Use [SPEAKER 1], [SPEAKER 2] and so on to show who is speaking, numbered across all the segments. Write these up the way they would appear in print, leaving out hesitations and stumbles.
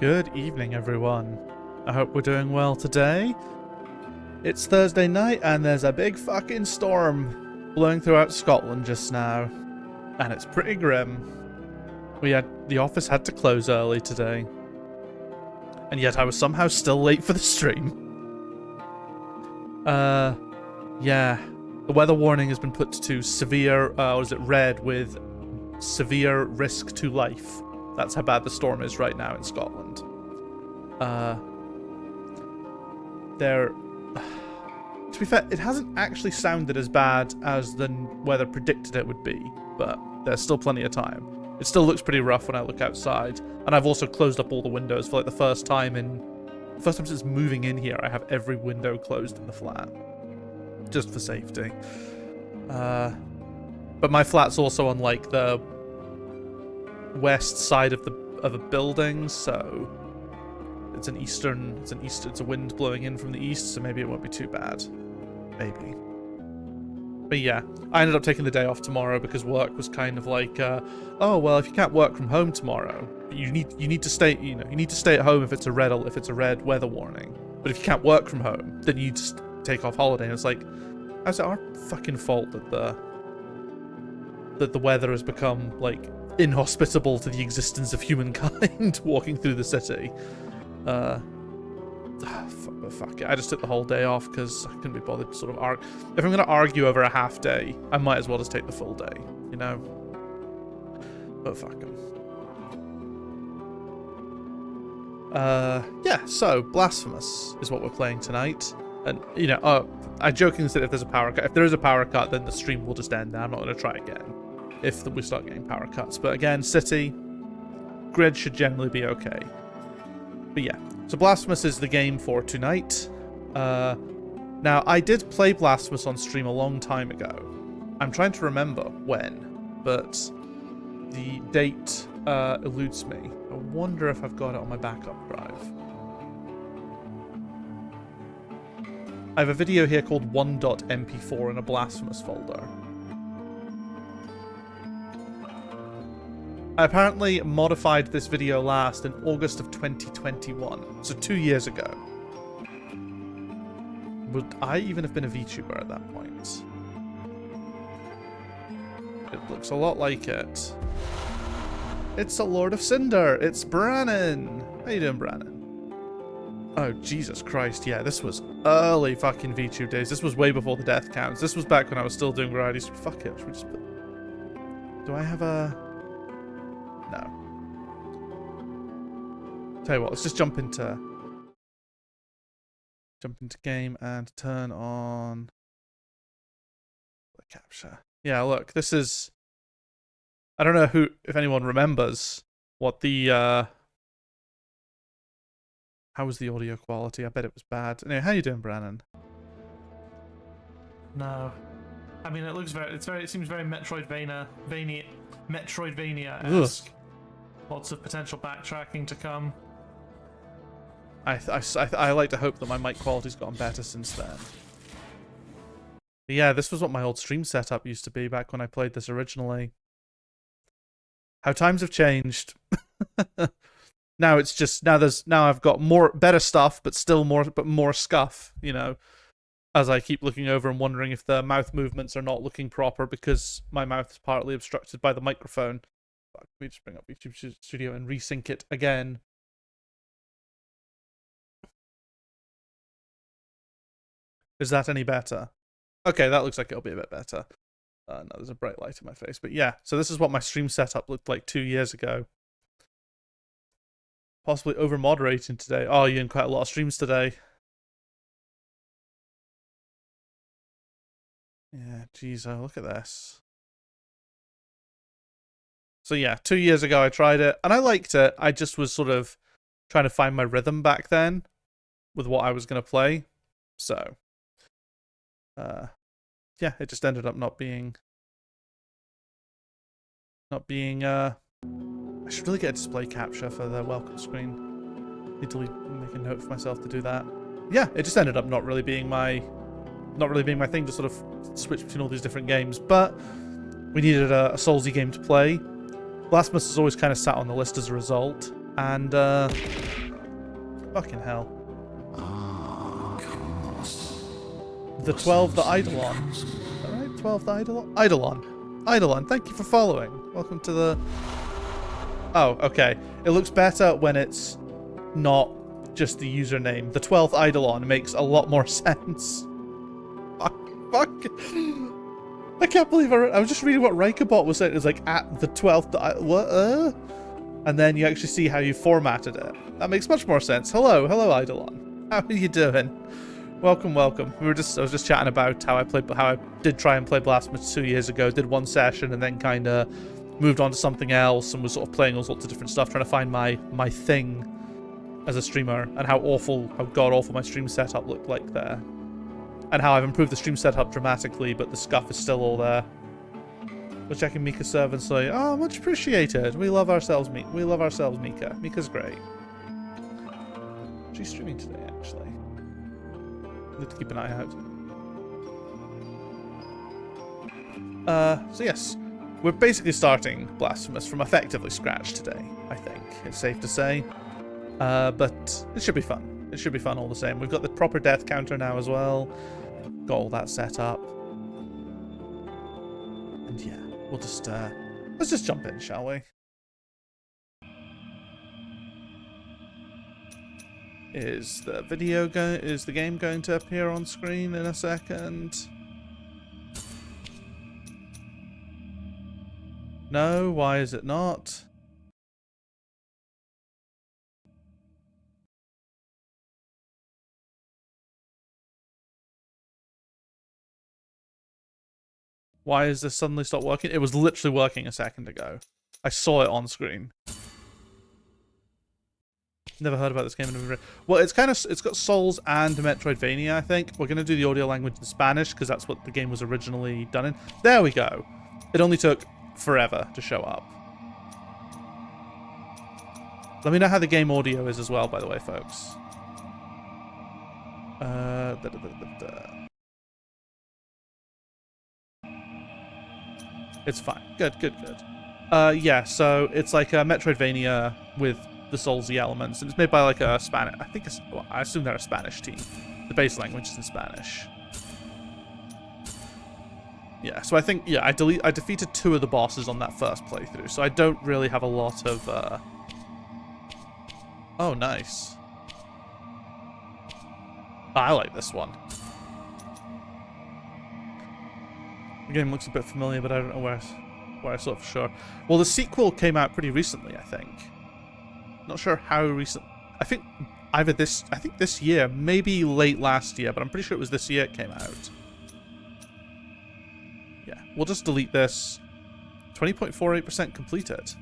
[SPEAKER 1] Good evening, everyone. I hope we're doing well today. It's Thursday night, and there's a big fucking storm blowing throughout Scotland just now. And it's pretty grim. The office had to close early today. And yet I was somehow still late for the stream. Yeah. The weather warning has been put to severe, red with severe risk to life. That's how bad the storm is right now in Scotland. To be fair, it hasn't actually sounded as bad as the weather predicted it would be, but there's still plenty of time. It still looks pretty rough when I look outside, and I've also closed up all the windows for like the first time since moving in here. I have every window closed in the flat, just for safety. But my flat's also on like the west side of a building, so it's a wind blowing in from the east, so maybe it won't be too bad. Maybe. But yeah, I ended up taking the day off tomorrow because work was kind of like, oh well, if you can't work from home tomorrow, you need to stay at home if it's a red weather warning. But if you can't work from home, then you just take off holiday. And it's like, how's it our fucking fault that the weather has become like inhospitable to the existence of humankind walking through the city? Fuck it. I just took the whole day off because I couldn't be bothered to sort of argue. If I'm going to argue over a half day, I might as well just take the full day, you know? But fuck them. Yeah, so Blasphemous is what we're playing tonight. And, you know, I jokingly said if there is a power cut, then the stream will just end. I'm not going to try again if we start getting power cuts. But again, City, grid should generally be okay. But yeah, so Blasphemous is the game for tonight. Now, I did play Blasphemous on stream a long time ago. I'm trying to remember when, but the date eludes me. I wonder if I've got it on my backup drive. I have a video here called 1.mp4 in a Blasphemous folder. I apparently modified this video last in August of 2021, so 2 years ago. Would I even have been a VTuber at that point? It looks a lot like it. It's a Lord of Cinder! It's Brannon! How you doing, Brannon? Oh, Jesus Christ, yeah, this was early fucking VTube days. This was way before the death counts. This was back when I was still doing varieties. Fuck it, should we just put... Do I have a... No. Tell you what, let's just jump into game and turn on the capture. Yeah, look, this is... I don't know if anyone remembers what the how was the audio quality? I bet it was bad. Anyway, how you doing, Brannon?
[SPEAKER 2] No. I mean, it seems very Metroidvania-esque. Lots of potential backtracking to come.
[SPEAKER 1] I like to hope that my mic quality's gotten better since then. But yeah, this was what my old stream setup used to be back when I played this originally. How times have changed. Now it's just now I've got better stuff, but still more scuff, you know. As I keep looking over and wondering if the mouth movements are not looking proper because my mouth is partly obstructed by the microphone. Fuck, we just bring up YouTube Studio and resync it again. Is that any better? Okay, that looks like it'll be a bit better. No, there's a bright light in my face. But yeah, so this is what my stream setup looked like 2 years ago. Possibly over-moderating today. Oh, you're in quite a lot of streams today. Yeah, geez, look at this. So yeah, 2 years ago I tried it, and I liked it. I just was sort of trying to find my rhythm back then with what I was going to play. So, yeah, it just ended up not being, I should really get a display capture for the welcome screen. Need to make a note for myself to do that. Yeah, it just ended up not really being my thing to sort of switch between all these different games, but we needed a Soulsy game to play. Blasphemous has always kind of sat on the list as a result, and Fucking hell. The 12 the Eidolon. Is that right? 12 the Eidolon? Eidolon, thank you for following. Welcome to the... Oh, okay. It looks better when it's not just the username. The 12th Eidolon makes a lot more sense. Fuck. I can't believe I was just reading what Rikabot was saying. It was like, at the 12th... What? And then you actually see how you formatted it. That makes much more sense. Hello Eidolon. How are you doing? Welcome. I was just chatting about how I did try and play Blasphemous 2 years ago. Did one session and then kind of moved on to something else and was sort of playing all sorts of different stuff, trying to find my thing as a streamer, and how god awful my stream setup looked like there, and how I've improved the stream setup dramatically, but the scuff is still all there. We're checking Mika's server and say, oh, much appreciated. We love ourselves, Mika. Mika's great. She's streaming today, actually. Need to keep an eye out. So yes, we're basically starting Blasphemous from effectively scratch today, I think. It's safe to say. But it should be fun. It should be fun all the same. We've got the proper death counter now as well. Got all that set up. And yeah, we'll just, let's just jump in, shall we? Is the game going to appear on screen in a second? No, why is it not? Why is this suddenly stopped working? It was literally working a second ago. I saw it on screen. Never heard about this game. Well, it's got Souls and Metroidvania, I think. We're going to do the audio language in Spanish because that's what the game was originally done in. There we go. It only took forever to show up. Let me know how the game audio is as well, by the way, folks. It's fine. Good. Yeah, so it's like a Metroidvania with the Soulsy elements, and it's made by like a Spanish. I assume they're a Spanish team. The base language is in Spanish. Yeah, so I think I defeated 2 of the bosses on that first playthrough, so I don't really have a lot of. Oh, nice. I like this one. The game looks a bit familiar, but I don't know where I saw it for sure. Well, the sequel came out pretty recently, I think. Not sure how recent. I think this year, maybe late last year, but I'm pretty sure it was this year it came out. Yeah, we'll just delete this. 20.48% completed.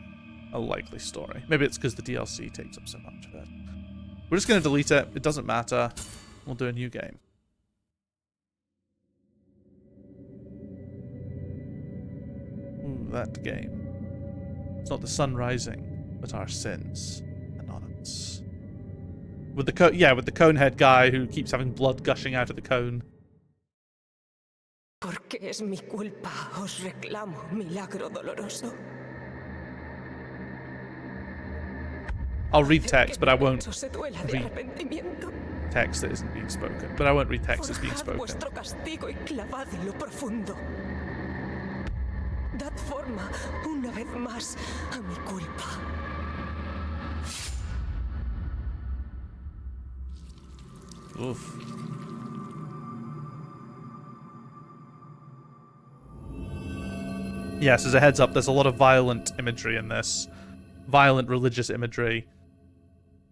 [SPEAKER 1] A likely story. Maybe it's because the DLC takes up so much of it. We're just going to delete it. It doesn't matter. We'll do a new game. Ooh, that game. It's not the sun rising, but our sins. Anonymous. With the conehead guy who keeps having blood gushing out of the cone.
[SPEAKER 3] Porque es mi culpa, os reclamo milagro doloroso.
[SPEAKER 1] I'll read text, but I won't read text that isn't being spoken. But I won't read text that's being spoken.
[SPEAKER 3] Vuestro castigo y clavad en lo profundo. Dad forma, una vez más, a mi culpa.
[SPEAKER 1] Oof. Yes, as a heads up, there's a lot of violent imagery in this. Violent religious imagery.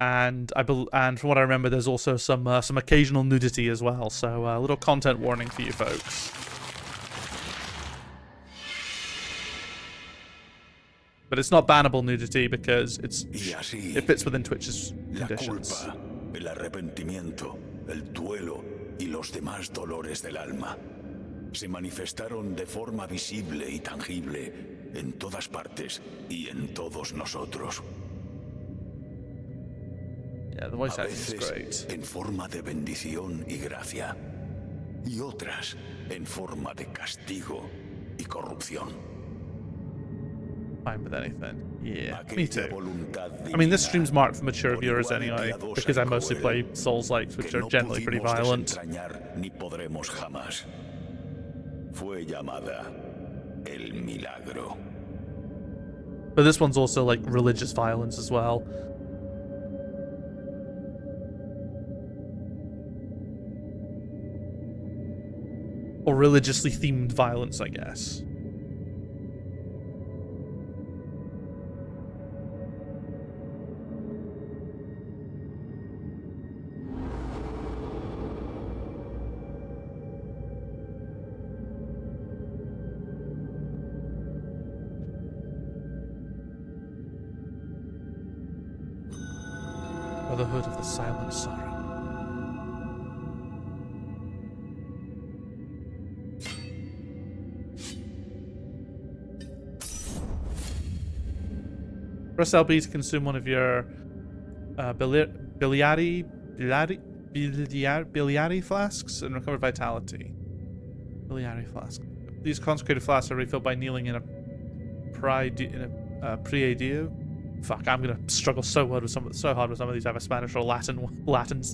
[SPEAKER 1] And from what I remember, there's also some occasional nudity as well, so a little content warning for you folks. But it's not bannable nudity because it fits within Twitch's conditions.
[SPEAKER 4] La culpa, el arrepentimiento, el duelo y los demás dolores del alma se manifestaron de forma visible y tangible en todas partes y en todos nosotros.
[SPEAKER 1] Yeah, the voice
[SPEAKER 4] A
[SPEAKER 1] acting is
[SPEAKER 4] veces
[SPEAKER 1] great.
[SPEAKER 4] en forma de bendición y gracia, y otras en forma de castigo y corrupción.
[SPEAKER 1] Fine with anything. Yeah, me
[SPEAKER 4] Aquella
[SPEAKER 1] too.
[SPEAKER 4] voluntad
[SPEAKER 1] I mean, this
[SPEAKER 4] divina,
[SPEAKER 1] stream's marked for mature
[SPEAKER 4] por
[SPEAKER 1] viewers
[SPEAKER 4] igual
[SPEAKER 1] anyway,
[SPEAKER 4] piadosa
[SPEAKER 1] because
[SPEAKER 4] y
[SPEAKER 1] I mostly
[SPEAKER 4] cruel,
[SPEAKER 1] play Souls-likes, which
[SPEAKER 4] que
[SPEAKER 1] are
[SPEAKER 4] no
[SPEAKER 1] generally pretty
[SPEAKER 4] pudimos
[SPEAKER 1] violent.
[SPEAKER 4] desentrañar ni podremos jamás. Fue llamada el milagro.
[SPEAKER 1] But this one's also like religious violence as well. Or religiously themed violence, I guess. Brotherhood of the Silent Sorrow. Press LB to consume one of your biliari flasks and recover vitality. Biliari flask. These consecrated flasks are refilled by kneeling in a prie-dieu. Fuck, I'm gonna struggle so hard with some of these either Spanish or Latin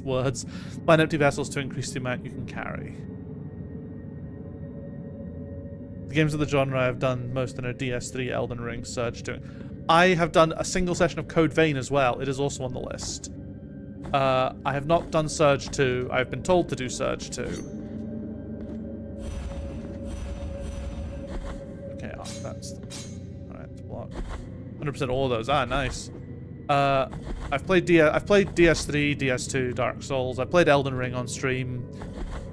[SPEAKER 1] words. Find empty vessels to increase the amount you can carry. The games of the genre I've done most in are DS3, Elden Ring, Surge 2. I have done a single session of Code Vein as well. It is also on the list. I have not done Surge 2. I've been told to do Surge 2. Okay, that's the... Alright, block. 100% all of those. Ah, nice. I've played DS3, DS2, Dark Souls. I played Elden Ring on stream.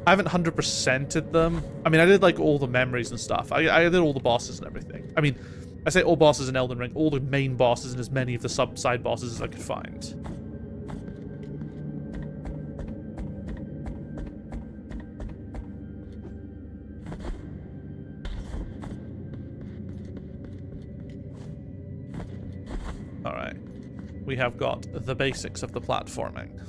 [SPEAKER 1] I haven't 100%ed them. I mean, I did like all the memories and stuff. I did all the bosses and everything. I mean, I say all bosses in Elden Ring, all the main bosses and as many of the side bosses as I could find. Alright. We have got the basics of the platforming.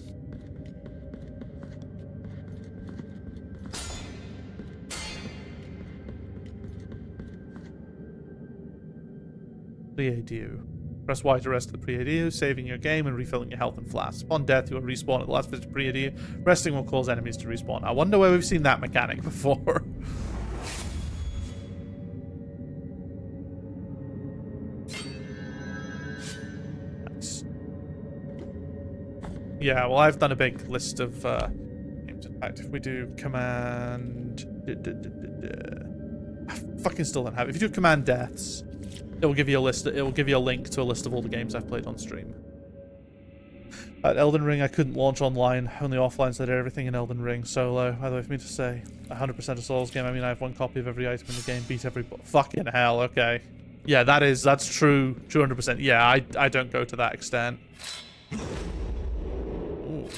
[SPEAKER 1] Prie-dieu. Press Y to rest at the Prie-dieu, saving your game and refilling your health and flasks. Upon death, you will respawn at the last visit to Prie-dieu. Resting will cause enemies to respawn. I wonder where we've seen that mechanic before. Nice. Yeah, well, I've done a big list of games. In fact, if we do command... I fucking still don't have it. If you do command deaths... It will give you a list. It will give you a link to a list of all the games I've played on stream. At Elden Ring, I couldn't launch online, only offline, so I did everything in Elden Ring solo. By the way, for me to say 100% a Souls game, I mean I have one copy of every item in the game, beat every... Fucking hell, okay. Yeah, that's true, 200%. Yeah, I don't go to that extent. Ooh.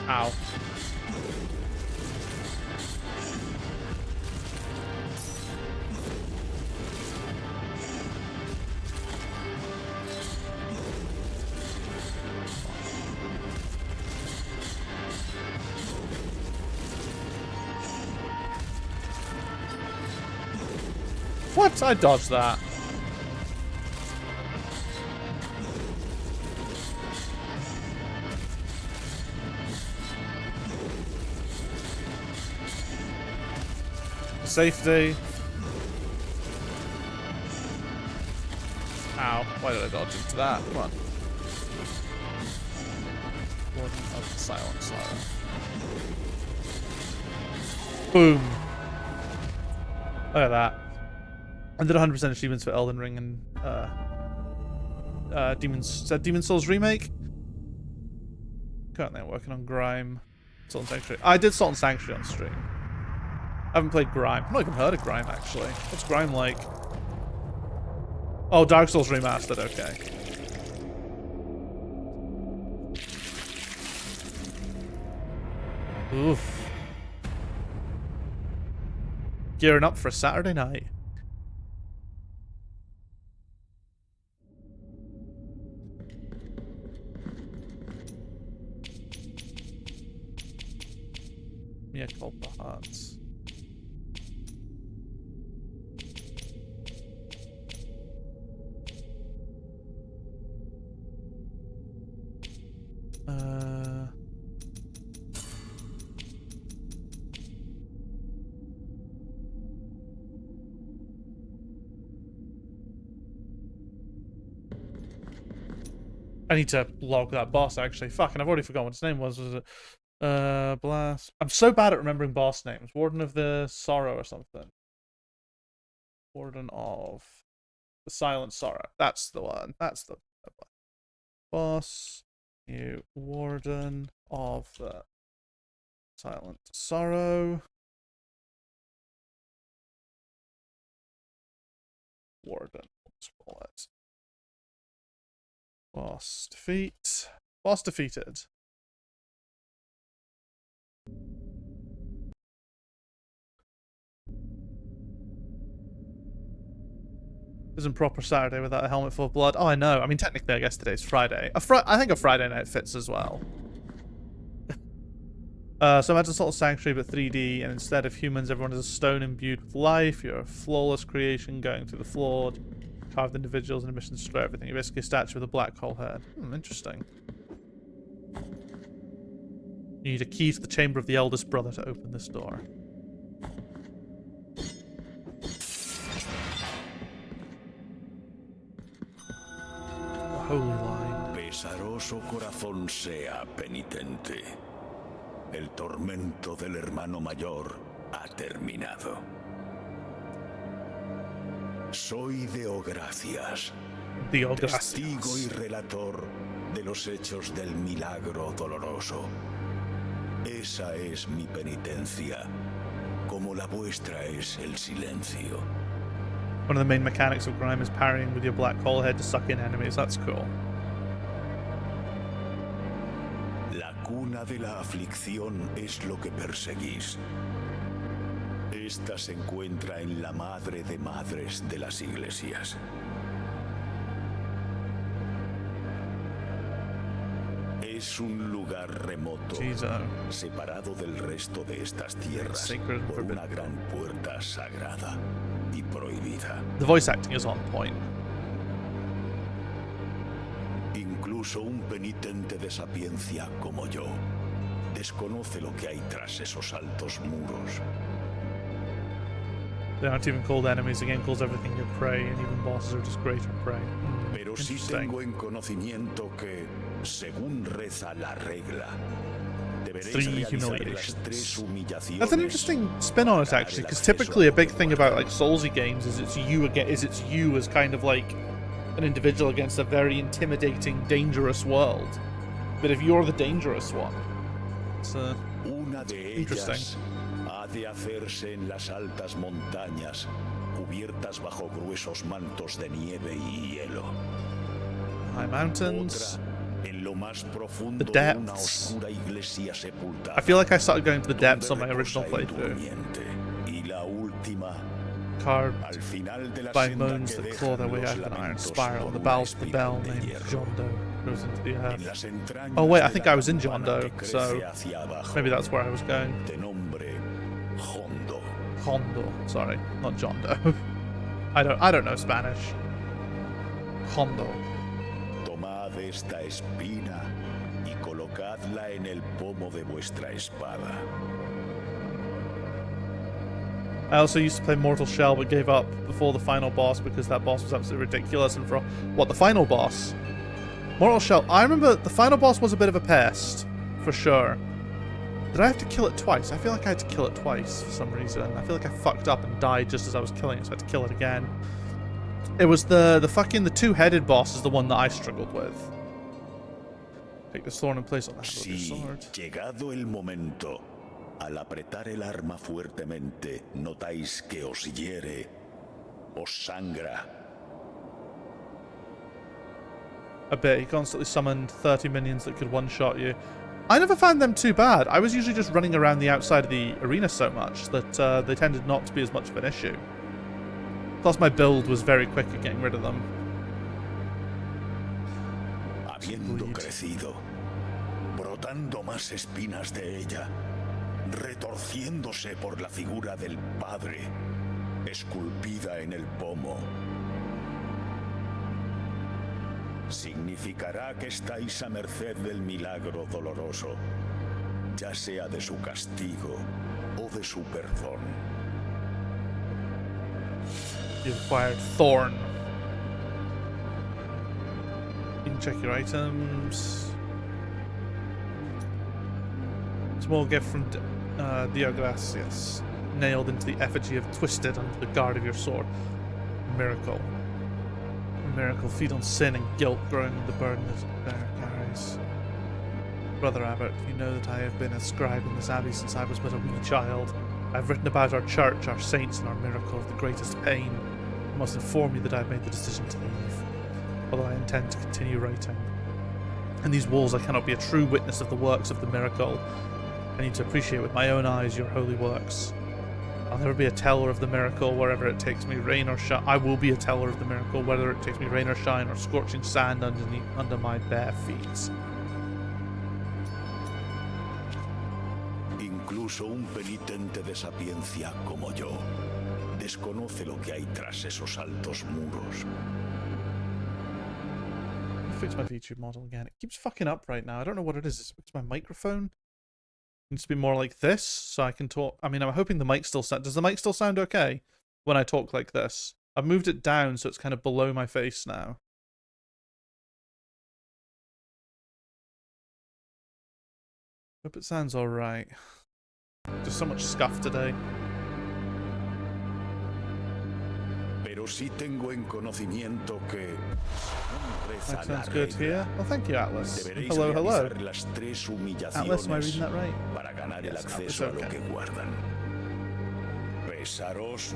[SPEAKER 1] Ow. What? I dodged that. Safety. Ow. Why did I dodge into that? Come on. Warden of the Silent Sorrow. Boom. Look at that. I did 100% achievements for Elden Ring and Demon Souls Remake? Currently I'm working on Grime. Salt and Sanctuary. I did Salt and Sanctuary on stream. I haven't played Grime. I've not even heard of Grime, actually. What's Grime like? Oh, Dark Souls Remastered, okay. Oof. Gearing up for a Saturday night. Mia culpa hearts. I need to log that boss, actually. Fucking, I've already forgotten what his name was. Was it Blast? I'm so bad at remembering boss names. Warden of the Sorrow or something. Warden of the Silent Sorrow. That's the one. That's the one. Boss. You Warden of the Silent Sorrow. Warden. Let's call it. Boss defeat. Boss defeated. Isn't proper Saturday without a helmet full of blood. Oh, I know. I mean, technically, I guess today's Friday. I think a Friday night fits as well. So imagine Salt of Sanctuary, but 3D, and instead of humans, everyone is a stone imbued with life. You're a flawless creation going through the flawed, carved individuals and a mission to destroy everything. You're basically a statue with a black hole head. Interesting. You need a key to the chamber of the eldest brother to open this door. The holy line.
[SPEAKER 4] Pesaroso corazón sea penitente. El tormento del hermano mayor ha terminado. Soy Deogracias, testigo y relator de los hechos del milagro doloroso. Esa es mi penitencia, como la vuestra es el silencio.
[SPEAKER 1] One of the main mechanics of Grime is parrying with your black hole head to suck in enemies. That's cool.
[SPEAKER 4] La cuna de la aflicción es lo que perseguís. Esta se encuentra en la madre de madres de las iglesias. Es un lugar remoto, separado del resto de estas tierras por una gran puerta sagrada y prohibida.
[SPEAKER 1] The voice acting is on point.
[SPEAKER 4] Incluso un penitente de sapiencia como yo desconoce lo que hay tras esos altos muros.
[SPEAKER 1] They aren't even called enemies. The game calls everything your prey, and even bosses are just greater prey.
[SPEAKER 4] Pero sí tengo en conocimiento que, según reza la regla, deberéis realizar las 3 humillaciones.
[SPEAKER 1] That's an interesting spin on it, actually, because typically a big thing about like Soulsy games is it's you as kind of like an individual against a very intimidating, dangerous world. But if you're the dangerous one, it's interesting.
[SPEAKER 4] De hacerse en las altas montañas, cubiertas bajo gruesos mantos de nieve y hielo.
[SPEAKER 1] High mountains.
[SPEAKER 4] Otra, en lo más profundo
[SPEAKER 1] the
[SPEAKER 4] de una
[SPEAKER 1] depths.
[SPEAKER 4] oscura iglesia sepultada.
[SPEAKER 1] I feel like I started going to the depths on my original playthrough.
[SPEAKER 4] Y la última,
[SPEAKER 1] Carved
[SPEAKER 4] al final de la
[SPEAKER 1] by
[SPEAKER 4] senda
[SPEAKER 1] moons
[SPEAKER 4] que
[SPEAKER 1] that claw their way out of an iron spiral. The bell named Jondo goes into the earth. Oh wait, I think I was in Jondo, so maybe that's where I was going. Hondo, sorry, not Jondo. I don't know Spanish. Hondo.
[SPEAKER 4] Tomad esta espina y colocadla en el pomo de vuestra espada.
[SPEAKER 1] I also used to play Mortal Shell but gave up before the final boss because that boss was absolutely ridiculous. And for what, the final boss? Mortal Shell, I remember the final boss was a bit of a pest, for sure. Did I have to kill it twice? I feel like I had to kill it twice for some reason. I feel like I fucked up and died just as I was killing it, so I had to kill it again. It was the two-headed boss is the one that I struggled with. Take this thorn and place on the handle of your sword.
[SPEAKER 4] Llegado el momento, al apretar el arma fuertemente, notáis que os hiere, os sangra.
[SPEAKER 1] A bit. He constantly summoned 30 minions that could one-shot you. I never found them too bad. I was usually just running around the outside of the arena so much that they tended not to be as much of an issue. Plus my build was very quick at getting rid of them.
[SPEAKER 4] Habiendo crecido, brotando más espinas de ella, retorciéndose por la figura del Padre, esculpida en el pomo. Significará que estáis a merced del milagro doloroso, ya sea de su castigo o de su perdón.
[SPEAKER 1] You've acquired Thorn. You can check your items. Small gift from Diogracias. Nailed into the effigy of Twisted under the guard of your sword. Miracle. A miracle. Feed on sin and guilt, growing in the burden that the bearer carries. Brother Abbot, you know that I have been a scribe in this abbey since I was but a wee child. I have written about our church, our saints, and our miracle of the greatest pain. I must inform you that I have made the decision to leave, although I intend to continue writing. In these walls I cannot be a true witness of the works of the miracle. I need to appreciate with my own eyes your holy works. I'll never be a teller of the miracle wherever it takes me, rain or shine. I will be a teller of the miracle whether it takes me rain or shine or scorching sand under my bare feet.
[SPEAKER 4] Incluso un penitente de sapiencia como yo desconoce lo que hay tras esos altos muros.
[SPEAKER 1] Fix my VTube model again. It keeps fucking up right now. I don't know what it is. It's my microphone. It needs to be more like this so I can talk. I mean, I'm hoping the mic still sound. Does the mic still sound okay when I talk like this? I've moved it down so it's kind of below my face now. Hope it sounds alright. Just so much scuff today.
[SPEAKER 4] Pero sí tengo en conocimiento que
[SPEAKER 1] That sounds good here. Well, thank you, Atlas. Hello, hello.
[SPEAKER 4] las tres
[SPEAKER 1] Atlas, am I reading that right?
[SPEAKER 4] para ganar el
[SPEAKER 1] Yes,
[SPEAKER 4] acceso a
[SPEAKER 1] Atlas,
[SPEAKER 4] lo
[SPEAKER 1] okay.
[SPEAKER 4] que guardan. Pesaros.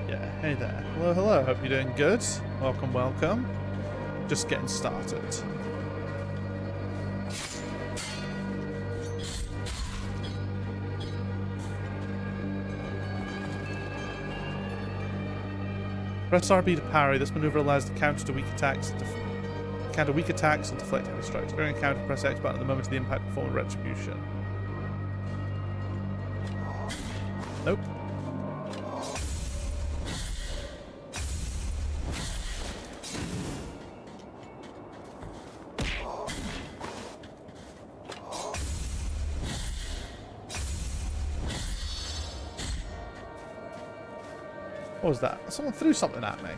[SPEAKER 1] Yeah, hey there. Hello, hello. Hope you're doing good. Welcome, welcome. Just getting started. Press RB to parry. This maneuver allows the counter to weak attacks and deflect heavy strikes. During a counter, press X button at the moment of the impact to perform a retribution. Nope. What was that? Someone threw something at me.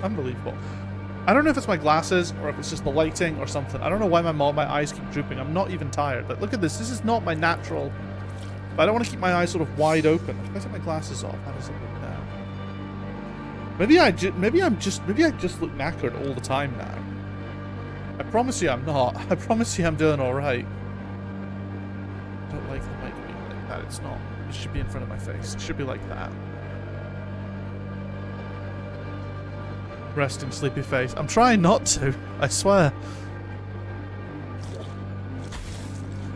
[SPEAKER 1] Unbelievable. I don't know if it's my glasses or if it's just the lighting or something. I don't know why my eyes keep drooping. I'm not even tired. Like, look at this. This is not my natural. But I don't want to keep my eyes sort of wide open. If I take my glasses off, how does it look now? Maybe I just look knackered all the time now. I promise you I'm not. I promise you I'm doing alright. I don't like the mic being like that. It's not. It should be in front of my face. It should be like that. Resting sleepy face. I'm trying not to. I swear.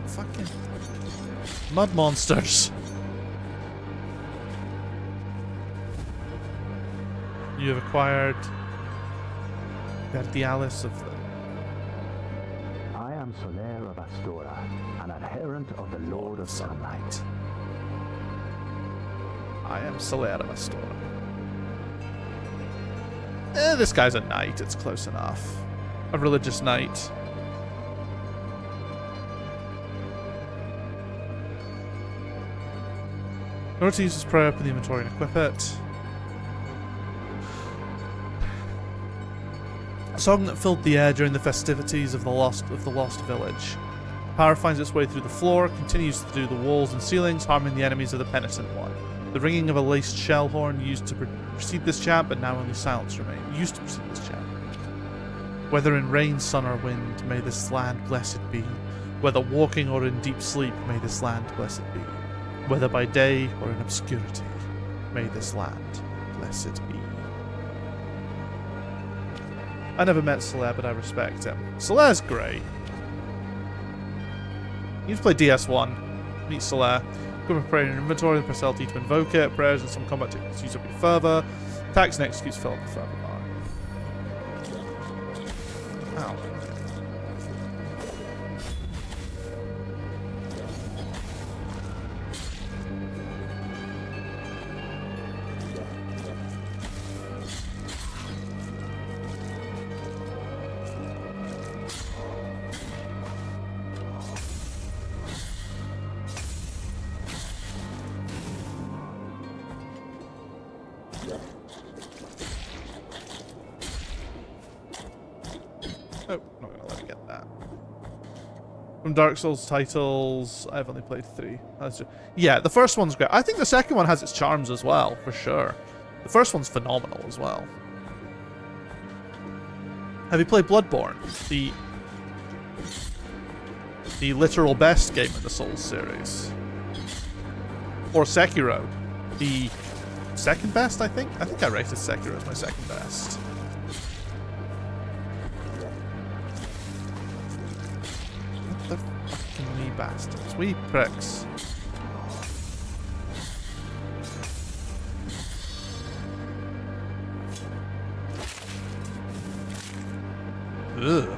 [SPEAKER 1] Fucking mud monsters. You have acquired Vertialis of the...
[SPEAKER 5] I am Soler of Astora, an adherent of the Lord of Sunlight.
[SPEAKER 1] I am Soler of Astora. This guy's a knight. It's close enough. A religious knight. In order to use his prayer, open the inventory and equip it. A song that filled the air during the festivities of the lost village. Power finds its way through the floor, continues through the walls and ceilings, harming the enemies of the penitent one. The ringing of a laced shell horn used to precede this chant, but now only silence remains. Used to precede this chant. Whether in rain, sun, or wind, may this land blessed be. Whether walking or in deep sleep, may this land blessed be. Whether by day or in obscurity, may this land blessed be. I never met Solaire, but I respect him. Solaire's great. You need to play DS1. Meet Solaire. Come with prayer in inventory and press LT to invoke it. Prayers and some combat techniques use up your fervor. Attacks and executes fill up the fervor bar. Ow. Oh, not gonna let me get that. From Dark Souls titles, I've only played 3. Yeah, the first one's great. I think the second one has its charms as well, for sure. The first one's phenomenal as well. Have you played Bloodborne? The literal best game in the Souls series. Or Sekiro, the second best, I think? I think I rated Sekiro as my second best. What the fucking wee bastards. Wee pricks. Ugh.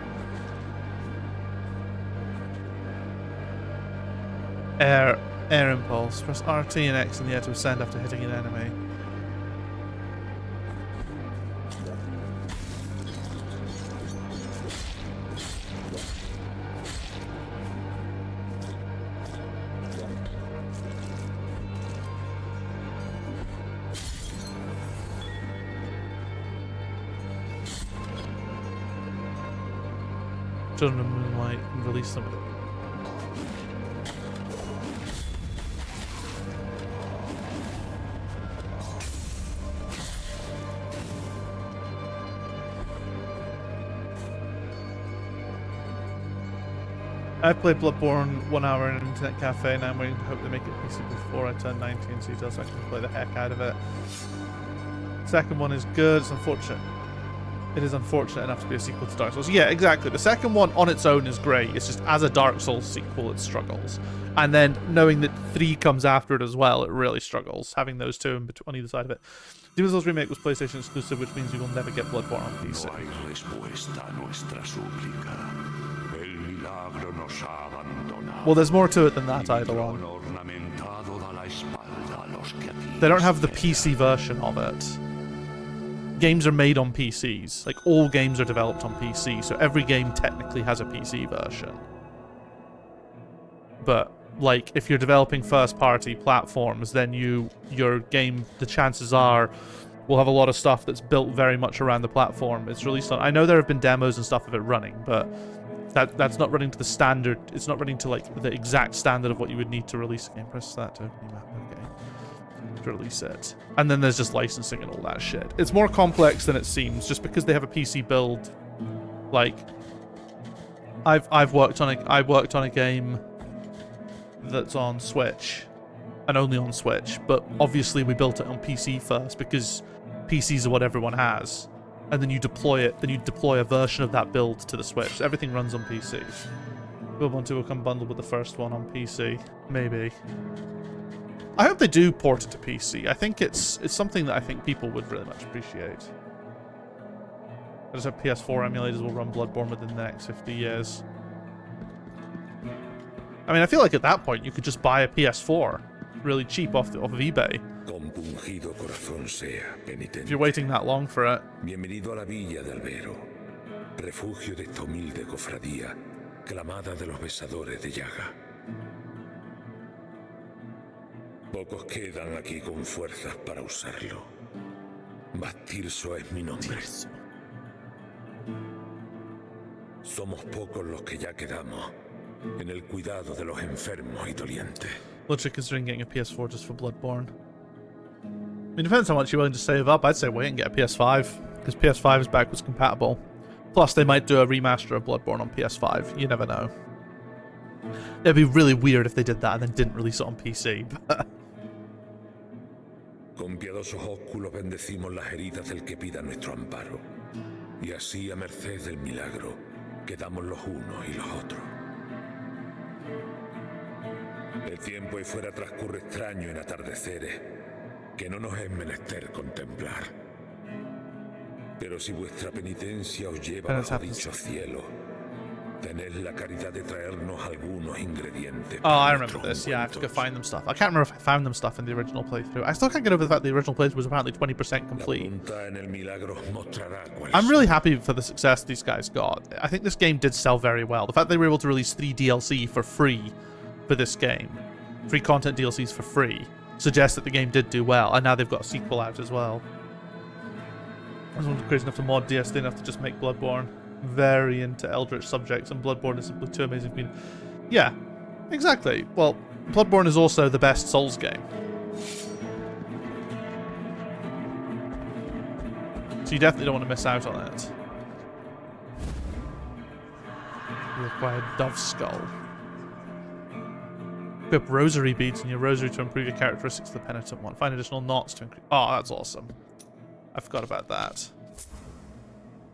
[SPEAKER 1] Air impulse. Press RT and X in the air to ascend after hitting an enemy. Children of Moonlight and release them. I played Bloodborne 1 hour in an internet cafe, and I'm waiting to hope they make it PC before I turn 19 so I can play the heck out of it. Second one is good. It's unfortunate. It is unfortunate enough to be a sequel to Dark Souls. Yeah, exactly. The second one on its own is great. It's just as a Dark Souls sequel, it struggles. And then knowing that 3 comes after it as well, it really struggles. Having those two on either side of it. Demon's Souls Remake was PlayStation exclusive, which means you will never get Bloodborne on PC. Well, there's more to it than that, Eidolon. They don't have the PC version of it. Games are made on PCs. Like, all games are developed on PC, so every game technically has a PC version. But, like, if you're developing first-party platforms, then your game, the chances are, will have a lot of stuff that's built very much around the platform it's released on. I know there have been demos and stuff of it running, but that's not running to the standard. It's not running to, like, the exact standard of what you would need to release a game. Press that to open your map. Okay. To release it. And then there's just licensing and all that shit. It's more complex than it seems, just because they have a PC build. Like, I worked on a game that's on Switch, and only on Switch, but obviously we built it on PC first because PCs are what everyone has. And then you deploy it, then you deploy a version of that build to the Switch. So everything runs on PC. Bloodborne 2 will come bundled with the first one on PC. Maybe. I hope they do port it to PC. I think it's something that I think people would really much appreciate. I just hope PS4 emulators will run Bloodborne within the next 50 years. I mean, I feel like at that point you could just buy a PS4 really cheap off of eBay. If you're waiting that long for it.
[SPEAKER 6] Bienvenido a la Villa de Albero, refugio de esta humilde cofradía, clamada de los besadores de llaga. Pocos quedan aquí con fuerzas para usarlo. Bastirso es mi nombre. Somos pocos los que ya quedamos en el cuidado de los enfermos y dolientes.
[SPEAKER 1] Literally considering getting a PS4 just for Bloodborne. I mean, depends how much you're willing to save up. I'd say wait and get a PS5, because PS5 is backwards compatible. Plus, they might do a remaster of Bloodborne on PS5. You never know. It'd be really weird if they did that and then didn't release it on PC.
[SPEAKER 6] Con piadosos ósculos bendecimos las heridas del que pida nuestro amparo. Y así, a merced del milagro, quedamos los unos y los otros. El tiempo ahí fuera transcurre extraño en atardeceres, que no nos es menester contemplar. Pero si vuestra penitencia os lleva bajo dicho cielo, tened la caridad de traernos algunos ingredientes.
[SPEAKER 1] Oh, I remember this. Yeah, I have to go find them stuff. I can't remember if I found them stuff in the original playthrough. I still can't get over the fact the original playthrough was apparently 20% complete. I'm really happy for the success these guys got. I think this game did sell very well. The fact they were able to release 3 DLC for free for this game, 3 content DLCs for free, suggests that the game did do well, and now they've got a sequel out as well. I was crazy enough to mod DS, enough to just make Bloodborne. Very into Eldritch subjects, and Bloodborne is simply too amazing for me. Yeah, exactly. Well, Bloodborne is also the best Souls game. So you definitely don't want to miss out on it. You acquire Dove Skull. Equip rosary beads in your rosary to improve your characteristics of the penitent one. Find additional knots to increase. Oh, that's awesome. I forgot about that.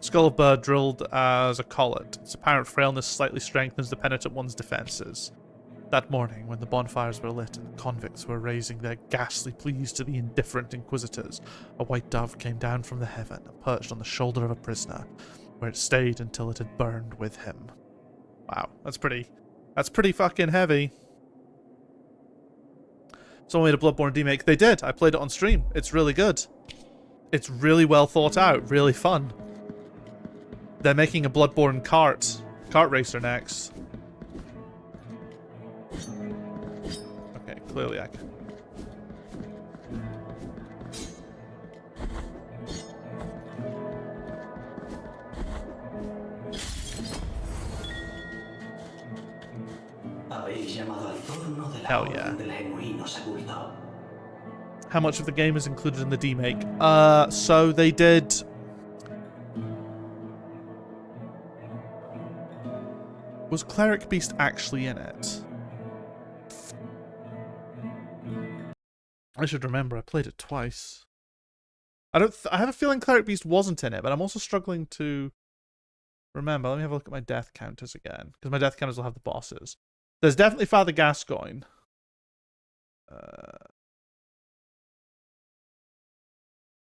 [SPEAKER 1] Skull of bird drilled as a collet. Its apparent frailness slightly strengthens the penitent one's defenses. That morning, when the bonfires were lit and the convicts were raising their ghastly pleas to the indifferent inquisitors, a white dove came down from the heaven and perched on the shoulder of a prisoner, where it stayed until it had burned with him. Wow, that's pretty fucking heavy. Someone made a Bloodborne remake. They did. I played it on stream. It's really good. It's really well thought out, really fun. They're making a Bloodborne kart racer next. Okay, clearly I can. Hell yeah. How much of the game is included in the remake? So they did... Was Cleric Beast actually in it? I should remember, I played it twice. I have a feeling Cleric Beast wasn't in it, but I'm also struggling to remember. Let me have a look at my death counters again, because my death counters will have the bosses. There's definitely Father Gascoigne.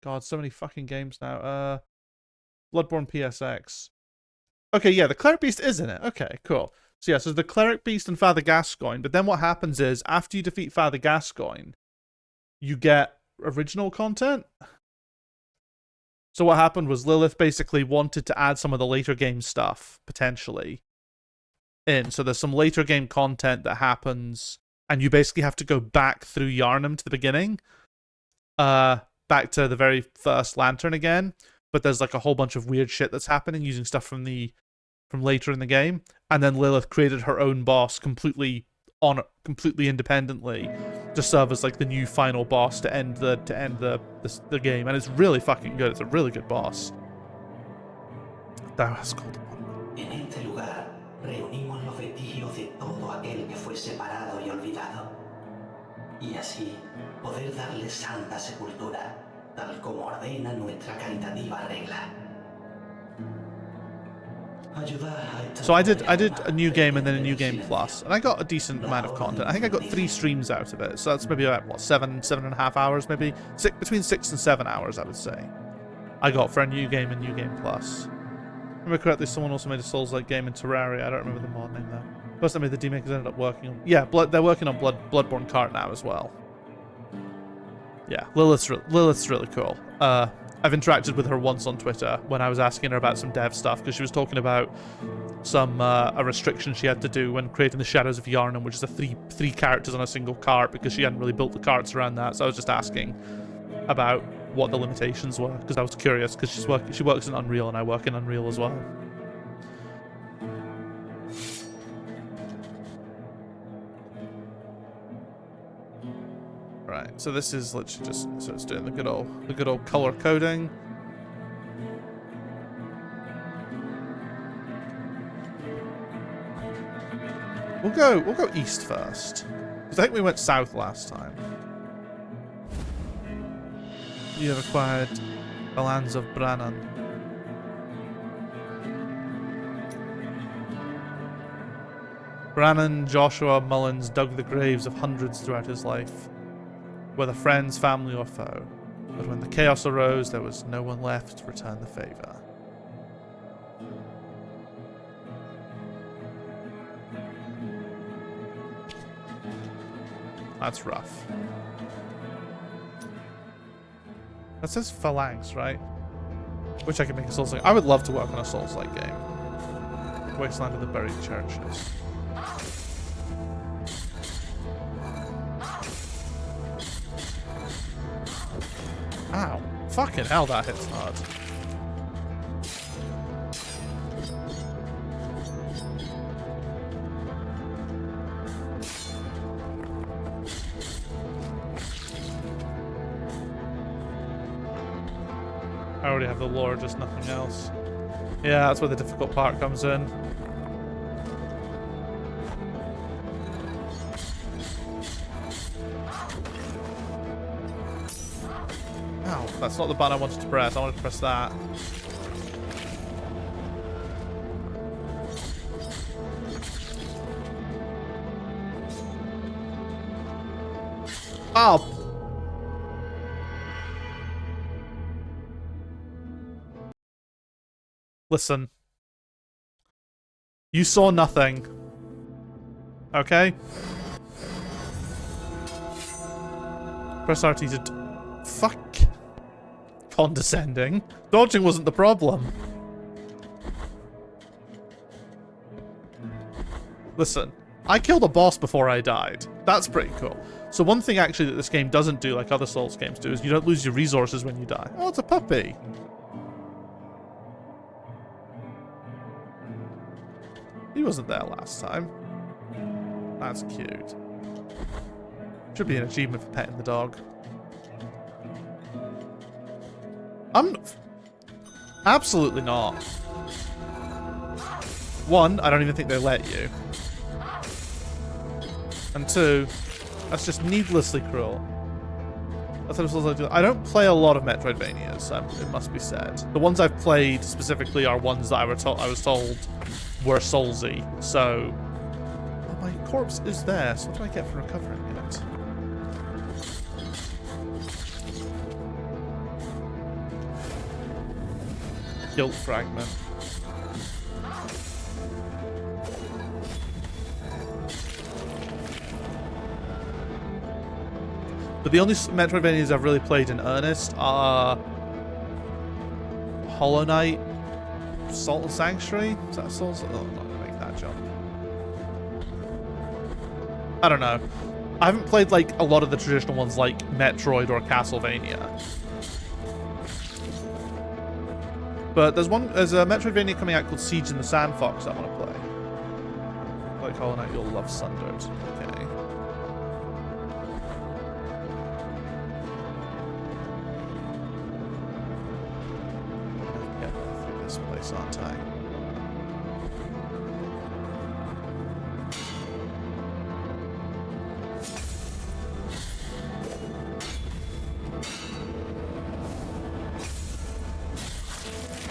[SPEAKER 1] God, so many fucking games now. Bloodborne PSX. Okay, yeah, the Cleric Beast is in it. Okay, cool. So yeah, so the Cleric Beast and Father Gascoigne, but then what happens is, after you defeat Father Gascoigne, you get original content. So what happened was Lilith basically wanted to add some of the later game stuff, potentially, in. So there's some later game content that happens, and you basically have to go back through Yharnam to the beginning. Back to the very first Lantern again. But there's like a whole bunch of weird shit that's happening using stuff from later in the game, and then Lilith created her own boss completely independently to serve as like the new final boss to end the game, and it's really fucking good. It's a really good boss. Thou hast called upon me.
[SPEAKER 7] En este lugar reunimos los vestigios de todo aquel que fue separado y olvidado, y así poder darle santa sepultura, tal como ordena nuestra caritativa regla.
[SPEAKER 1] So I did a new game and then a new game plus, and I got a decent amount of content. I think I got 3 streams out of it, so that's maybe about, what, 7.5 hours, maybe? Between 6 and 7 hours, I would say. I got for a new game and new game plus. Remember correctly, someone also made a Souls-like game in Terraria. I don't remember the mod name though. First time I made the demakers ended up working on... Yeah, they're working on Bloodborne Kart now as well. Yeah, Lilith's really cool. I've interacted with her once on Twitter when I was asking her about some dev stuff, because she was talking about some a restriction she had to do when creating the Shadows of Yharnam, which is a three characters on a single cart, because she hadn't really built the carts around that. So I was just asking about what the limitations were, because I was curious, because she works in Unreal and I work in Unreal as well. Right, so this is literally just, so it's doing the good old color coding. We'll go east first. Because I think we went south last time. You have acquired the lands of Brannan. Brannan Joshua Mullins dug the graves of hundreds throughout his life, whether friends, family, or foe. But when the chaos arose, there was no one left to return the favor. That's rough. That says Phalanx, right? Which I can make a Souls-like. I would love to work on a Souls-like game. Wasteland of the Buried Churches. Ow. Fucking hell, that hits hard. I already have the lore, just nothing else. Yeah, that's where the difficult part comes in. Ow, that's not the button I wanted to press. I wanted to press that. Oh! Listen. You saw nothing. Okay? Press RT to... Fuck. Condescending. Dodging wasn't the problem. Listen. I killed a boss before I died. That's pretty cool. So one thing actually that this game doesn't do, like other Souls games do, is you don't lose your resources when you die. Oh, it's a puppy. He wasn't there last time. That's cute. Should be an achievement for petting the dog. Absolutely not. One, I don't even think they let you. And two, that's just needlessly cruel. I don't play a lot of Metroidvanias, it must be said. The ones I've played specifically are ones that I was told were Soulsy, so... Oh, my corpse is there, so what do I get for recovering it? Guilt fragment. But the only Metroidvanias I've really played in earnest are Hollow Knight, Salt and Sanctuary? Is that Souls? Oh, I'm not gonna make that jump. I don't know. I haven't played like a lot of the traditional ones like Metroid or Castlevania. But there's a Metroidvania coming out called Siege in the Sandfox I want to play. Like Hollow Knight, you'll love Sundered. Okay. Get through this place, aren't I?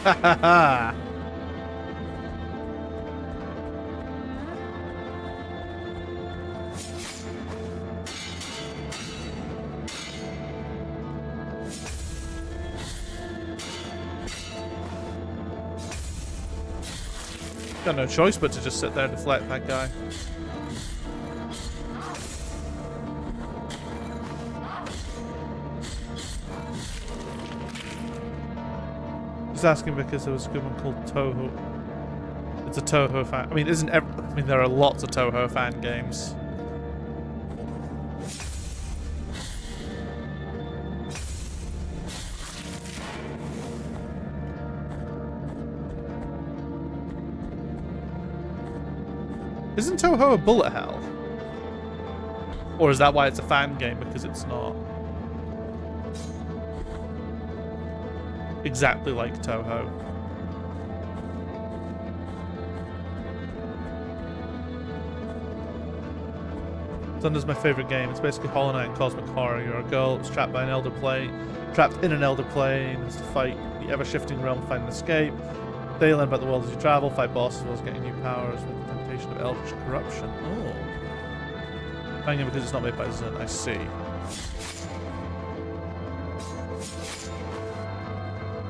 [SPEAKER 1] Ha ha ha! Got no choice but to just sit there and deflect that guy. Just asking because there was a good one called Toho. It's a Toho fan. I mean, there are lots of Toho fan games. Isn't Toho a bullet hell? Or is that why it's a fan game? Because it's not exactly like Toho. Thunder's my favorite game. It's basically Hollow Knight and Cosmic Horror. You're a girl who's trapped by an elder plane, trapped in an elder plane, has to fight the ever-shifting realm, find an escape. They learn about the world as you travel, fight bosses, as well as getting new powers with the temptation of eldritch corruption. Oh. Banging because it's not made by Zun, I see.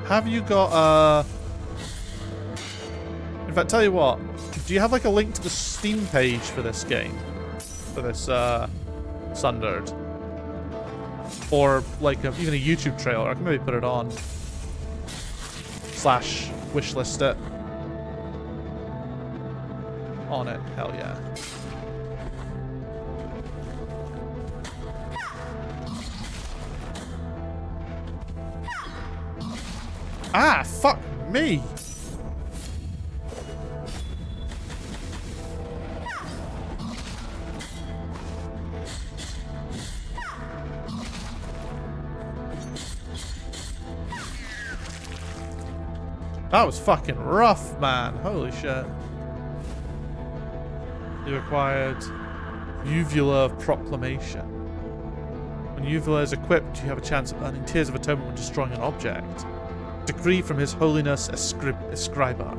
[SPEAKER 1] Have you got in fact, tell you what, do you have like a link to the Steam page for this game? For this Sundered? Or like even a YouTube trailer? I can maybe put it on. Slash wishlist it. On it, hell yeah. Ah, fuck me! That was fucking rough, man. Holy shit. You acquired Uvula of Proclamation. When Uvula is equipped, you have a chance of earning Tears of Atonement when destroying an object. Decree from His Holiness Escribar.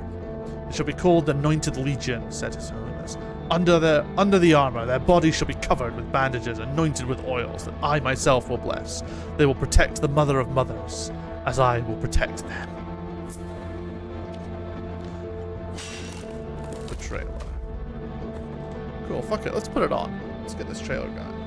[SPEAKER 1] It shall be called the Anointed Legion, said His Holiness. Under the armor, their bodies shall be covered with bandages, anointed with oils that I myself will bless. They will protect the Mother of Mothers, as I will protect them. The trailer. Cool, fuck it, let's put it on. Let's get this trailer going.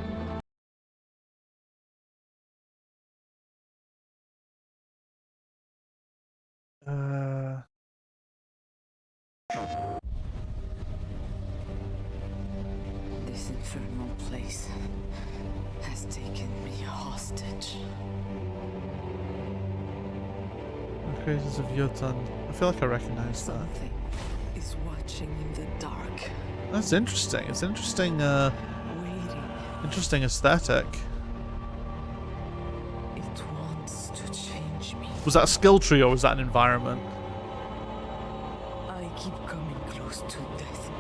[SPEAKER 3] This infernal place has taken me hostage.
[SPEAKER 1] The creators of Jotun. I feel like I recognize that.
[SPEAKER 3] Something is watching in the dark,
[SPEAKER 1] That's interesting. It's interesting,
[SPEAKER 3] waiting.
[SPEAKER 1] interesting aesthetic.
[SPEAKER 3] It wants to change me.
[SPEAKER 1] Was that a skill tree or was that an environment?
[SPEAKER 3] I keep coming close to death,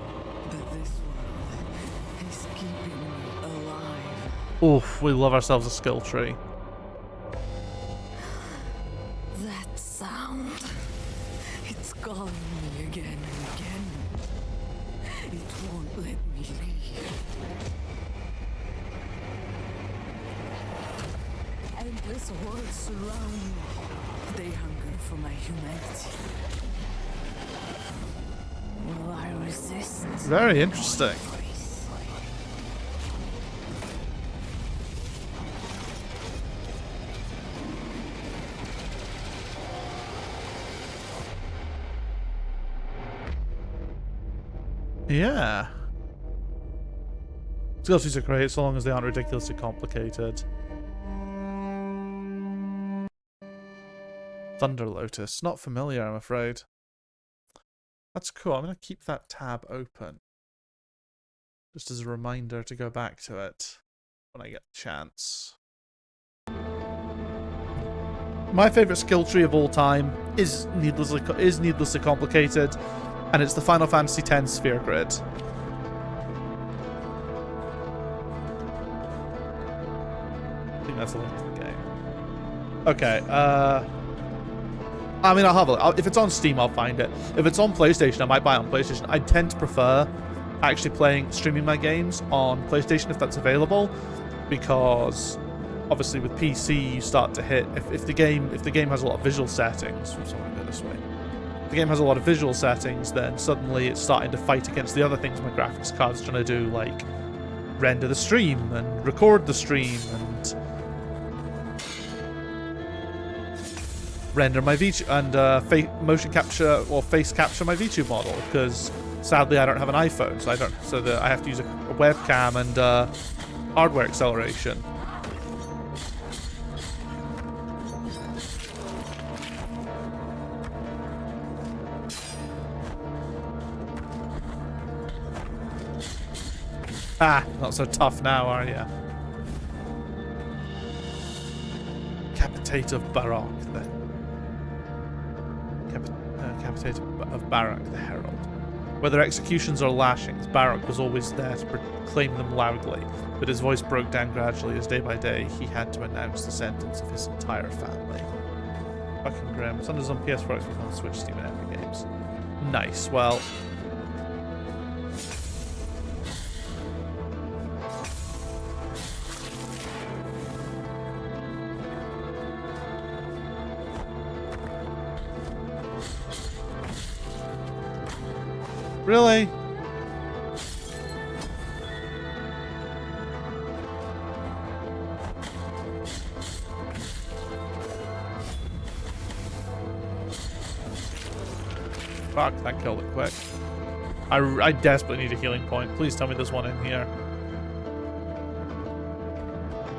[SPEAKER 3] but this world is keeping me alive.
[SPEAKER 1] Oof, we love ourselves a skill tree.
[SPEAKER 3] That sound, it's calling me again and again. It won't let me leave. Endless worlds surround me. They hunger for my humanity. Will I resist?
[SPEAKER 1] Very interesting. Yeah. Skill trees are great so long as they aren't ridiculously complicated. Thunder Lotus. Not familiar, I'm afraid. That's cool. I'm going to keep that tab open. Just as a reminder to go back to it when I get the chance. My favourite skill tree of all time is needlessly complicated, and it's the Final Fantasy X Sphere Grid. I think that's a link to the game. Okay, I mean, I'll have a look. If it's on Steam, I'll find it. If it's on PlayStation, I might buy it on PlayStation. I tend to prefer actually streaming my games on PlayStation if that's available, because obviously with PC you start to hit if the game has a lot of visual settings. Sorry, go this way. If the game has a lot of visual settings, then suddenly it's starting to fight against the other things my graphics card's trying to do, like render the stream and record the stream and render my VTube and motion capture or face capture my VTube model, because sadly I don't have an iPhone, so I have to use a webcam and hardware acceleration. Ah, not so tough now, are ya? Capitate of Barak, Capitate of Barak the Herald. Whether executions or lashings, Barak was always there to proclaim them loudly, but his voice broke down gradually as day by day he had to announce the sentence of his entire family. Fucking grim. Sundays on PS4, Xbox on Switch, Steam, and Epic Games. Nice. Well, really? Fuck, that killed it quick. I desperately need a healing point. Please tell me there's one in here.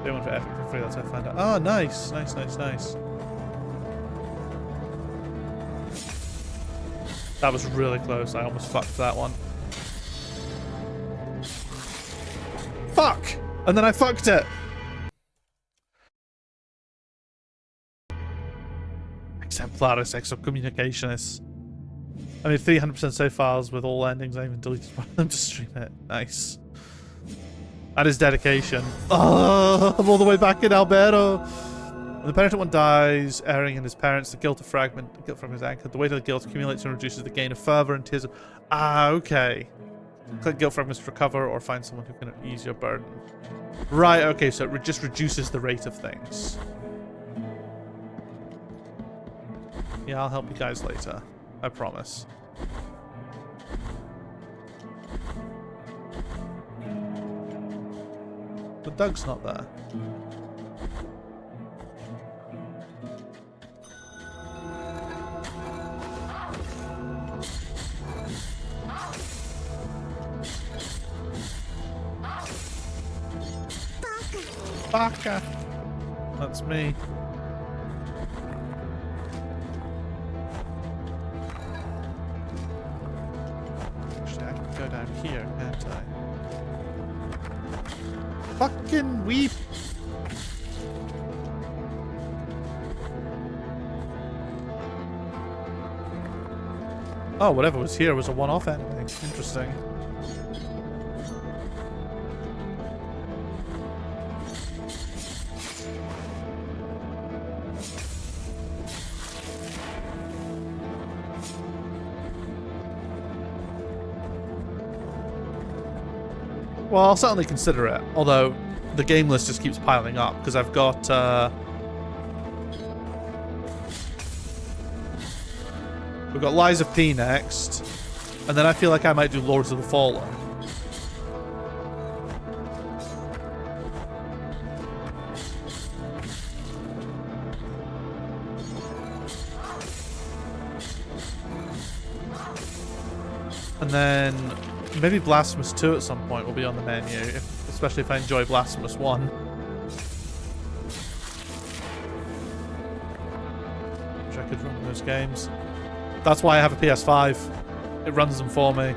[SPEAKER 1] They went for Epic for free, that's how I found out. Oh, nice. Nice, nice, nice. That was really close. I almost fucked that one. Fuck! And then I fucked it! Exemplaris Exocommunicationis. I mean, 300% save files with all endings. I even deleted one of them to stream it. Nice. That is dedication. Oh, I'm all the way back in Alberto. When the penitent one dies, erring in his parents, the guilt from his anchor. The weight of the guilt accumulates and reduces the gain of fervor and tears of... Ah, okay. Click guilt fragments to recover or find someone who can ease your burden. Right, okay, so it just reduces the rate of things. Yeah, I'll help you guys later. I promise. But Doug's not there. Baka! That's me. Actually, I can go down here, can't I? Fucking weep! Oh, whatever was here was a one-off enemy. Interesting. Well, I'll certainly consider it, although the game list just keeps piling up, because I've got, we've got Lies of P next, and then I feel like I might do Lords of the Fallen. And then maybe Blasphemous 2 at some point will be on the menu, especially if I enjoy Blasphemous 1. Wish I could run those games. That's why I have a PS5. It runs them for me.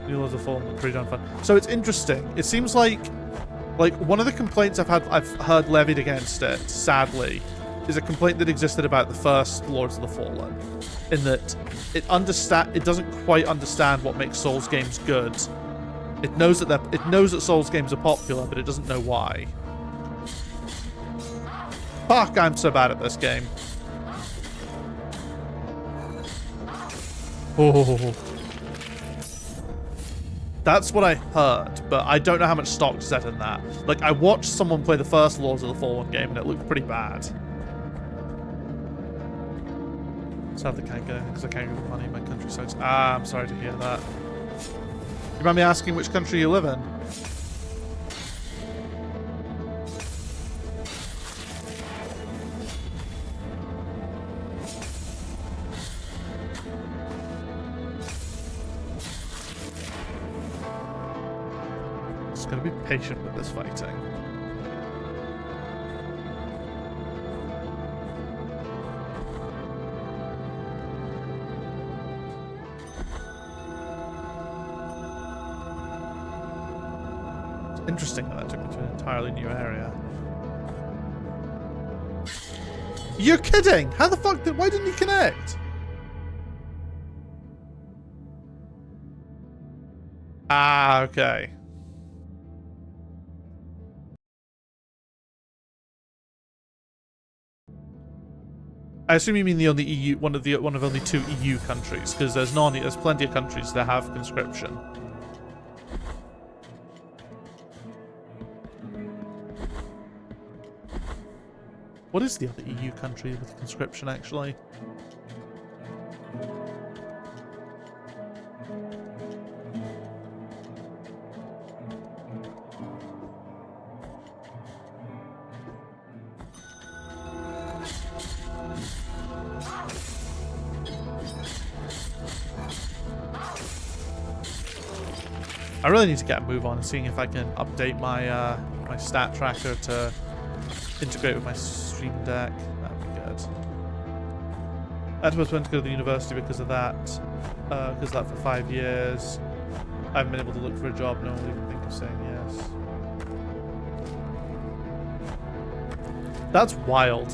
[SPEAKER 1] New Lords of Fallen, pretty darn fun. So it's interesting. It seems like one of the complaints I've heard levied against it, sadly, is a complaint that existed about the first Lords of the Fallen, in that it doesn't quite understand what makes Souls games good. It knows that Souls games are popular, but it doesn't know why. Fuck, I'm so bad at this game. Oh. That's what I heard, but I don't know how much stock to set in that. Like, I watched someone play the first Lords of the Fallen game, and it looked pretty bad. Sadly can't get anything because I can't get the money in my country, so I'm sorry to hear that. You mind me asking which country you live in? Just gotta be patient with this fighting. Interesting that took me to an entirely new area. You're kidding! How the fuck why didn't he connect? Ah, okay. I assume you mean the only EU, one of only 2 EU countries, because there's plenty of countries that have conscription. What is the other EU country with conscription, actually? I really need to get a move on and seeing if I can update my my stat tracker to integrate with my Stream Deck. That'd be good. I was meant to go to the university because of that. Because of that for 5 years. I haven't been able to look for a job. No one will even think of saying yes. That's wild.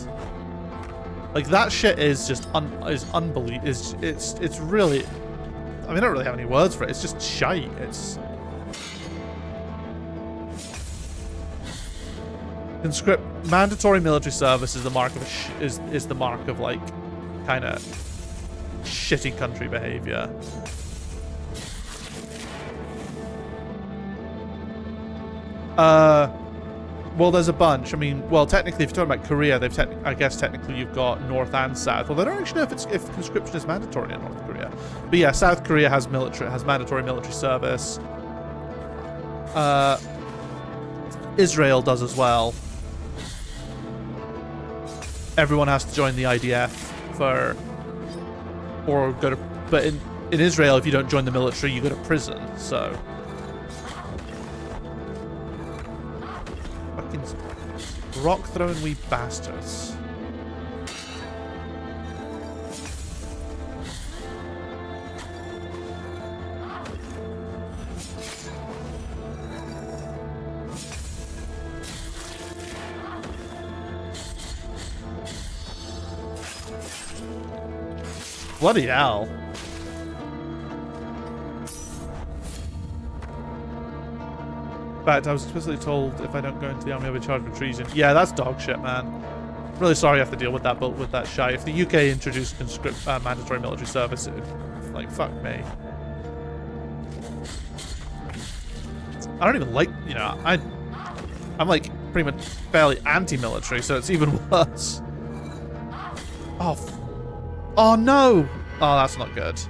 [SPEAKER 1] Like, that shit is just unbelievable. It's really. I mean, I don't really have any words for it. It's just shite. It's. Mandatory military service is the mark of is the mark of, like, kind of shitty country behavior. Well, there's a bunch. I mean, well, technically, if you're talking about Korea, I guess technically you've got North and South. Although I don't actually know if conscription is mandatory in North Korea. But yeah, South Korea has mandatory military service. Israel does as well. Everyone has to join the IDF but in Israel, if you don't join the military, you go to prison, so. Fucking rock throwing wee bastards. Bloody hell. In fact, I was explicitly told if I don't go into the army, I'll be charged with treason. Yeah, that's dog shit, man. I'm really sorry you have to deal with that, but with that shy. If the UK introduced mandatory military service, like, fuck me. I don't even like, you know, I'm like pretty much fairly anti-military, so it's even worse. Oh no! Oh, that's not good.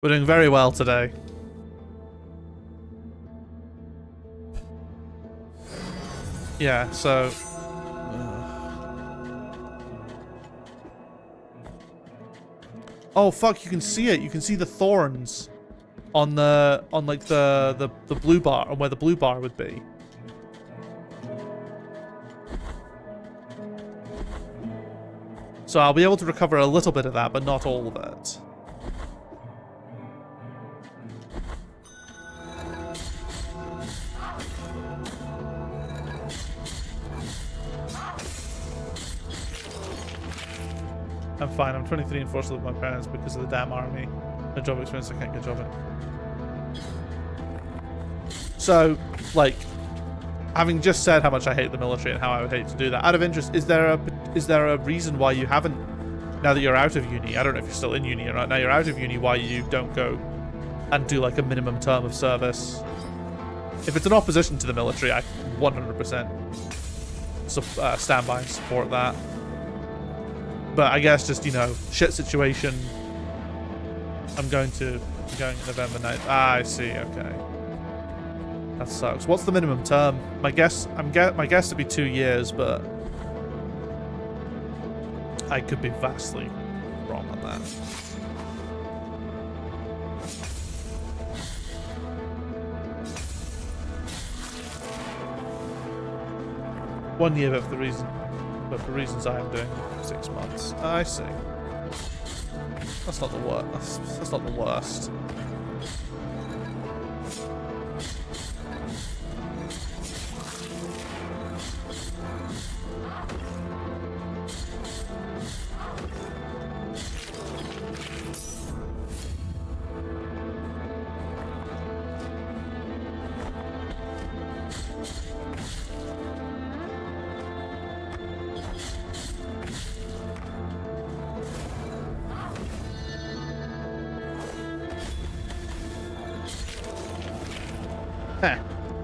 [SPEAKER 1] We're doing very well today. Yeah, so. Oh fuck! You can see it. You can see the thorns on like the blue bar, on where the blue bar would be. So I'll be able to recover a little bit of that, but not all of it. I'm fine. I'm 23 and forced to live with my parents because of the damn army. No job experience, I can't get a job in. So, like, having just said how much I hate the military and how I would hate to do that, out of interest, is there a reason why you haven't, now that you're out of uni, I don't know if you're still in uni or not, now you're out of uni, why you don't go and do like a minimum term of service? If it's an opposition to the military, I 100% stand by and support that. But I guess just, you know, shit situation. I'm going November 9th. Ah, I see, okay. That sucks. What's the minimum term? My guess would be 2 years, but I could be vastly wrong on that. One year, but for reasons I am doing 6 months. I see. That's not the worst. That's not the worst.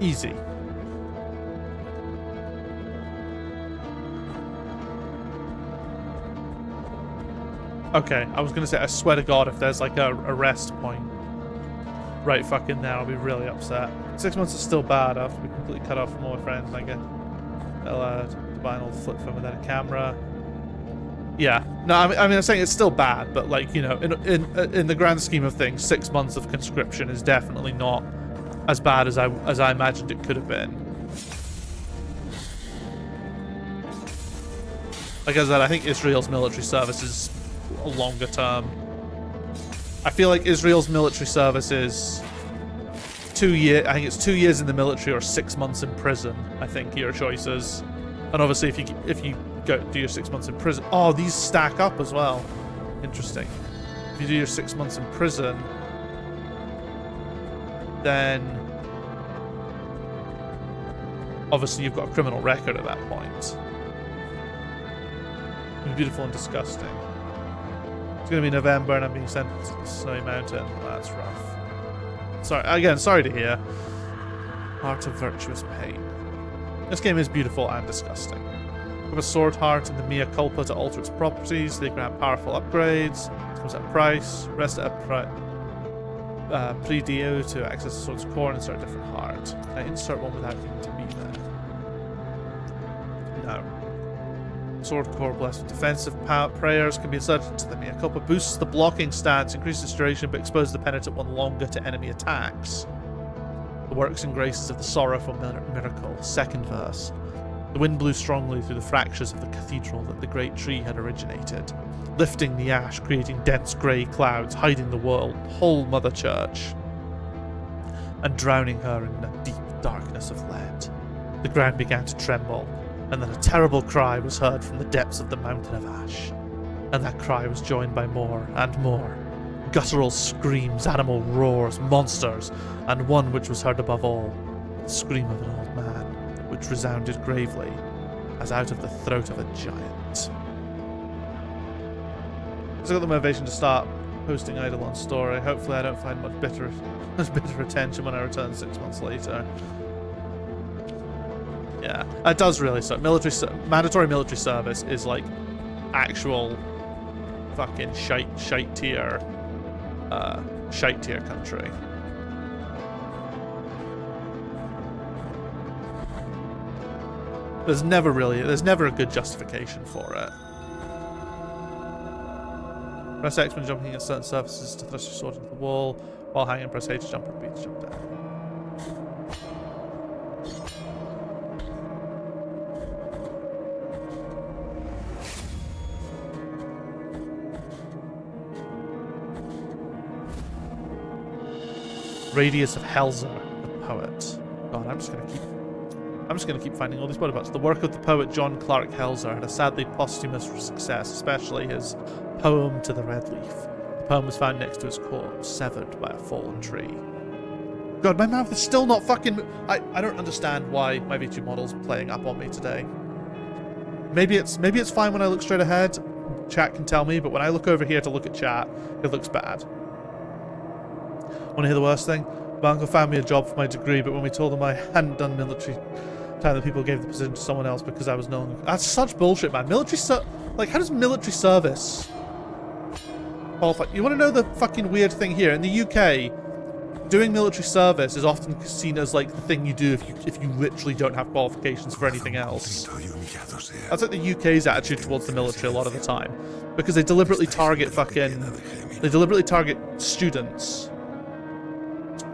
[SPEAKER 1] Easy. Okay, I was gonna say, I swear to God, if there's like a rest point right fucking there, I'll be really upset. 6 months is still bad after we completely cut off from all my friends. I get to buy an old flip phone without a camera. Yeah, no, I mean, I'm saying it's still bad, but like, you know, in the grand scheme of things, 6 months of conscription is definitely not as bad as I imagined it could have been. Like I said, I think Israel's military service is a longer term. I feel like Israel's military service is 2 years. I think it's 2 years in the military or 6 months in prison. I think your choices, and obviously if you go do your 6 months in prison, oh, these stack up as well. Interesting. If you do your 6 months in prison, then obviously you've got a criminal record at that point. Beautiful and disgusting. It's gonna be November and I'm being sent to Snowy Mountain. Oh, that's rough. Sorry to hear. Heart of virtuous pain. This game is beautiful and disgusting. You have a sword heart and the mea culpa to alter its properties. They grant powerful upgrades. It comes at a price. Rest at a pre-dio to access the sword's core and insert a different heart. Can I insert one without needing to be there? No. Sword core blessed with defensive prayers can be inserted to the mea culpa. Boosts the blocking stats, increases duration, but exposes the penitent one longer to enemy attacks. The works and graces of the sorrowful miracle. Second verse. The wind blew strongly through the fractures of the cathedral that the great tree had originated, lifting the ash, creating dense grey clouds, hiding the whole mother church, and drowning her in a deep darkness of lead. The ground began to tremble, and then a terrible cry was heard from the depths of the mountain of ash. And that cry was joined by more and more. Guttural screams, animal roars, monsters, and one which was heard above all, the scream of an old man, which resounded gravely, as out of the throat of a giant. So I got the motivation to start posting Eidolon story. Hopefully I don't find much bitter attention when I return 6 months later. Yeah, it does really suck. Mandatory military service is like actual fucking shite tier country. There's never a good justification for it. Press X when jumping at certain surfaces to thrust your sword into the wall, while hanging press A to jump and B to jump down. Radius of Helzer, the poet. God, I'm just gonna keep finding all these body-parts. The work of the poet John Clark Helzer had a sadly posthumous success, especially his poem To the Red Leaf. The poem was found next to his corpse, severed by a fallen tree. God, my mouth is still not fucking... I don't understand why my V2 model's playing up on me today. Maybe it's fine when I look straight ahead. Chat can tell me, but when I look over here to look at chat, it looks bad. Want to hear the worst thing? My uncle found me a job for my degree, but when we told him I hadn't done military time, the people gave the position to someone else because I was no longer... That's such bullshit, man. Like, how does military service qualify? You want to know the fucking weird thing here? In the UK, doing military service is often seen as like the thing you do if you literally don't have qualifications for anything else. That's like the UK's attitude towards the military a lot of the time, because they deliberately target students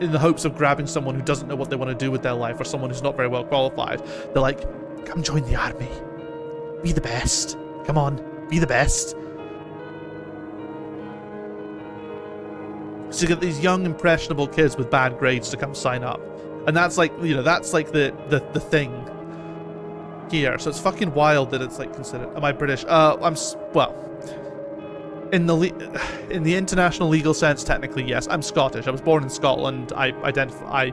[SPEAKER 1] in the hopes of grabbing someone who doesn't know what they want to do with their life, or someone who's not very well qualified. They're like, come join the army. Be the best. Come on, be the best. So you get these young, impressionable kids with bad grades to come sign up. And that's like, you know, that's like the thing here. So it's fucking wild that it's like considered... Am I British? Well... In the international legal sense, technically, yes. I'm Scottish. I was born in Scotland. I identify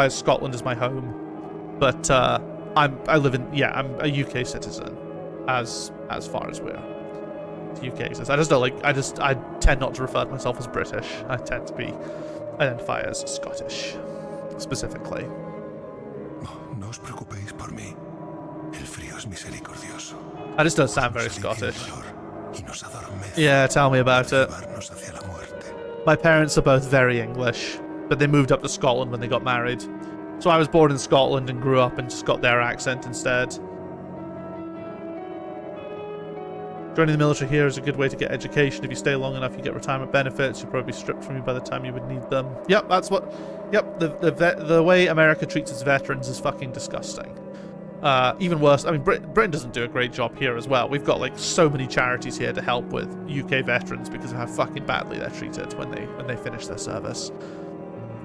[SPEAKER 1] as Scotland as my home, but I'm a UK citizen, as far as we're the UK says. I tend not to refer to myself as British. I tend to identify as Scottish, specifically.
[SPEAKER 8] No os preocupéis por mí. El frío es misericordioso.
[SPEAKER 1] That just does sound very Scottish.
[SPEAKER 8] Y nos adormece
[SPEAKER 1] Yeah, tell me about it.
[SPEAKER 8] llevarnos hacia la muerte.
[SPEAKER 1] My parents are both very English, but they moved up to Scotland when they got married. So I was born in Scotland and grew up and just got their accent instead. Joining the military here is a good way to get education. If you stay long enough, you get retirement benefits. You'll probably be stripped from you by the time you would need them. Yep, that's what... Yep, the way America treats its veterans is fucking disgusting. Even worse, I mean, Britain doesn't do a great job here as well. We've got, like, so many charities here to help with UK veterans because of how fucking badly they're treated when they finish their service.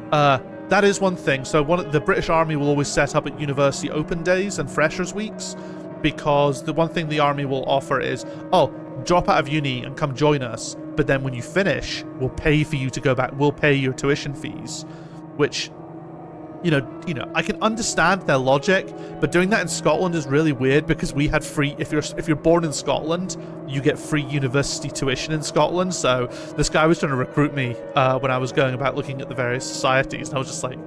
[SPEAKER 1] That is one thing. So the British Army will always set up at university open days and freshers weeks, because the one thing the army will offer is, oh, drop out of uni and come join us, but then when you finish, we'll pay for you to go back. We'll pay your tuition fees, which, you know, I can understand their logic, but doing that in Scotland is really weird because we had free. If you're born in Scotland, you get free university tuition in Scotland. So this guy was trying to recruit me when I was going about looking at the various societies, and I was just like,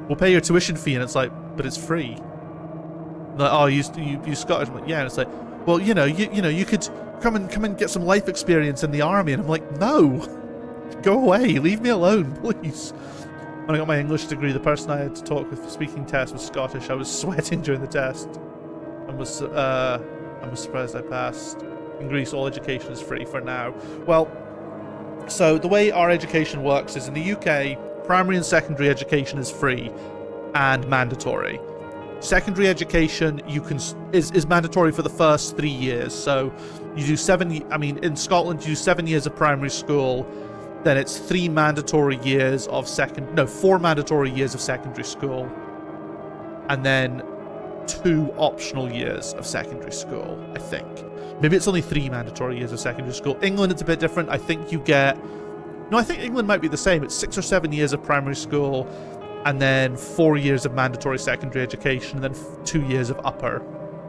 [SPEAKER 1] we'll pay your tuition fee, and it's like, but it's free. Like, oh, you Scottish? I'm like, yeah. And it's like, well, you could come and get some life experience in the army. And I'm like, no, go away, leave me alone, please. When I got my English degree, the person I had to talk with for speaking test was Scottish. I was sweating during the test, and was surprised I passed. In Greece, all education is free for now. Well, so the way our education works is in the UK, primary and secondary education is free and mandatory. Secondary education is mandatory for the first 3 years. So you do in Scotland you do 7 years of primary school, then it's 4 mandatory years of secondary school, and then 2 optional years of secondary school, I think. Maybe it's only 3 mandatory years of secondary school. England, it's a bit different. I think I think England might be the same. It's 6 or 7 years of primary school, and then 4 years of mandatory secondary education, and then 2 years of upper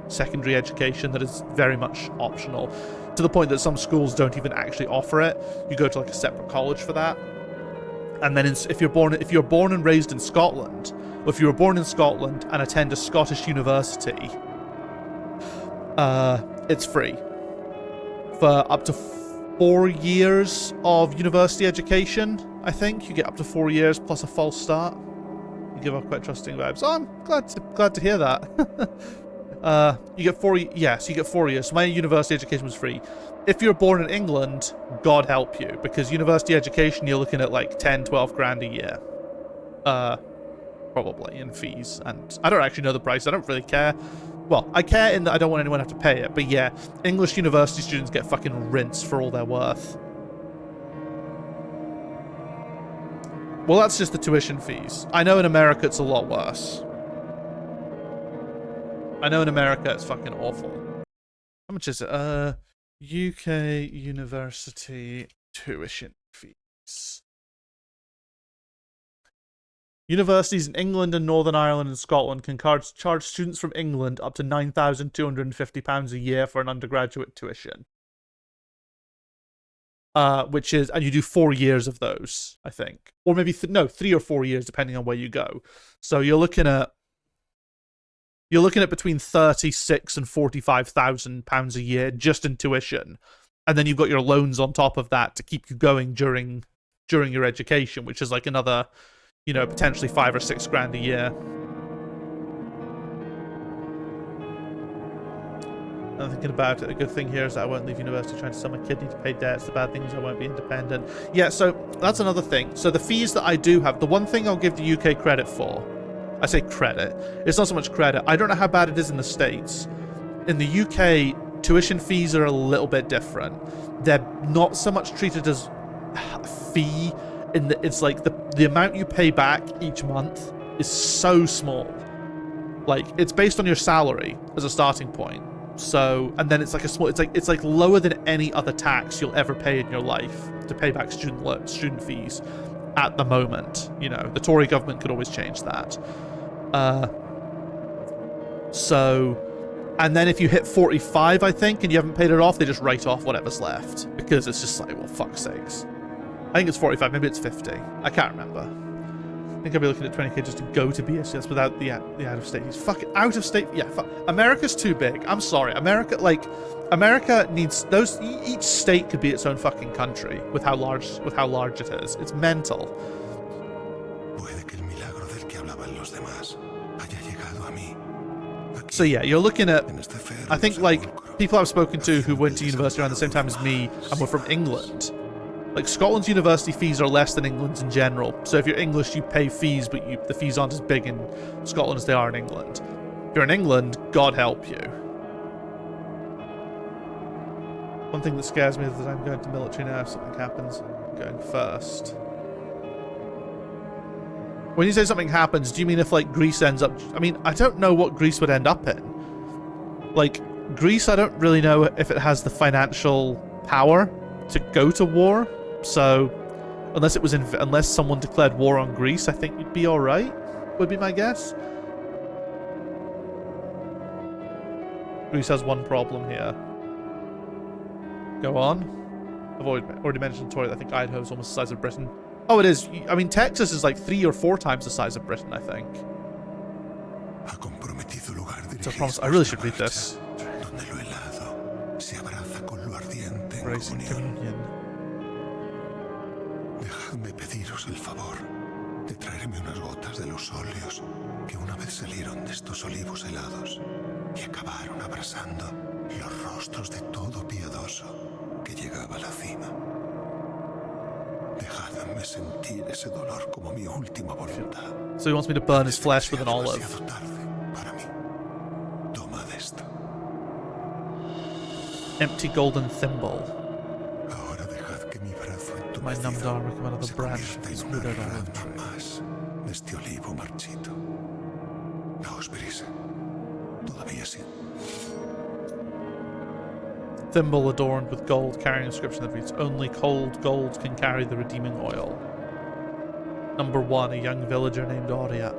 [SPEAKER 1] secondary education that is very much optional, to the point that some schools don't even actually offer it. You go to like a separate college for that. And then if you're born and raised in Scotland, or if you were born in Scotland and attend a Scottish university, it's free for up to 4 years of university education. I think you get up to 4 years plus a false start. You give off quite trusting vibes. Oh, I'm glad to hear that. You get 4 years. So my university education was free. If you're born in England, God help you, because university education, you're looking at like 10-12 grand a year. Probably in fees. And I don't actually know the price. I don't really care. Well, I care in that I don't want anyone to have to pay it. But yeah, English university students get fucking rinsed for all their worth. Well, that's just the tuition fees. I know in America it's a lot worse. I know in America it's fucking awful. How much is it? UK university tuition fees. Universities in England and Northern Ireland and Scotland can charge students from England up to £9,250 a year for an undergraduate tuition. Which is, and you do 4 years of those, I think. Or maybe, 3 or 4 years, depending on where you go. So you're looking at between £36,000 and £45,000 a year just in tuition. And then you've got your loans on top of that to keep you going during your education, which is like another, potentially 5 or 6 grand a year. I'm thinking about it. A good thing here is that I won't leave university trying to sell my kidney to pay debts. The bad thing is I won't be independent. Yeah, so that's another thing. So the fees that I do have, the one thing I'll give the UK credit for, I say credit, it's not so much credit. I don't know how bad it is in the States. In the UK, tuition fees are a little bit different. They're not so much treated as a fee. It's like the amount you pay back each month is so small. Like, it's based on your salary as a starting point. So, and then it's like it's like lower than any other tax you'll ever pay in your life to pay back student fees at the moment. The Tory government could always change that. And then if you hit 45, I think, and you haven't paid it off, they just write off whatever's left, because it's just like, well, fuck's sakes. I think it's 45, maybe it's 50. I can't remember. think I'll be looking at 20k just to go to BSC. That's without the out of state. He's fucking out of state. Yeah, America's too big. I'm sorry. America needs those. Each state could be its own fucking country with how large it is. It's mental. So yeah, you're looking at, I think, like, people I've spoken to who went to university around the same time as me and were from England. Like, Scotland's university fees are less than England's in general. So if you're English, you pay fees, but the fees aren't as big in Scotland as they are in England. If you're in England, God help you. One thing that scares me is that I'm going to military now. If something happens, I'm going first. When you say something happens, do you mean if, like, Greece ends up... I mean, I don't know what Greece would end up in. Like, Greece, I don't really know if it has the financial power to go to war. So, unless someone declared war on Greece, I think you'd be alright, would be my guess. Greece has one problem here. Go on. I've already mentioned Tori. I think Idaho's almost the size of Britain. Oh, it is. I mean, Texas is like 3 or 4 times the size of Britain, I think. It's a promise. I really should read this. Embracing communion.
[SPEAKER 8] Dejadme pediros el favor de traerme unas gotas de los óleos que una vez salieron de estos olivos helados y acabaron abrasando los rostros de todo piadoso que llegaba a la cima. Dejadme sentir ese dolor como mi última voluntad.
[SPEAKER 1] So he wants me to burn his flesh with an olive.
[SPEAKER 8] Para mí. Toma de esto.
[SPEAKER 1] Empty golden thimble.
[SPEAKER 8] Ahora dejad que mi brazo
[SPEAKER 1] My numbed arm become another branch of this withered olive tree.
[SPEAKER 8] más de este olivo marchito. No os veréis. Todavía sí.
[SPEAKER 1] Thimble adorned with gold, carrying an inscription that reads, "Only cold gold can carry the redeeming oil." Number 1, a young villager named Aurea.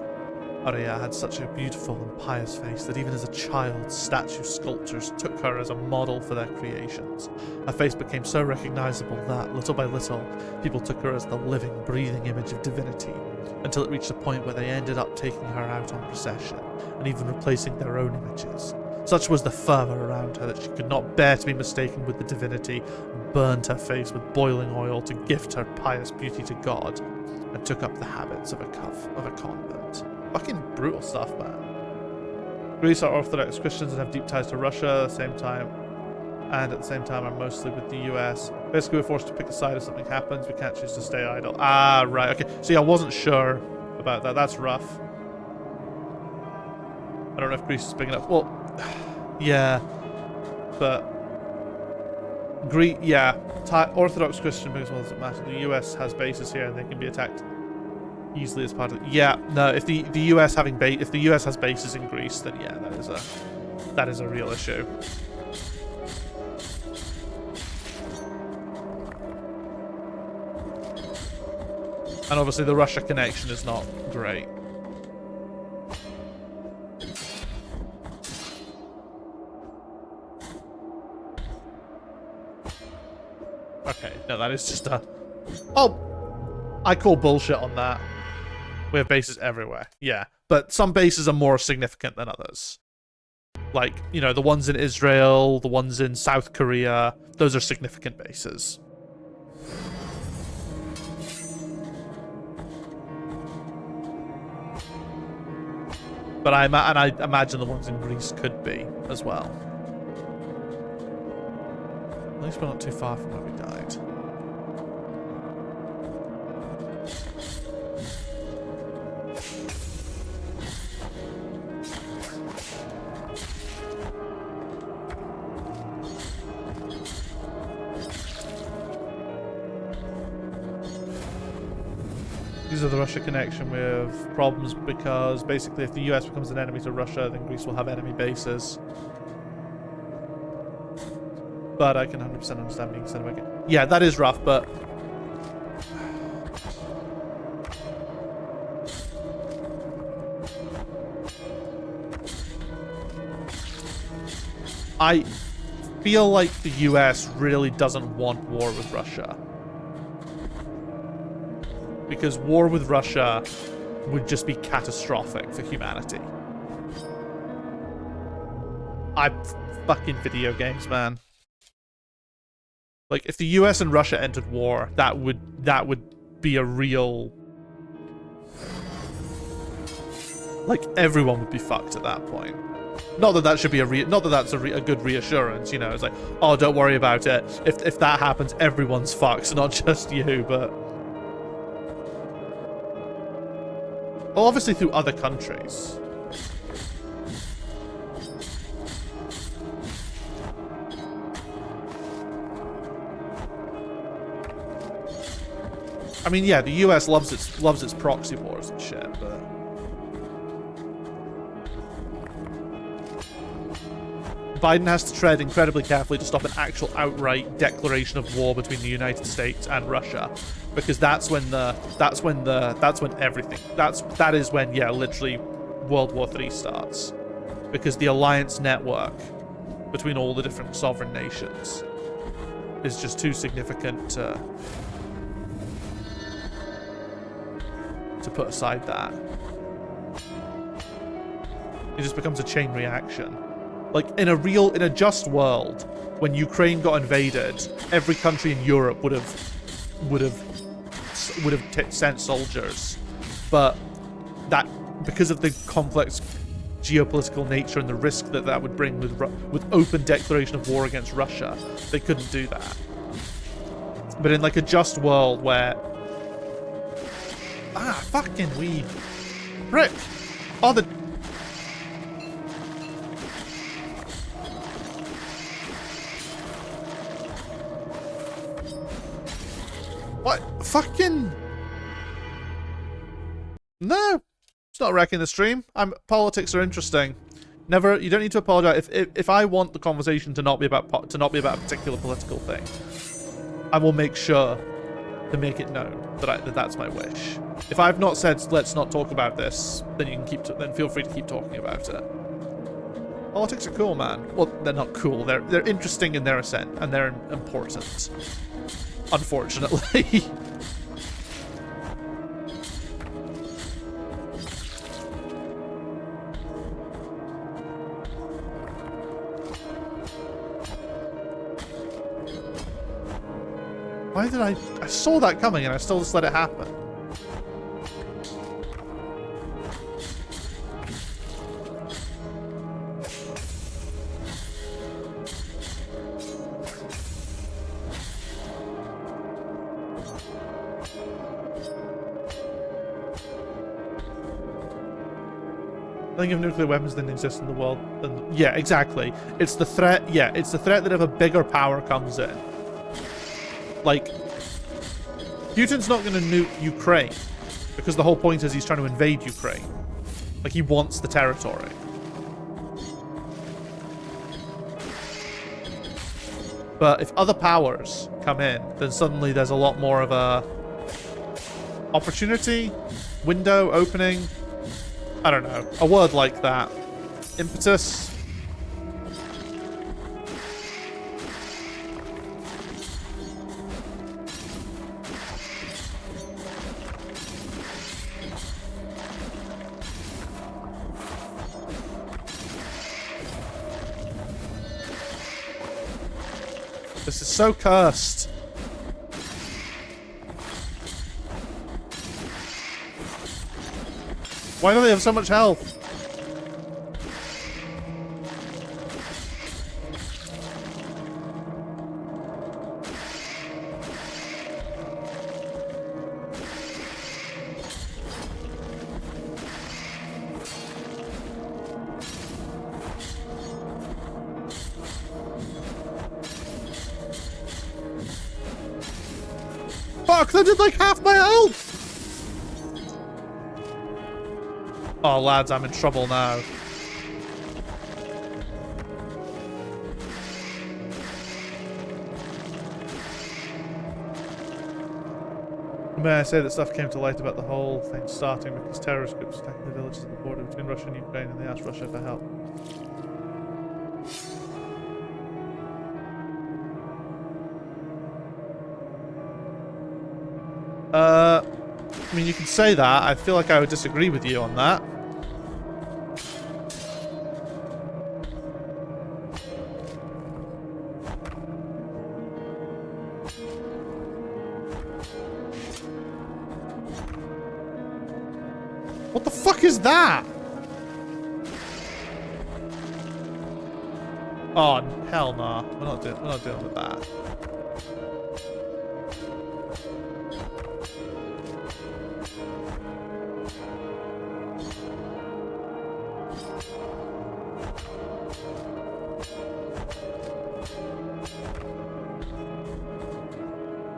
[SPEAKER 1] Aurea had such a beautiful and pious face that even as a child, statue sculptors took her as a model for their creations. Her face became so recognizable that, little by little, people took her as the living, breathing image of divinity, until it reached a point where they ended up taking her out on procession, and even replacing their own images. Such was the fervour around her that she could not bear to be mistaken with the divinity, and burned her face with boiling oil to gift her pious beauty to God, and took up the habits of a convent. Fucking brutal stuff, man. Greece are Orthodox Christians and have deep ties to Russia at the same time are mostly with the US. Basically, we're forced to pick a side if something happens. We can't choose to stay idle. Ah, right, okay. See, I wasn't sure about that. That's rough. I don't know if Greece is big enough. Well, yeah, but Orthodox Christian because well, doesn't matter. The US has bases here and they can be attacked easily as part of it. Yeah, no, if the US if the US has bases in Greece, then yeah, that is a real issue. And obviously the Russia connection is not great. Okay, no, that is just a... Oh! I call bullshit on that. We have bases everywhere, yeah. But some bases are more significant than others. Like, you know, the ones in Israel, the ones in South Korea, those are significant bases. But I imagine the ones in Greece could be as well. At least we're not too far from where we died. These are the Russia connection. We have problems because basically if the US becomes an enemy to Russia, then Greece will have enemy bases. But I can 100% understand being sent away. Yeah, that is rough, but... I feel like the US really doesn't want war with Russia. Because war with Russia would just be catastrophic for humanity. Fucking video games, man. Like, if the US and Russia entered war, that would be a real... Like, everyone would be fucked at that point. Not that that should be not that that's a good reassurance, you know. It's like, oh, don't worry about it. If that happens, everyone's fucked, not just you, but... Well, obviously through other countries. I mean, yeah, the US loves its proxy wars and shit, but... Biden has to tread incredibly carefully to stop an actual outright declaration of war between the United States and Russia, because that's when everything, that is when, yeah, literally World War III starts, because the alliance network between all the different sovereign nations is just too significant to put aside that. It just becomes a chain reaction. Like, in a just world, when Ukraine got invaded, every country in Europe would have sent soldiers, but that, because of the complex geopolitical nature and the risk that would bring with open declaration of war against Russia, they couldn't do that. But in like a just world where fucking weed, Rick, oh the. What? Fucking... No! It's not wrecking the stream. Politics are interesting. Never... You don't need to apologize. If I want the conversation to not be about a particular political thing, I will make sure to make it known that that's my wish. If I've not said, let's not talk about this, then you can then feel free to keep talking about it. Politics are cool, man. Well, they're not cool. They're interesting in their ascent, and they're important. Unfortunately. Why did I saw that coming and I still just let it happen. Nothing of nuclear weapons didn't exist in the world. And yeah, exactly. It's the threat. Yeah, it's the threat that if a bigger power comes in, like, Putin's not going to nuke Ukraine because the whole point is he's trying to invade Ukraine. Like, he wants the territory. But if other powers come in, then suddenly there's a lot more of a opportunity, window, opening. I don't know. A word like that. Impetus. This is so cursed. Why do they have so much health? Fuck, that did like half my health! Oh, lads, I'm in trouble now. May I say that stuff came to light about the whole thing starting because terrorist groups attacking the villages at the border between Russia and Ukraine, and they asked Russia for help. I mean, you can say that. I feel like I would disagree with you on that. What the fuck is that? Oh, hell nah. We're not dealing with that.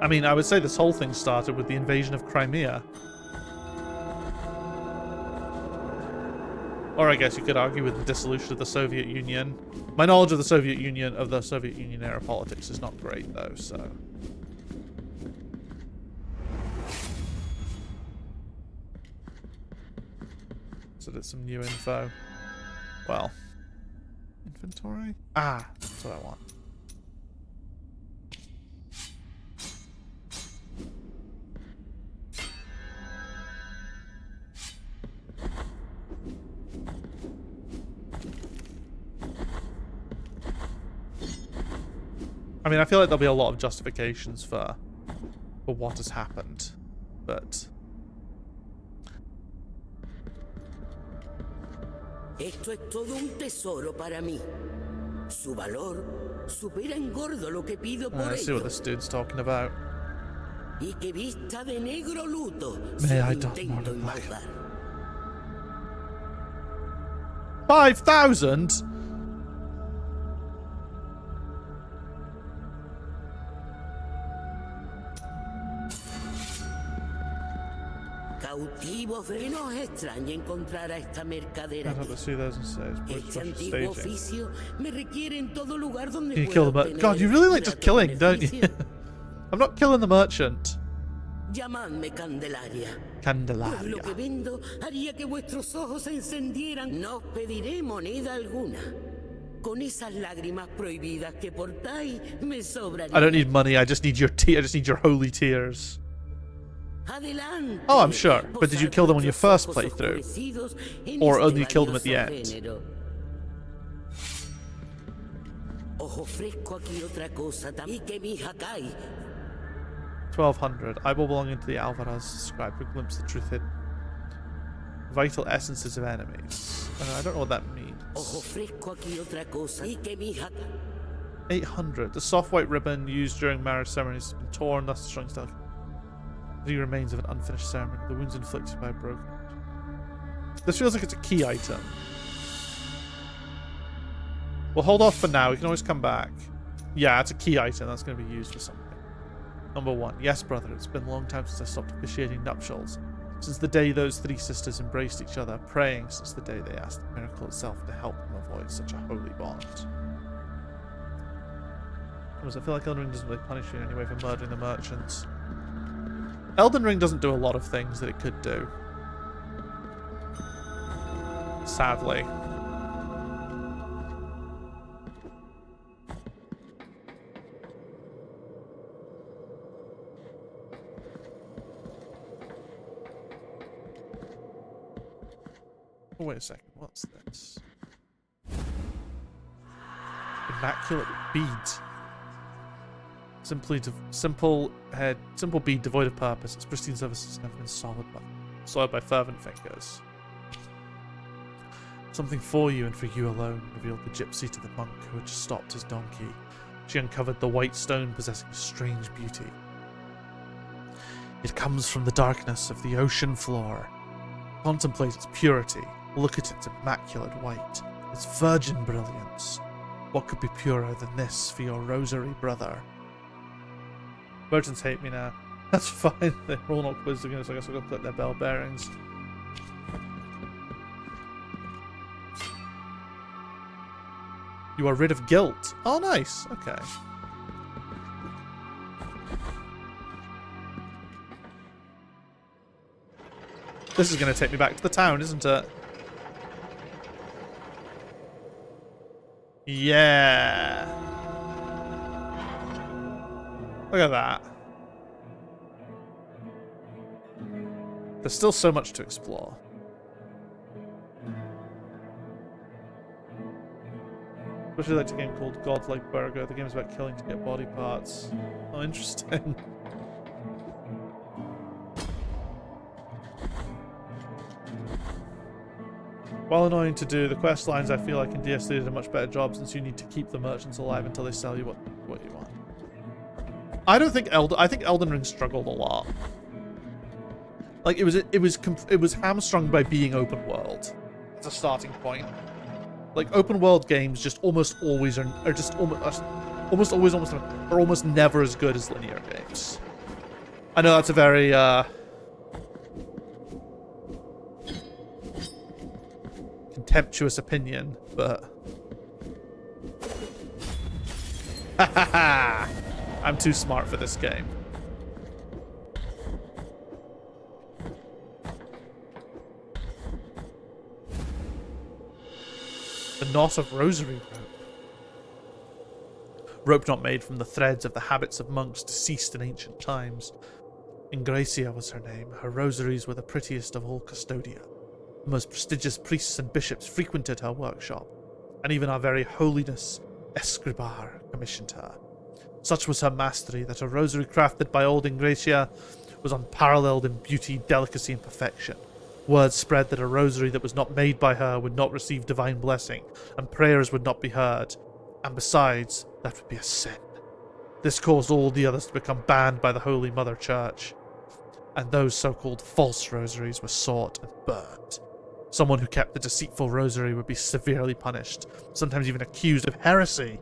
[SPEAKER 1] I mean, I would say this whole thing started with the invasion of Crimea. Or I guess you could argue with the dissolution of the Soviet Union. My knowledge of the Soviet Union, era politics is not great, though, so... So there's some new info. Well... Inventory? Ah, that's what I want. I mean, I feel like there'll be a lot of justifications for what has happened, but...
[SPEAKER 9] Esto es todo un tesoro para mí. Su valor supera en gordo lo que pido por
[SPEAKER 1] I see what this dude's talking about.
[SPEAKER 9] Y que vista de negro luto
[SPEAKER 1] May I
[SPEAKER 9] si
[SPEAKER 1] doth
[SPEAKER 9] intento
[SPEAKER 1] mortify.
[SPEAKER 9] embargar.
[SPEAKER 1] 5,000?
[SPEAKER 9] Cautivos de no os extraña encontrar a esta mercadera.
[SPEAKER 1] I'd have to see those and say it's
[SPEAKER 9] Este
[SPEAKER 1] pretty
[SPEAKER 9] antiguo
[SPEAKER 1] staging.
[SPEAKER 9] oficio me requiere en todo lugar donde
[SPEAKER 1] You kill the
[SPEAKER 9] pueda
[SPEAKER 1] merchant. God,
[SPEAKER 9] obtener
[SPEAKER 1] you really like just
[SPEAKER 9] grato
[SPEAKER 1] killing, don't you?
[SPEAKER 9] beneficio.
[SPEAKER 1] I'm not killing the merchant.
[SPEAKER 9] Llamadme Candelaria. Pues
[SPEAKER 1] Candelaria.
[SPEAKER 9] lo que vendo haría que vuestros ojos se encendieran. No os pediré moneda alguna. Con esas lágrimas prohibidas que portáis, me sobraría.
[SPEAKER 1] I don't need money, I just need your I just need your holy tears.
[SPEAKER 9] Adelante.
[SPEAKER 1] Oh, I'm sure. But did you kill them on your first playthrough? Or only kill them at the end?
[SPEAKER 9] Os ofrezco aquí otra cosa también que mi Hakai
[SPEAKER 1] 1200. Eyeball belonging to the Alvarez scribe who glimpsed the truth hidden. Vital essences of enemies. I don't know what that means.
[SPEAKER 9] os ofrezco aquí otra cosa y que mi Hakai
[SPEAKER 1] 800. The soft white ribbon used during marriage ceremonies has been torn, thus destroying still the remains of an unfinished ceremony. The wounds inflicted by a broken. This feels like it's a key item. We'll hold off for now. We can always come back. Yeah, it's a key item. That's going to be used for something. Number 1. Yes, brother. It's been a long time since I stopped officiating nuptials. Since the day those three sisters embraced each other, praying since the day they asked the miracle itself to help them avoid such a holy bond. I feel like Elden Ring doesn't really punish you in any way for murdering the merchants. Elden Ring doesn't do a lot of things that it could do. Sadly. Oh, wait a second. What's this? Immaculate beads. Simple bead devoid of purpose. Its pristine surface has never been soiled by fervent fingers. Something for you and for you alone, revealed the gypsy to the monk who had just stopped his donkey. She uncovered the white stone possessing strange beauty. It comes from the darkness of the ocean floor. Contemplate its purity. Look at its immaculate white, its virgin brilliance. What could be purer than this for your rosary, brother? Merchants hate me now. That's fine. They're all not quizzed again, so I guess I'll go collect their bell bearings. You are rid of guilt. Oh, nice. Okay. This is going to take me back to the town, isn't it? Yeah. Look at that. There's still so much to explore. Especially like a game called Godlike Burger. The game's about killing to get body parts. Oh, interesting. While annoying to do, the quest lines I feel like in DS3 did a much better job since you need to keep the merchants alive until they sell you what you want. I think Elden Ring struggled a lot. Like it was hamstrung by being open world as a starting point. Like open world games just almost always are just almost never as good as linear games. I know that's a very contemptuous opinion, but I'm too smart for this game. The knot of rosary rope. Rope not made from the threads of the habits of monks deceased in ancient times. Ingracia was her name. Her rosaries were the prettiest of all Custodia. The most prestigious priests and bishops frequented her workshop, and even our very holiness, Escribar, commissioned her. Such was her mastery that a rosary crafted by old Ingracia was unparalleled in beauty, delicacy, and perfection. Word spread that a rosary that was not made by her would not receive divine blessing, and prayers would not be heard, and besides, that would be a sin. This caused all the others to become banned by the Holy Mother Church, and those so-called false rosaries were sought and burned. Someone who kept the deceitful rosary would be severely punished, sometimes even accused of heresy.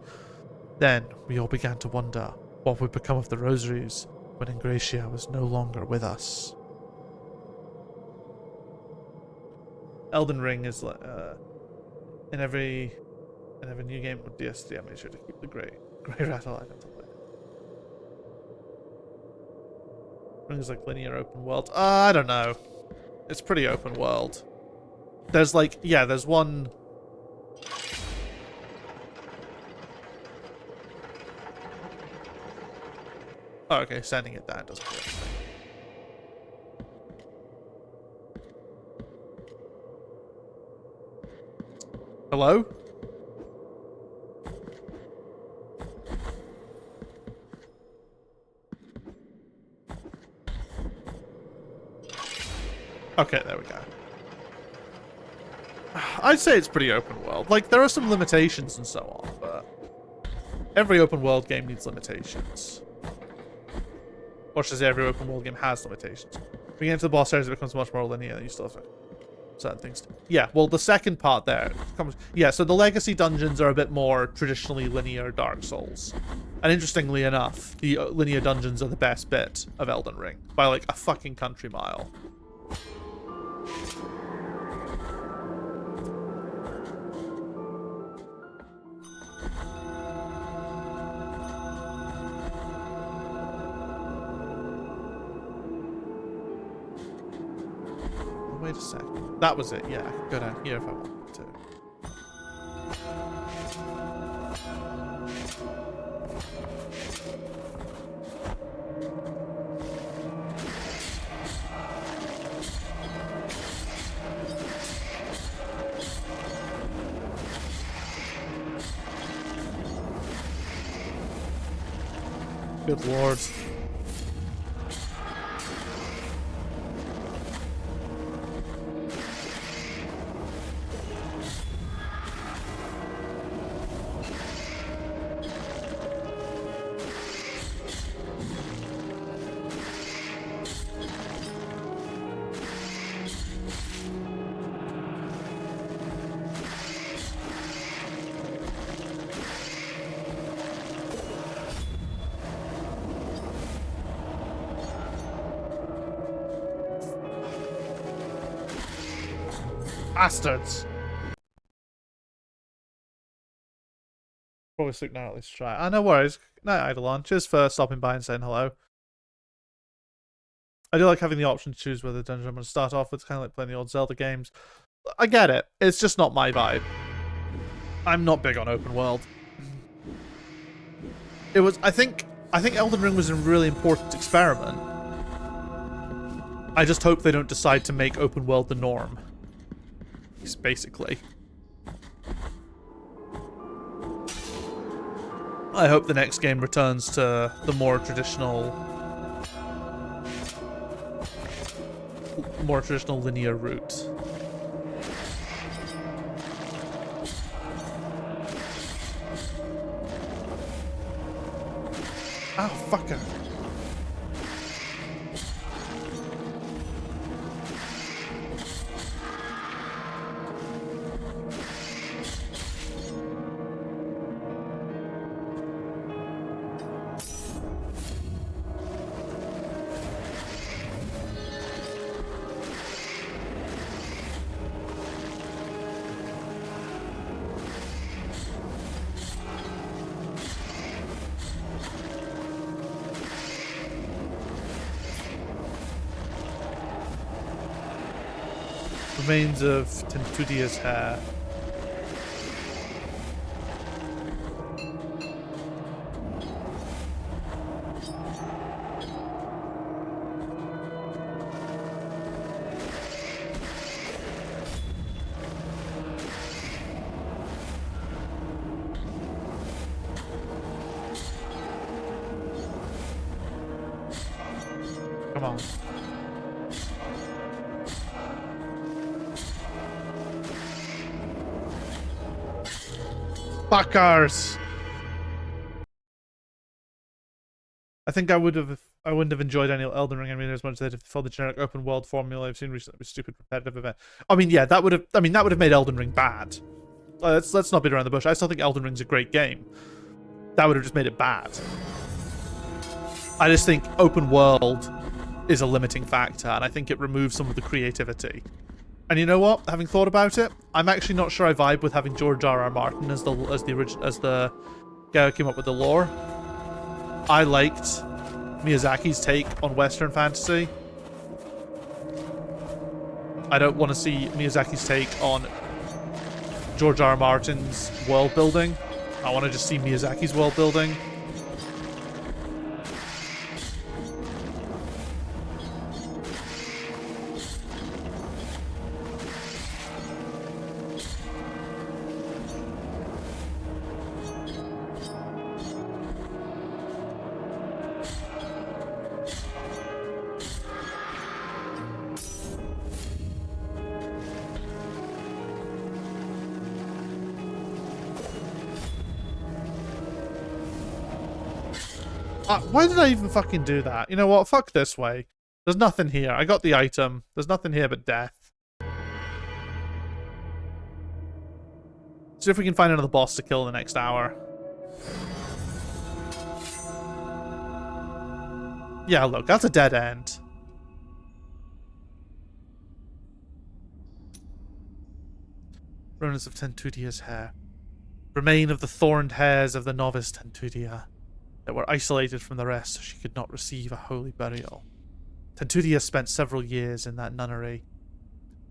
[SPEAKER 1] Then we all began to wonder what would become of the rosaries when Ingracia was no longer with us. Elden Ring is in every new game with DS3, I made sure to keep the grey rat alive until later. Rings like linear open world. I don't know. It's pretty open world. There's like, yeah, there's one. Oh, okay, sending it down doesn't do anything. Hello? Okay, there we go. I'd say it's pretty open world. Like, there are some limitations and so on, but every open world game needs limitations. Or should I say every open world game has limitations. When you get into the boss areas, it becomes much more linear. You still have certain things. Yeah, well, the second part there comes. Yeah, so the legacy dungeons are a bit more traditionally linear Dark Souls. And interestingly enough, the linear dungeons are the best bit of Elden Ring by like a fucking country mile. Wait a second. That was it. Yeah, I could go down here if I wanted to. Good lord. Bastards! Probably sleep now, at least try. No worries. Night, Eidolon. Cheers for stopping by and saying hello. I do like having the option to choose whether dungeon I'm going to start off with. It's kind of like playing the old Zelda games. I get it. It's just not my vibe. I'm not big on open world. It was, I think Elden Ring was a really important experiment. I just hope they don't decide to make open world the norm. Basically. I hope the next game returns to the more traditional linear route. Oh, fucker. Remains of Tentudia's hair. Come on. Fuckers! I think I wouldn't have enjoyed any Elden Ring as much as they did for the generic open world formula I've seen recently with stupid repetitive event. I mean, yeah, that would have made Elden Ring bad. Let's not beat around the bush. I still think Elden Ring's a great game. That would have just made it bad. I just think open world is a limiting factor, and I think it removes some of the creativity. And you know what? Having thought about it, I'm actually not sure I vibe with having George R.R. Martin as the guy who came up with the lore. I liked Miyazaki's take on Western fantasy. I don't want to see Miyazaki's take on George R.R. Martin's world building. I want to just see Miyazaki's world building. Why did I even fucking do that? You know what? Fuck this way. There's nothing here. I got the item. There's nothing here but death. See if we can find another boss to kill in the next hour. Yeah, look, that's a dead end. Remnants of Tentudia's hair. Remain of the thorned hairs of the novice Tentudia that were isolated from the rest so she could not receive a holy burial. Tentudia spent several years in that nunnery,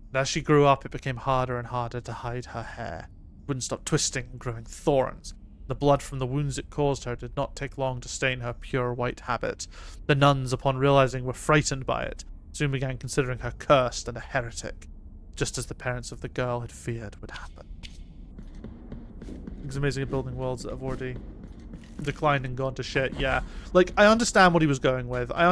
[SPEAKER 1] and as she grew up it became harder and harder to hide her hair. It wouldn't stop twisting and growing thorns. The blood from the wounds it caused her did not take long to stain her pure white habit. The nuns, upon realizing, were frightened by it, soon began considering her cursed and a heretic, just as the parents of the girl had feared would happen. It's amazing at building worlds that have already declined and gone to shit. Yeah, like, I understand what he was going with. I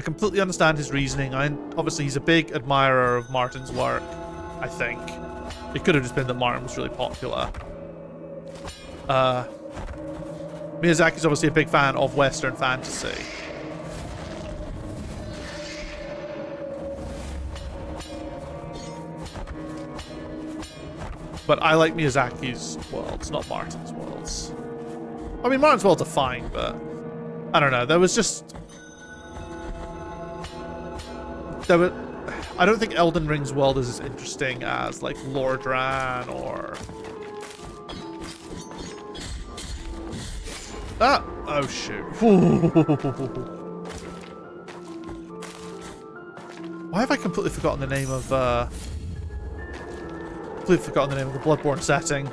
[SPEAKER 1] completely understand his reasoning. Obviously he's a big admirer of Martin's work, I think. It could have just been that Martin was really popular. Miyazaki's obviously a big fan of Western fantasy. But I like Miyazaki's worlds, not Martin's worlds. I mean, Martin's worlds are fine, but I don't know. There was just... I don't think Elden Ring's world is as interesting as, like, Lordran or... Ah! Oh, shoot. Why have I completely forgotten the name of, completely forgotten the name of the Bloodborne setting?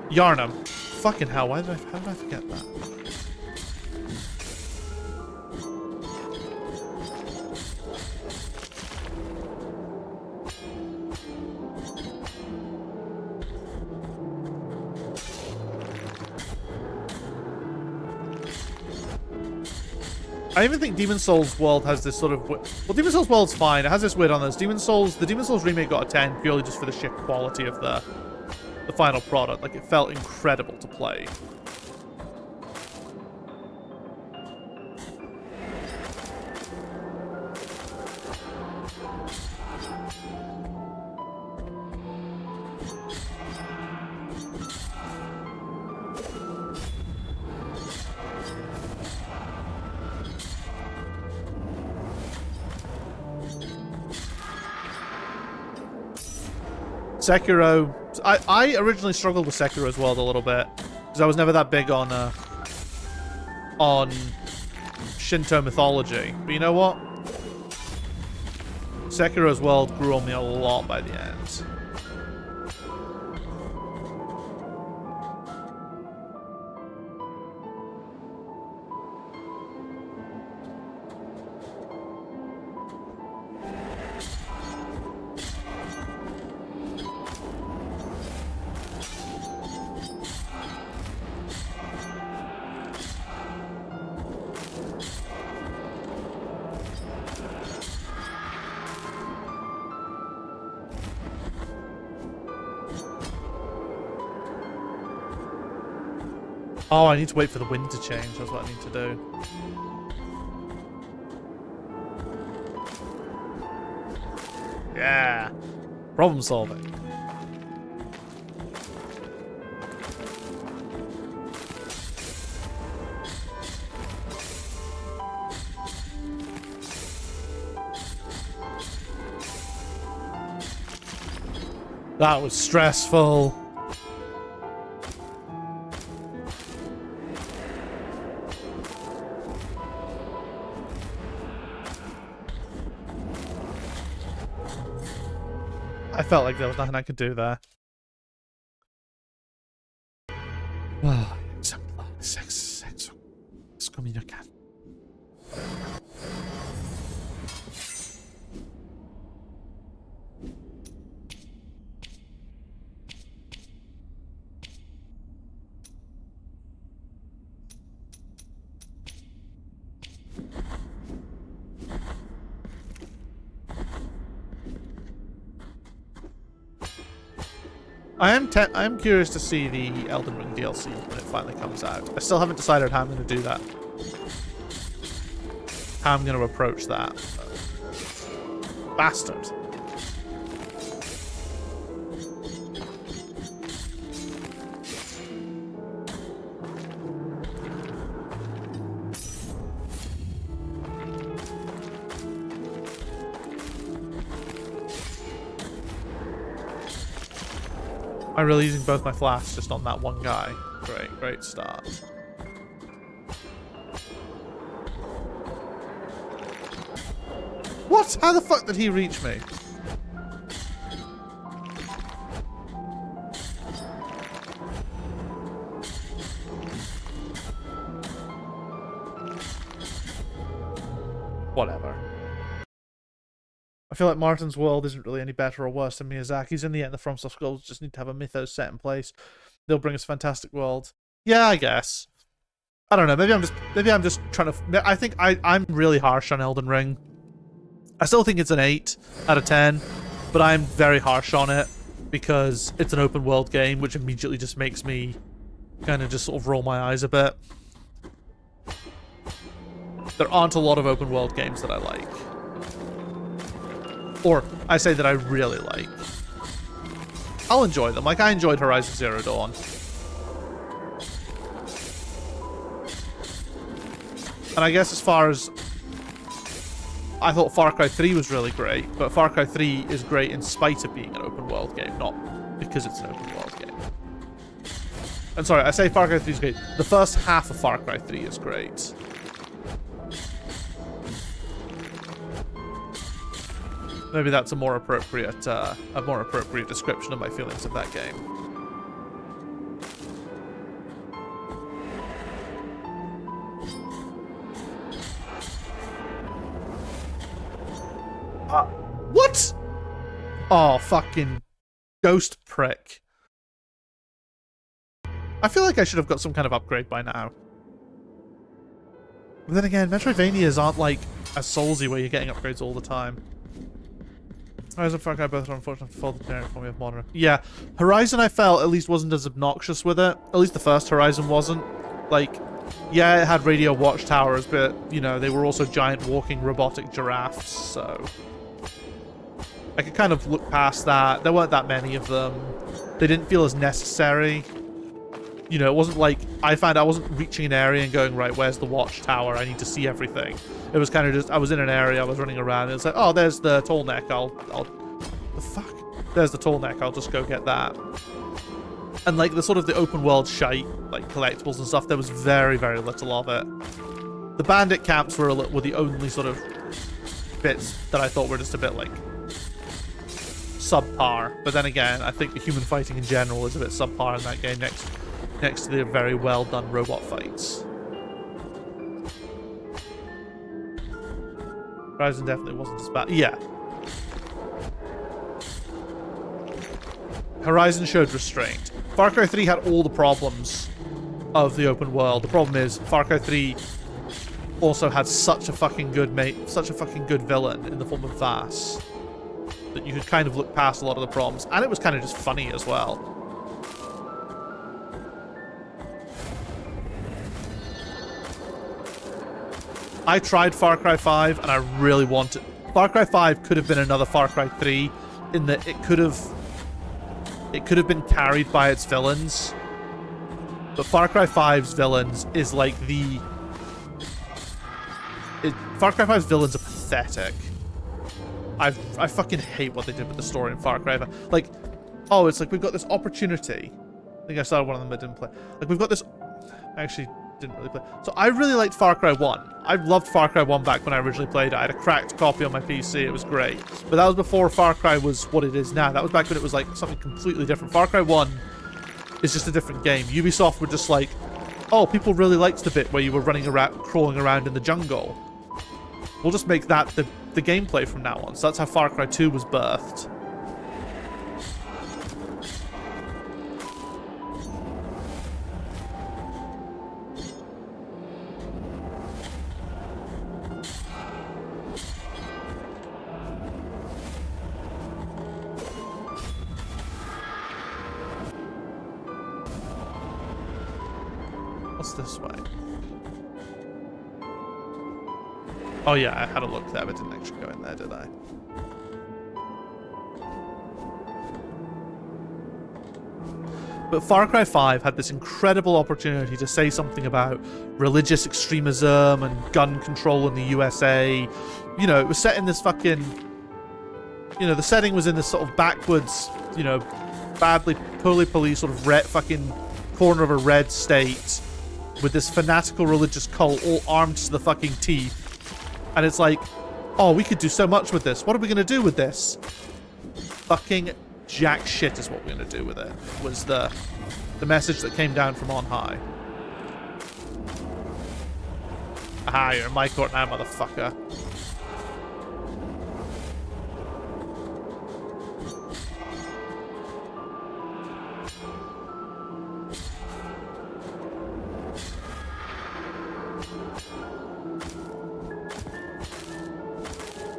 [SPEAKER 1] Yarnum. fucking hell, how did I forget that? I even think Demon Souls World has this sort of... Well, Demon Souls World's fine. It has this weird on this. The Demon Souls remake got a 10 purely just for the sheer quality of the final product. Like, it felt incredible to play. Sekiro, I originally struggled with Sekiro's World a little bit because I was never that big on Shinto mythology. But you know what? Sekiro's World grew on me a lot by the end. Oh, I need to wait for the wind to change. That's what I need to do. Yeah. Problem solving. That was stressful. I felt like there was nothing I could do there. Wow. Sexo. Skominakan. I am curious to see the Elden Ring DLC when it finally comes out. I still haven't decided how I'm going to do that. How I'm going to approach that. Bastard. I'm really using both my flasks just on that one guy. Great start. What? How the fuck did he reach me? Whatever. I feel like Martin's world isn't really any better or worse than Miyazaki's. In the end, the FromSoft goals just need to have a mythos set in place. They'll bring us a fantastic world. Yeah, I guess. I don't know. Maybe I'm just trying to. I think I'm really harsh on Elden Ring. I still think it's an 8 out of 10, but I'm very harsh on it because it's an open world game, which immediately just makes me kind of just sort of roll my eyes a bit. There aren't a lot of open world games that I like. Or, I say that I really like. I'll enjoy them. Like, I enjoyed Horizon Zero Dawn. And I guess as far as... I thought Far Cry 3 was really great, but Far Cry 3 is great in spite of being an open world game, not because it's an open world game. And sorry, I say Far Cry 3 is great. The first half of Far Cry 3 is great. Maybe that's a more appropriate description of my feelings of that game. Oh, fucking ghost prick. I feel like I should have got some kind of upgrade by now. But then again, Metroidvanias aren't like as Soulsy where you're getting upgrades all the time. Horizon and Far Cry both are unfortunate for the generic form of modern. Yeah, Horizon I felt at least wasn't as obnoxious with it. At least the first Horizon wasn't. Like, yeah, it had radio watchtowers, but, you know, they were also giant walking robotic giraffes, so... I could kind of look past that. There weren't that many of them. They didn't feel as necessary. You know, it wasn't like... I found I wasn't reaching an area and going, right, where's the watchtower? I need to see everything. It was kind of just... I was in an area, I was running around, and it's like, oh, there's the tall neck, I'll... The fuck? There's the tall neck, I'll just go get that. And, like, the sort of the open world shite, like, collectibles and stuff, there was very, very little of it. The bandit camps were the only sort of bits that I thought were just a bit, like... subpar, but then again, I think the human fighting in general is a bit subpar in that game next to the very well done robot fights. Horizon definitely wasn't as bad. Yeah. Horizon showed restraint. Far Cry 3 had all the problems of the open world. The problem is Far Cry 3 also had such a fucking good villain in the form of Vass, that you could kind of look past a lot of the problems. And it was kind of just funny as well. I tried Far Cry 5 and I really wanted... Far Cry 5 could have been another Far Cry 3 in that it could have been carried by its villains. But Far Cry 5's villains is like the... Far Cry 5's villains are pathetic. I fucking hate what they did with the story in Far Cry 5. Like, oh, it's like we've got this opportunity. I think I started one of them I didn't play. Like, we've got this... I actually didn't really play. So I really liked Far Cry 1. I loved Far Cry 1 back when I originally played it. I had a cracked copy on my PC. It was great. But that was before Far Cry was what it is now. That was back when it was like something completely different. Far Cry 1 is just a different game. Ubisoft were just like, oh, people really liked the bit where you were running around, crawling around in the jungle. We'll just make that the gameplay from now on. So that's how Far Cry 2 was birthed. What's this way? Oh yeah, I had a look there, but didn't actually go in there, did I? But Far Cry 5 had this incredible opportunity to say something about religious extremism and gun control in the USA. You know, it was set in this fucking... You know, the setting was in this sort of backwards, you know, poorly policed sort of fucking corner of a red state with this fanatical religious cult all armed to the fucking teeth. And it's like, oh, we could do so much with this. What are we going to do with this? Fucking jack shit is what we're going to do with it, was the message that came down from on high. Aha, you're in my court now, motherfucker.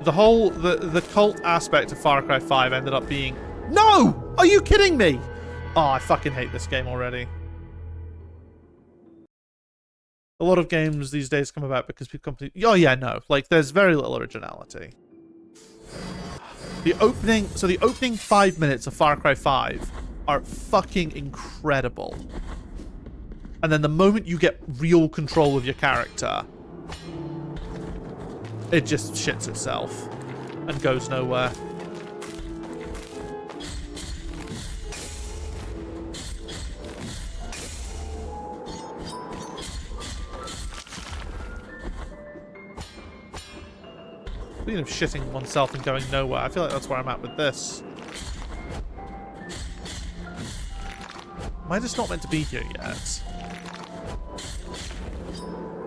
[SPEAKER 1] The cult aspect of Far Cry 5 ended up being... No! Are you kidding me? Oh, I fucking hate this game already. A lot of games these days come about because people completely... Oh yeah, no. Like, there's very little originality. The opening 5 minutes of Far Cry 5 are fucking incredible. And then the moment you get real control of your character... it just shits itself and goes nowhere. Speaking of shitting oneself and going nowhere, I feel like that's where I'm at with this. Am I just not meant to be here yet?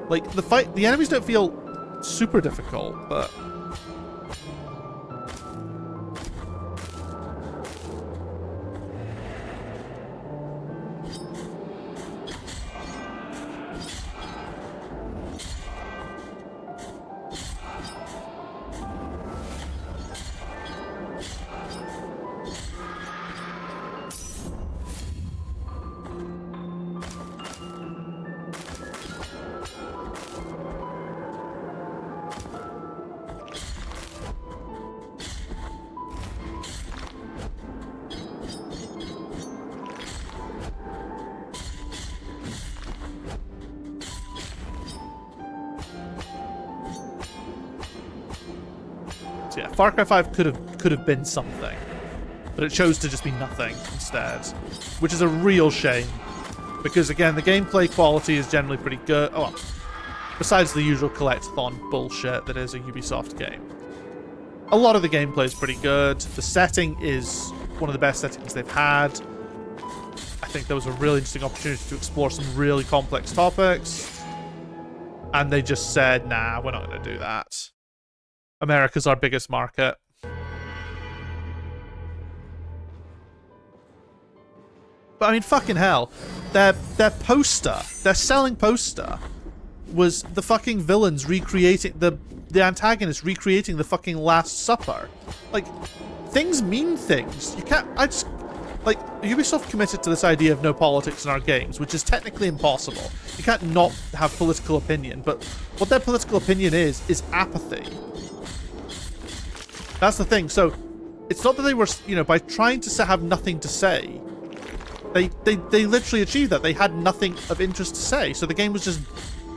[SPEAKER 1] Like, the enemies don't feel super difficult, but... So yeah, Far Cry 5 could have been something, but it chose to just be nothing instead, which is a real shame. Because again, the gameplay quality is generally pretty good. Oh, well, besides the usual collect-a-thon bullshit that is a Ubisoft game, a lot of the gameplay is pretty good. The setting is one of the best settings they've had. I think there was a really interesting opportunity to explore some really complex topics, and they just said, nah, we're not going to do that. America's our biggest market. But I mean, fucking hell, their poster, their selling poster, was the fucking villains recreating the antagonist recreating the fucking Last Supper. Like, things mean things. You can't. Like, Ubisoft committed to this idea of no politics in our games, which is technically impossible. You can't not have political opinion, but what their political opinion is apathy. That's the thing. So, it's not that they were, you know, by trying to have nothing to say, they literally achieved that. They had nothing of interest to say, so the game was just,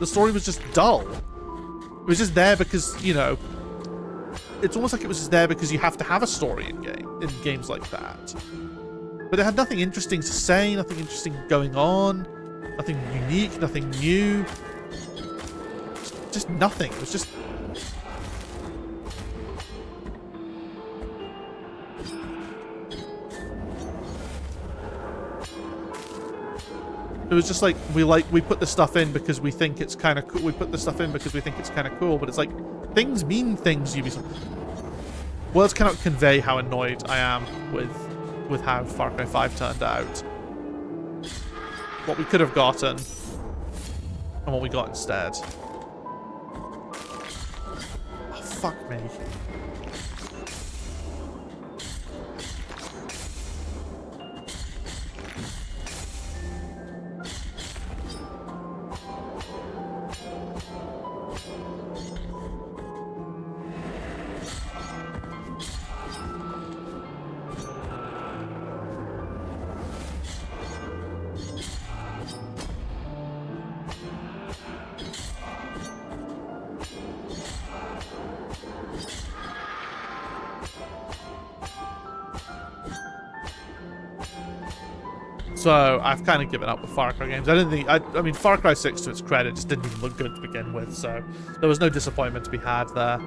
[SPEAKER 1] the story was just dull. It was just there because, you know, it's almost like it was just there because you have to have a story in games like that. But it had nothing interesting to say, nothing interesting going on, nothing unique, nothing new. Just nothing. It was just... It was just like, we put the stuff in because we think it's kind of cool. We put the stuff in because we think it's kind of cool, but it's like, things mean things, Ubisoft. Words cannot convey how annoyed I am with how Far Cry 5 turned out. What we could have gotten, and what we got instead. Oh, fuck me. So I've kind of given up with Far Cry games. I didn't think, I mean, Far Cry 6, to its credit, just didn't even look good to begin with, so there was no disappointment to be had there.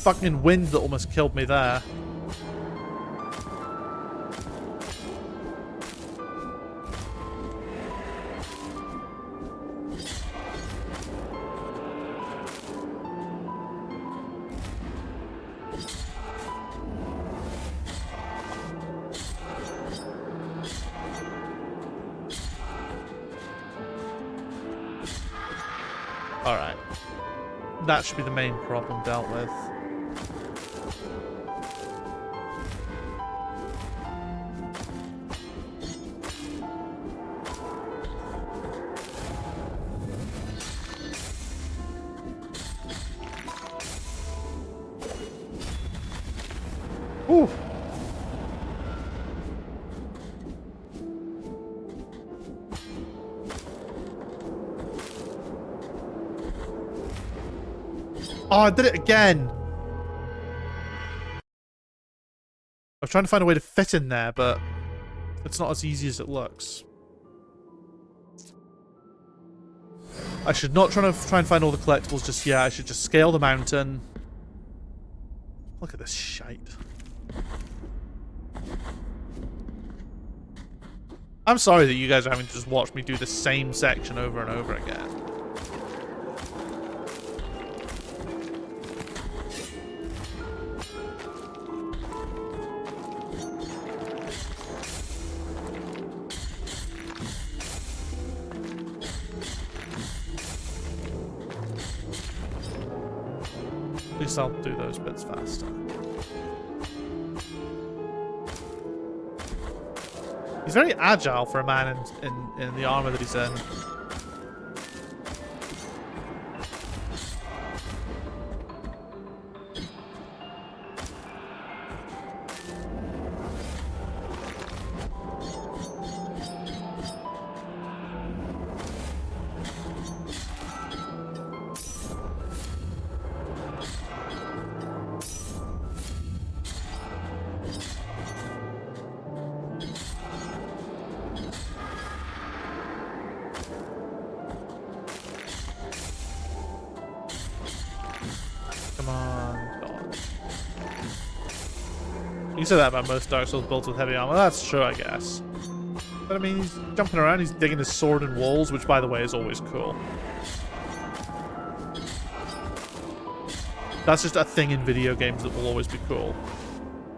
[SPEAKER 1] Fucking wind that almost killed me there. Alright. That should be the main problem dealt with. Ooh. Oh, I did it again. I was trying to find a way to fit in there, but it's not as easy as it looks. I should not try and find all the collectibles just yet. I should just scale the mountain. Look at this shite. I'm sorry that you guys are having to just watch me do the same section over and over again. At least I'll do those bits faster. He's very agile for a man in the armor that he's in. Come on, God. You said that about most Dark Souls builds with heavy armor. That's true, I guess. But I mean, he's jumping around, he's digging his sword in walls, which, by the way, is always cool. That's just a thing in video games that will always be cool.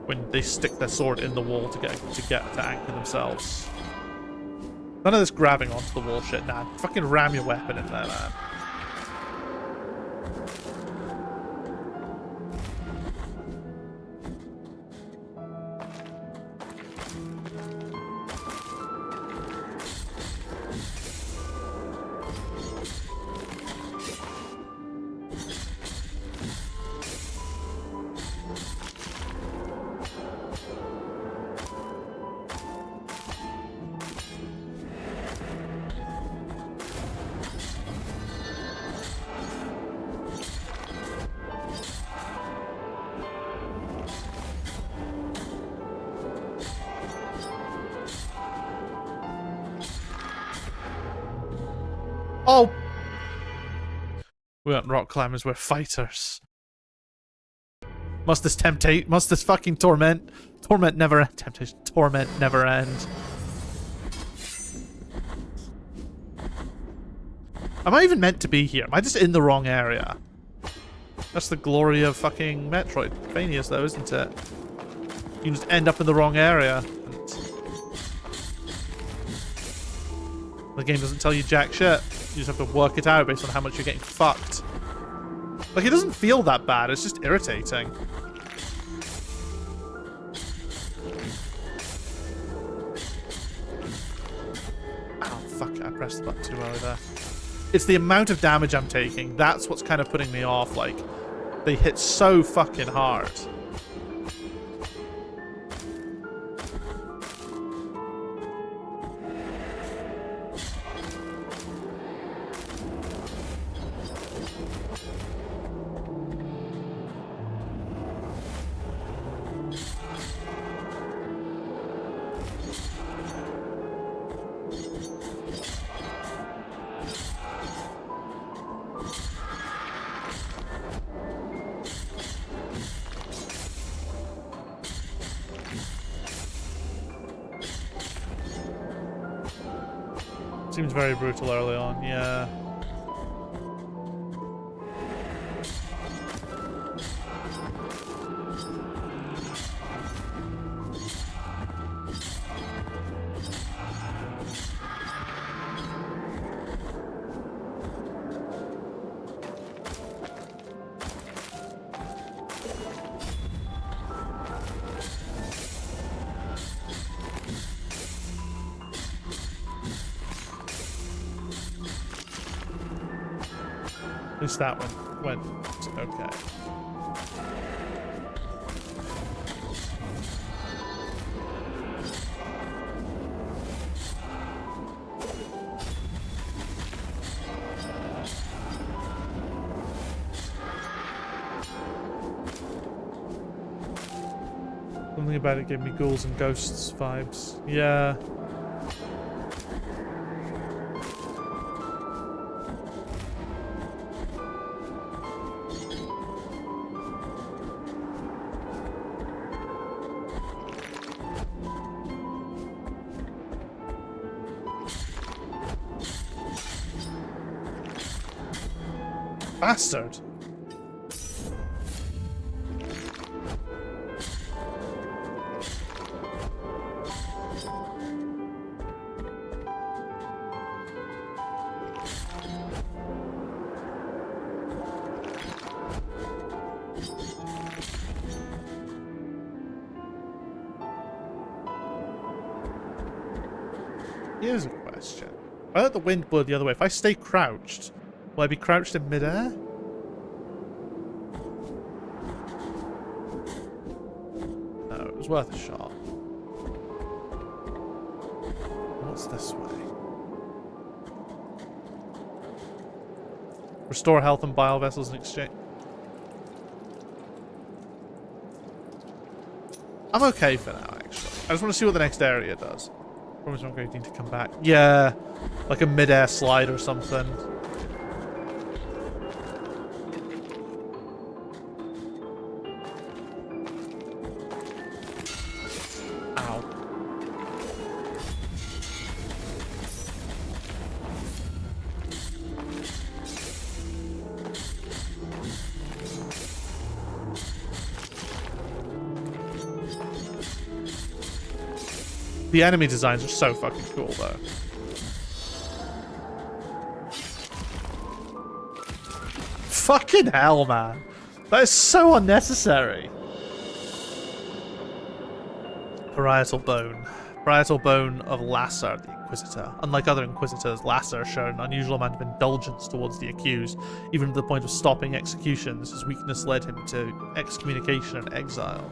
[SPEAKER 1] When they stick their sword in the wall to anchor themselves. None of this grabbing onto the wall shit, nah. Fucking ram your weapon in there, man. Oh! We aren't rock climbers, we're fighters. Must this fucking torment never end? Torment never end. Am I even meant to be here? Am I just in the wrong area? That's the glory of fucking Metroidvanias though, isn't it? You can just end up in the wrong area. And the game doesn't tell you jack shit. You just have to work it out based on how much you're getting fucked. Like, it doesn't feel that bad, it's just irritating. Oh, fuck it, I pressed the button too early there. It's the amount of damage I'm taking, that's what's kind of putting me off, like, they hit so fucking hard. Seems very brutal early on, yeah. At least that one went okay. Something about it gave me ghouls and ghosts vibes. Yeah. Bastard. Here's a question. If I let the wind blow the other way, if I stay crouched, will I be crouched in midair? No, it was worth a shot. What's this way? Restore health and bile vessels in exchange. I'm okay for now, actually. I just want to see what the next area does. Promise I'm going to need to come back. Yeah, like a mid-air slide or something. Ow. The enemy designs are so fucking cool, though. Fucking hell, man. That is so unnecessary. Parietal bone. Parietal bone of Lasser, the Inquisitor. Unlike other Inquisitors, Lasser showed an unusual amount of indulgence towards the accused, even to the point of stopping executions. His weakness led him to excommunication and exile.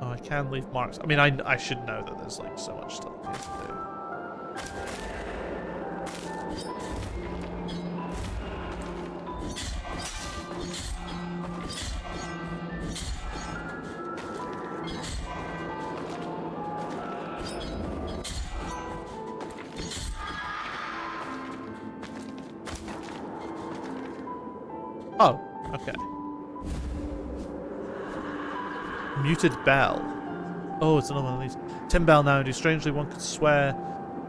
[SPEAKER 1] I can leave marks. I mean, I should know that there's like so much stuff here to do. Oh, okay. Muted bell. Oh, it's another one of these. Tin bell now, and strangely one could swear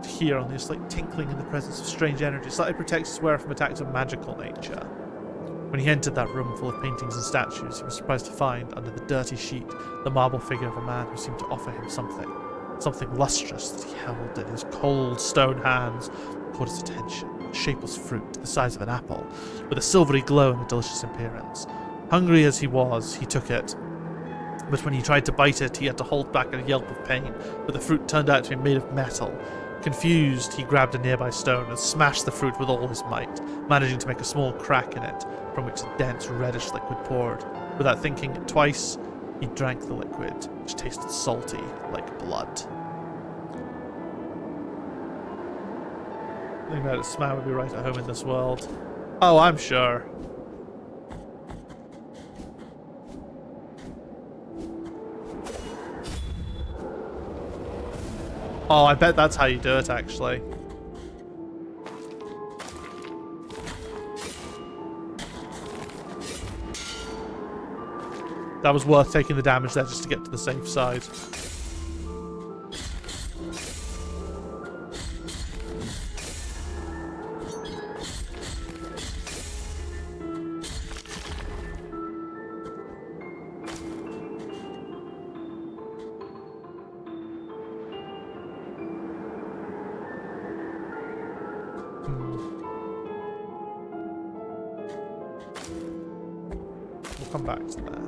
[SPEAKER 1] to hear on this like tinkling in the presence of strange energy. Slightly protects his wearer from attacks of magical nature. When he entered that room full of paintings and statues, he was surprised to find, under the dirty sheet, the marble figure of a man who seemed to offer him something lustrous that he held in his cold stone hands. Caught his attention. A shapeless fruit, the size of an apple, with a silvery glow and a delicious appearance. Hungry as he was, he took it. But when he tried to bite it, he had to hold back a yelp of pain, for the fruit turned out to be made of metal. Confused, he grabbed a nearby stone and smashed the fruit with all his might, managing to make a small crack in it, from which a dense reddish liquid poured. Without thinking twice, he drank the liquid, which tasted salty like blood. Think about it, Smaug would be right at home in this world. Oh, I'm sure. Oh, I bet that's how you do it, actually. That was worth taking the damage there just to get to the safe side. Come back to there.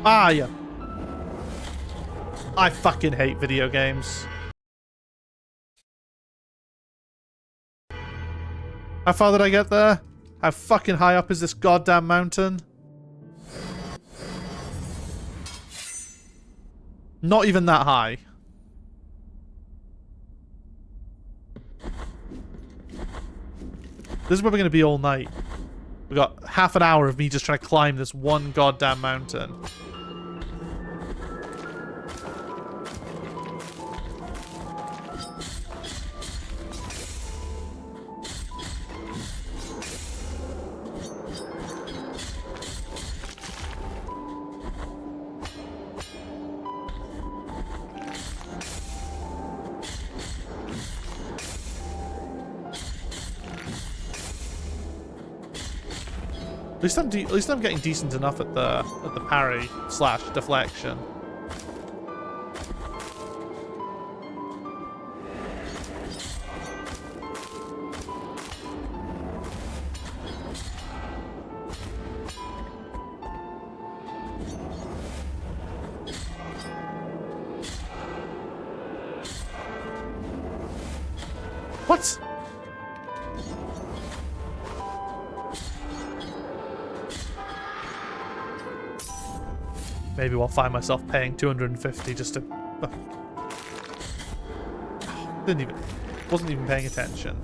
[SPEAKER 1] Ah, yeah. I fucking hate video games. How far did I get there? How fucking high up is this goddamn mountain? Not even that high. This is where we're going to be all night. We got half an hour of me just trying to climb this one goddamn mountain. At least I'm getting decent enough at the parry slash deflection. What? Maybe I'll find myself paying 250 just to... Wasn't even paying attention.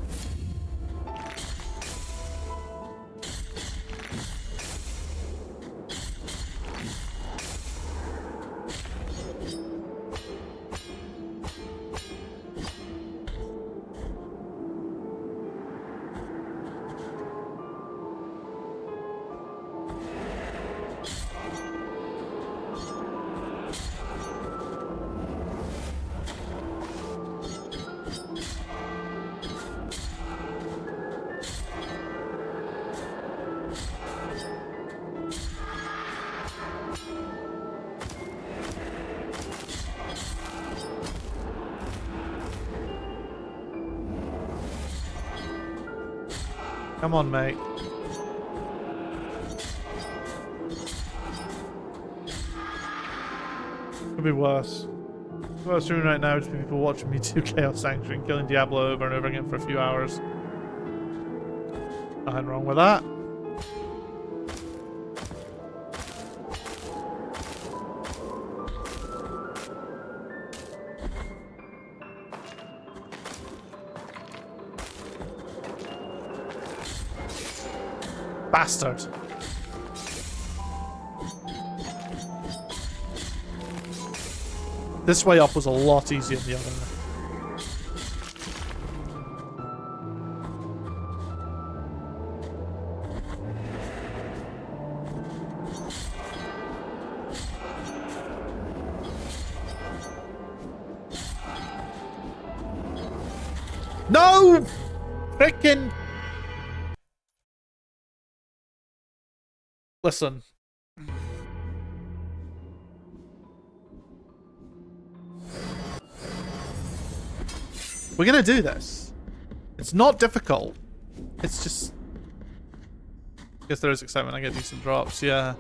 [SPEAKER 1] Come on, mate. Could be worse. What I'm doing right now is people watching me do Chaos Sanctuary and killing Diablo over and over again for a few hours. Nothing wrong with that. Bastard. This way up was a lot easier than the other. No! Frickin'... Listen. We're gonna do this. It's not difficult. It's just... I guess there is excitement. I get decent drops, yeah.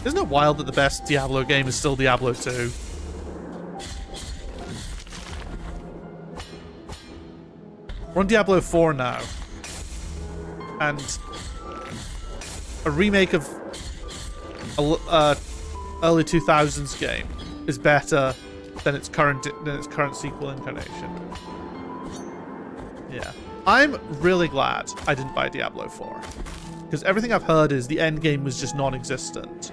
[SPEAKER 1] Isn't it wild that the best Diablo game is still Diablo 2? We're on Diablo 4 now. And a remake of a early 2000s game is better than its current sequel incarnation. Yeah. I'm really glad I didn't buy Diablo 4. Because everything I've heard is the end game was just non-existent.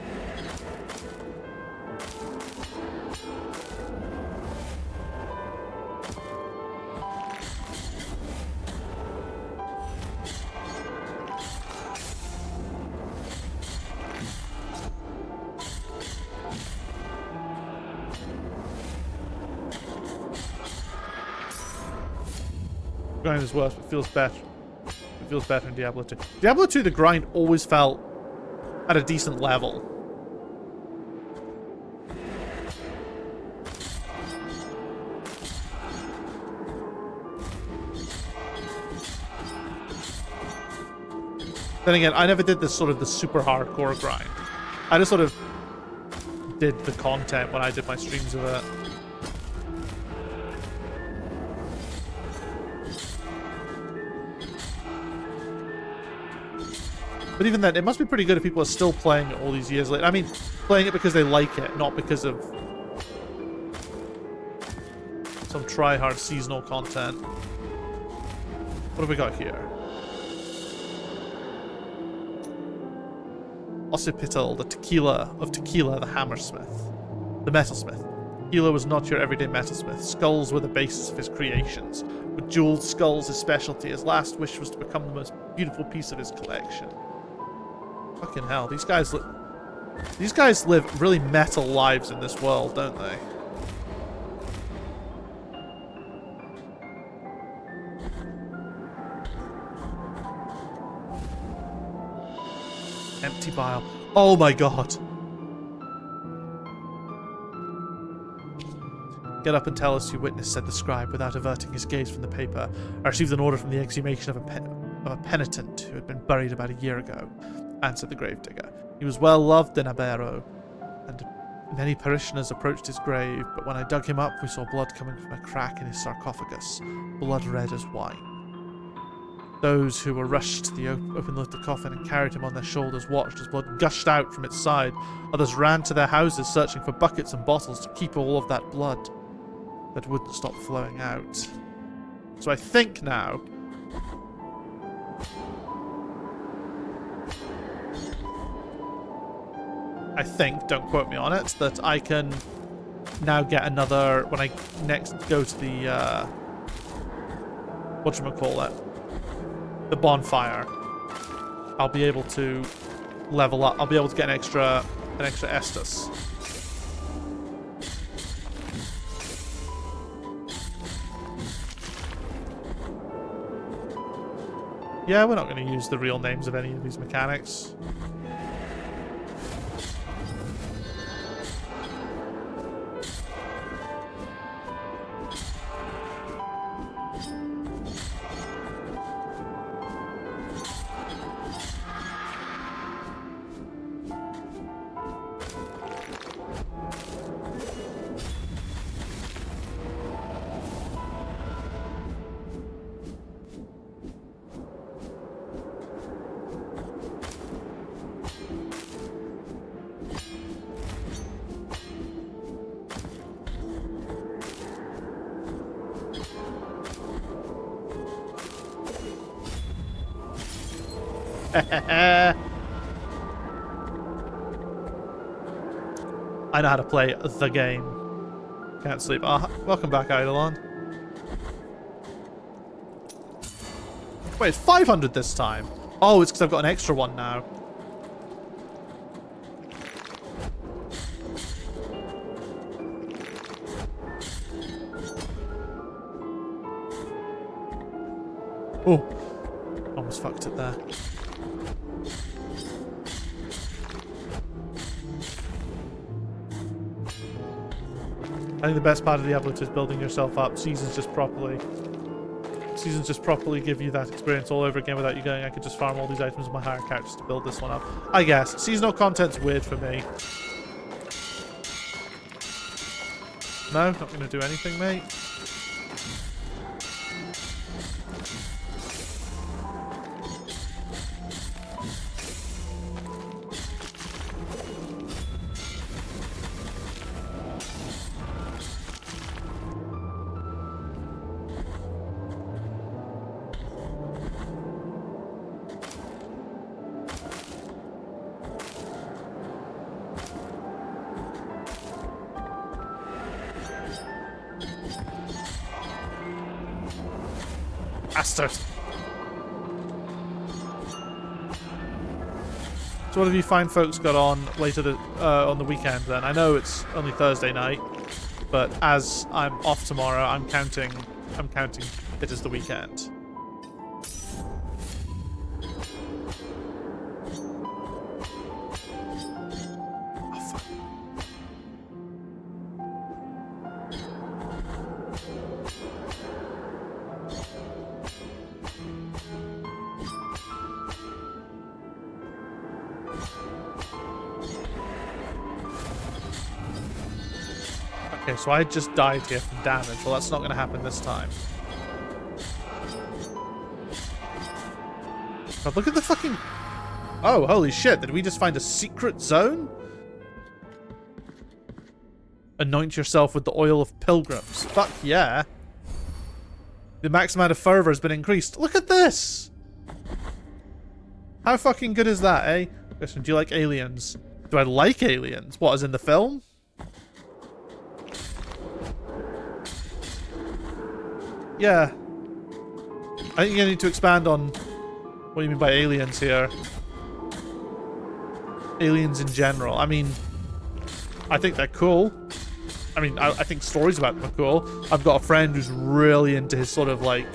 [SPEAKER 1] Grind is worse, but feels better. It feels better in Diablo 2. Diablo 2, the grind always felt at a decent level. Then again, I never did this sort of the super hardcore grind. I just sort of did the content when I did my streams of it. But even then, it must be pretty good if people are still playing it all these years later. I mean, playing it because they like it, not because of some try-hard seasonal content. What have we got here? Occipital, the tequila, the hammersmith. The metalsmith. Tequila was not your everyday metalsmith. Skulls were the basis of his creations. With jeweled skulls his specialty, his last wish was to become the most beautiful piece of his collection. Fucking hell, these guys live really metal lives in this world, don't they? Empty vial. Oh my god. Get up and tell us you witnessed, said the scribe, without averting his gaze from the paper. I received an order from the exhumation of a penitent who had been buried about a year ago, answered the gravedigger. He was well loved in Abero, and many parishioners approached his grave, but when I dug him up, we saw blood coming from a crack in his sarcophagus, blood red as wine. Those who were rushed to the open lid of the coffin and carried him on their shoulders watched as blood gushed out from its side. Others ran to their houses searching for buckets and bottles to keep all of that blood that wouldn't stop flowing out. So I think now... don't quote me on it, that I can now get another... When I next go to the... whatchamacallit? The bonfire. I'll be able to level up. I'll be able to get an extra Estus. Yeah, we're not going to use the real names of any of these mechanics. I know how to play the game. Can't sleep. Welcome back, Eidolon. Wait, it's 500 this time. Oh, it's because I've got an extra one now. Oh, almost fucked it there. I think the best part of Diablo 2 is building yourself up. Seasons just properly give you that experience all over again without you going, I could just farm all these items on my higher characters to build this one up. I guess. Seasonal content's weird for me. No, not going to do anything, mate. Bastard. So what have you fine folks got on later on the weekend then? I know it's only Thursday night, but as I'm off tomorrow, I'm counting it as the weekend. Oh, fuck. Okay, so I just died here from damage. Well, that's not going to happen this time. God, look at the fucking... Oh, holy shit. Did we just find a secret zone? Anoint yourself with the oil of pilgrims. Fuck yeah. The max amount of fervor has been increased. Look at this! How fucking good is that, eh? Question, do you like aliens? Do I like aliens? What, as in the film? Yeah. I think you need to expand on what you mean by aliens here. Aliens in general. I mean, I think they're cool. I mean, I think stories about them are cool. I've got a friend who's really into his sort of like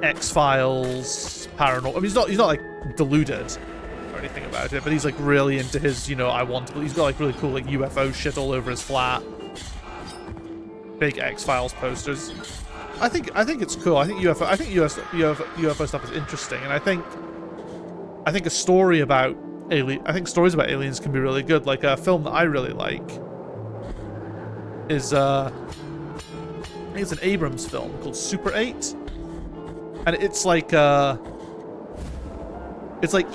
[SPEAKER 1] X-Files, paranormal. I mean, he's not like deluded, or anything about it, but he's like really into his, you know, he's got like really cool like UFO shit all over his flat. Big X-Files posters. I think it's cool. I think UFO stuff is interesting, and I think a story about stories about aliens can be really good. Like a film that I really like is I think it's an Abrams film called Super 8, and it's like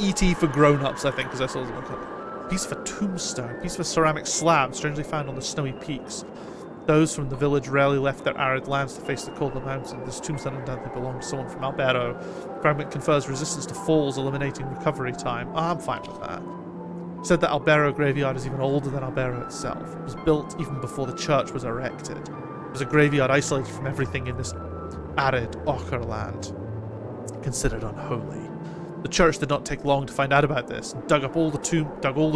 [SPEAKER 1] E.T. for grown-ups, I think, because I saw a piece of a tombstone, piece of a ceramic slab strangely found on the snowy peaks. Those from the village rarely left their arid lands to face the cold of the mountains. This tombstone undoubtedly belonged to someone from Albero. Fragment confers resistance to falls, eliminating recovery time. Oh, I'm fine with that. Said that Albero graveyard is even older than Albero itself. It was built even before the church was erected. It was a graveyard isolated from everything in this arid ochre land, considered unholy. The church did not take long to find out about this, and dug all the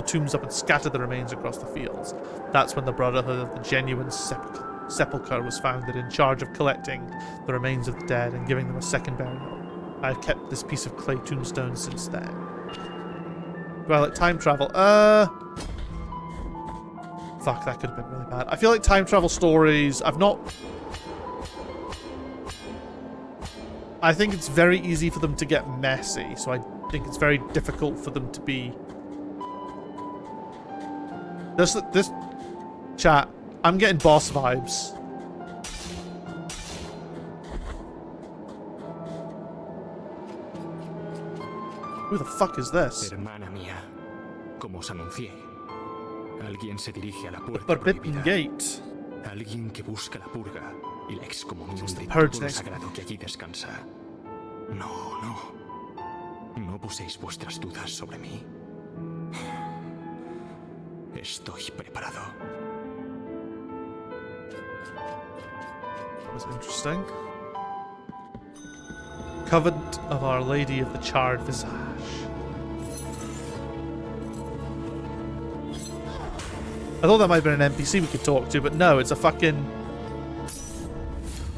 [SPEAKER 1] tombs up and scattered the remains across the fields. That's when the Brotherhood of the Genuine Sepulchre was founded, in charge of collecting the remains of the dead and giving them a second burial. I have kept this piece of clay tombstone since then. Do I like time travel? Fuck, that could have been really bad. I feel like time travel stories, I think it's very easy for them to get messy, so I think it's very difficult for them to be... This chat, I'm getting boss vibes. Who the fuck is this?
[SPEAKER 10] Hermana mía, como os anuncié, alguien se dirige a la
[SPEAKER 1] The
[SPEAKER 10] puerta
[SPEAKER 1] Forbidden
[SPEAKER 10] prohibida.
[SPEAKER 1] Gate.
[SPEAKER 10] Alguien que busca la purga y la excomunión de
[SPEAKER 1] purge
[SPEAKER 10] todo lo
[SPEAKER 1] next.
[SPEAKER 10] sagrado que allí descansa. No, no. No puséis vuestras dudas sobre mí. Estoy preparado.
[SPEAKER 1] That was interesting. Covenant of Our Lady of the Charred Visage. I thought that might have been an NPC we could talk to, but no, it's a fucking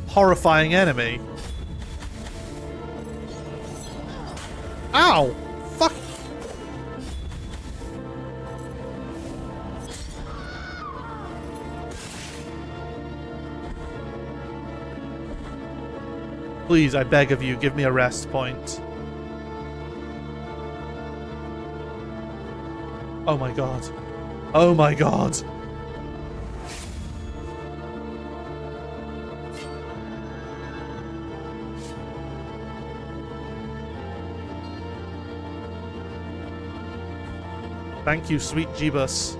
[SPEAKER 1] horrifying enemy. Ow! Fuck! Please, I beg of you, give me a rest point. Oh my god. Oh my god. Thank you, sweet Jeebus.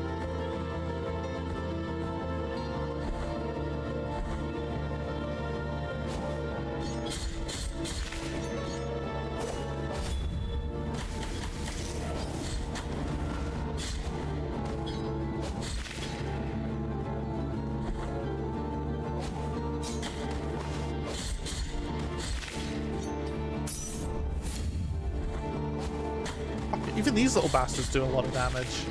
[SPEAKER 1] Even these little bastards do a lot of damage.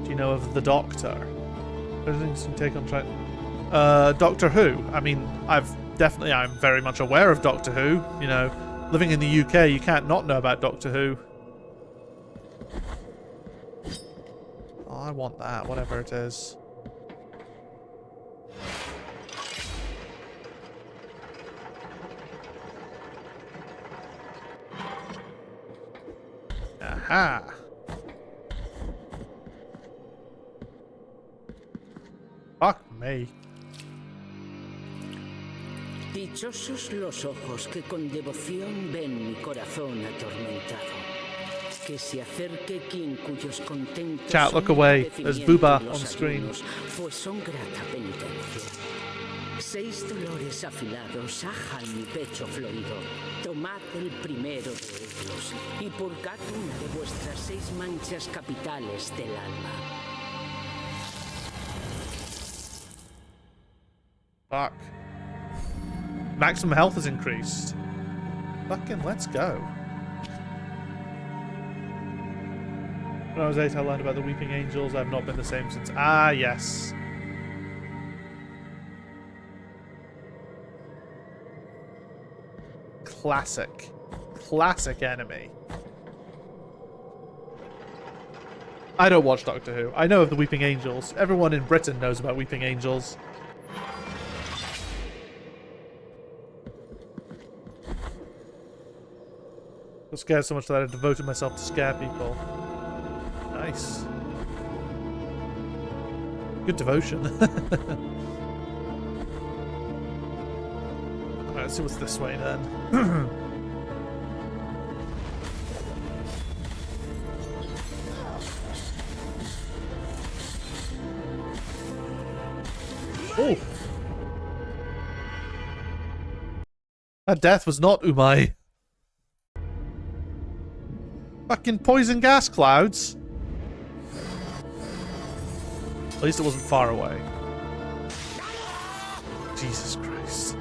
[SPEAKER 1] Do you know of the Doctor? There's an interesting take on trying. Doctor Who. I mean, I'm very much aware of Doctor Who. You know, living in the UK, you can't not know about Doctor Who. Oh, I want that, whatever it is. Aha! Fuck me.
[SPEAKER 9] Dichosos los ojos que con devoción ven mi corazón atormentado. Que se acerque quien cuyos contentos
[SPEAKER 1] Chat, look
[SPEAKER 9] son
[SPEAKER 1] away. There's Booba
[SPEAKER 9] padecimiento de los
[SPEAKER 1] on screen.
[SPEAKER 9] ayunos, pues son grata penitencia. 6 dolores afilados ajan mi pecho florido. Tomad el primero de ellos y purgad una de vuestras 6 manchas capitales del alma.
[SPEAKER 1] Fuck. Maximum health is increased. Fucking let's go. When I was 8, I learned about the Weeping Angels. I've not been the same since. Ah, yes. Classic. classic enemy. I don't watch Doctor Who. I know of the Weeping Angels. Everyone in Britain knows about Weeping Angels. I was scared so much that I devoted myself to scare people. Nice. Good devotion. Alright, let's see what's this way then. Oh! That death was not Umai. Fucking poison gas clouds. At least it wasn't far away. Jesus Christ.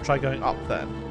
[SPEAKER 1] Try going up then.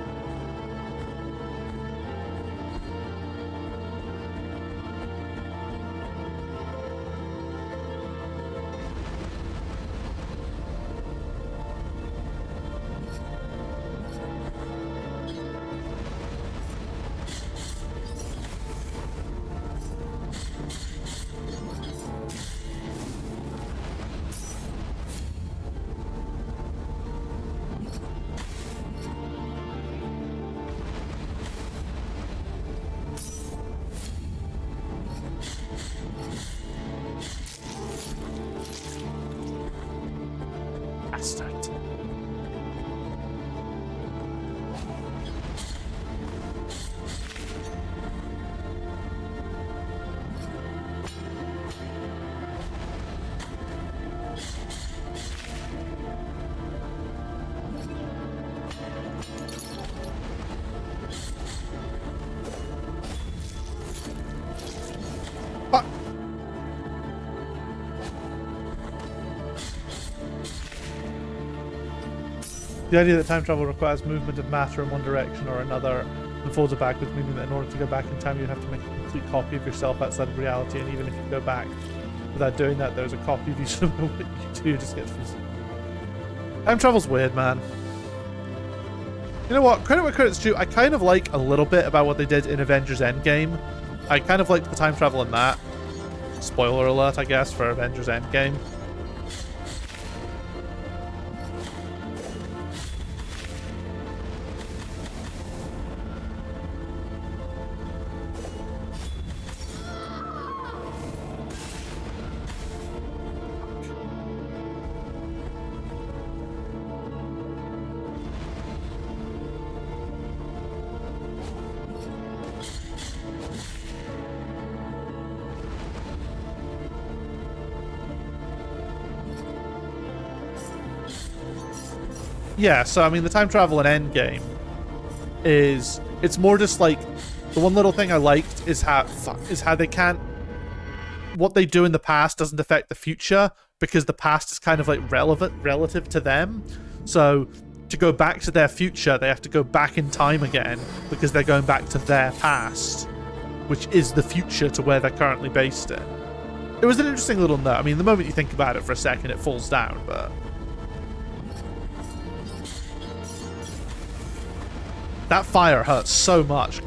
[SPEAKER 1] Bastard. Fuck. The idea that time travel requires movement of matter in one direction or another and forwards or backwards, meaning that in order to go back in time you'd have to make a complete copy of yourself outside of reality, and even if you go back without doing that, there's a copy of you, so no what you do just gets... Time travel's weird, man. You know what? Credit where credit's due. I kind of like a little bit about what they did in Avengers Endgame. I kind of liked the time travel in that. Spoiler alert, I guess, for Avengers Endgame. Yeah, so I mean the time travel in Endgame is, it's more just like, the one little thing I liked is how they can't, what they do in the past doesn't affect the future because the past is kind of like relative to them. So to go back to their future, they have to go back in time again because they're going back to their past, which is the future to where they're currently based in. It was an interesting little note. I mean, the moment you think about it for a second, it falls down, but... That fire hurts so much.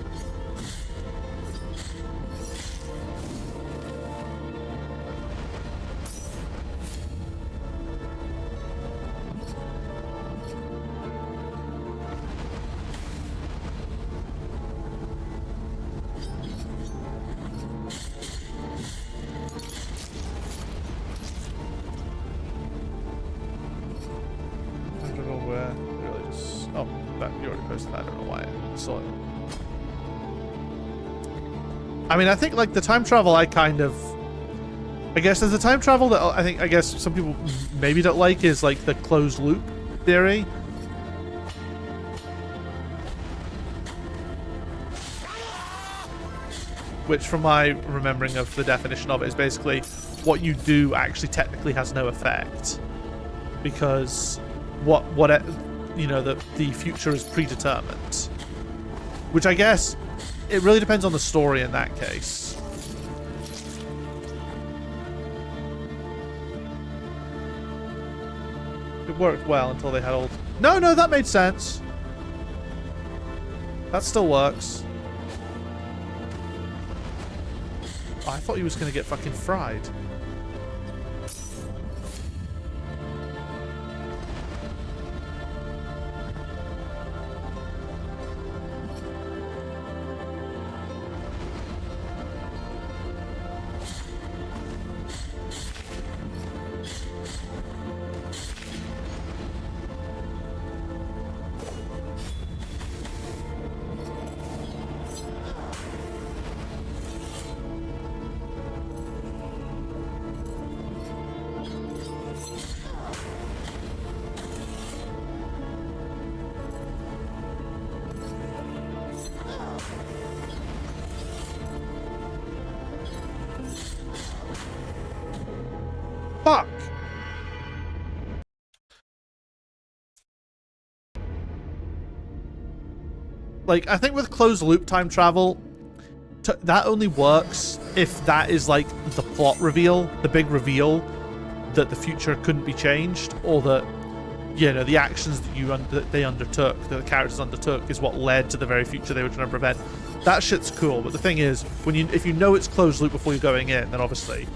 [SPEAKER 1] I don't know where. Really just... Oh, that, you already posted that. I don't know why I saw it. I mean, I think, like, the time travel I kind of... I guess there's the time travel that I guess some people maybe don't like is, like, the closed loop theory. Which, from my remembering of the definition of it, is basically what you do actually technically has no effect. Because you know, the future is predetermined. Which I guess, it really depends on the story in that case. It worked well until they had old... No, no, that made sense. That still works. Oh, I thought he was going to get fucking fried. Fuck! Like, I think with closed loop time travel, that only works if that is like the plot reveal, the big reveal that the future couldn't be changed, or that, you know, the actions that they undertook, that the characters undertook, is what led to the very future they were trying to prevent. That shit's cool, but the thing is, if you know it's closed loop before you're going in, then obviously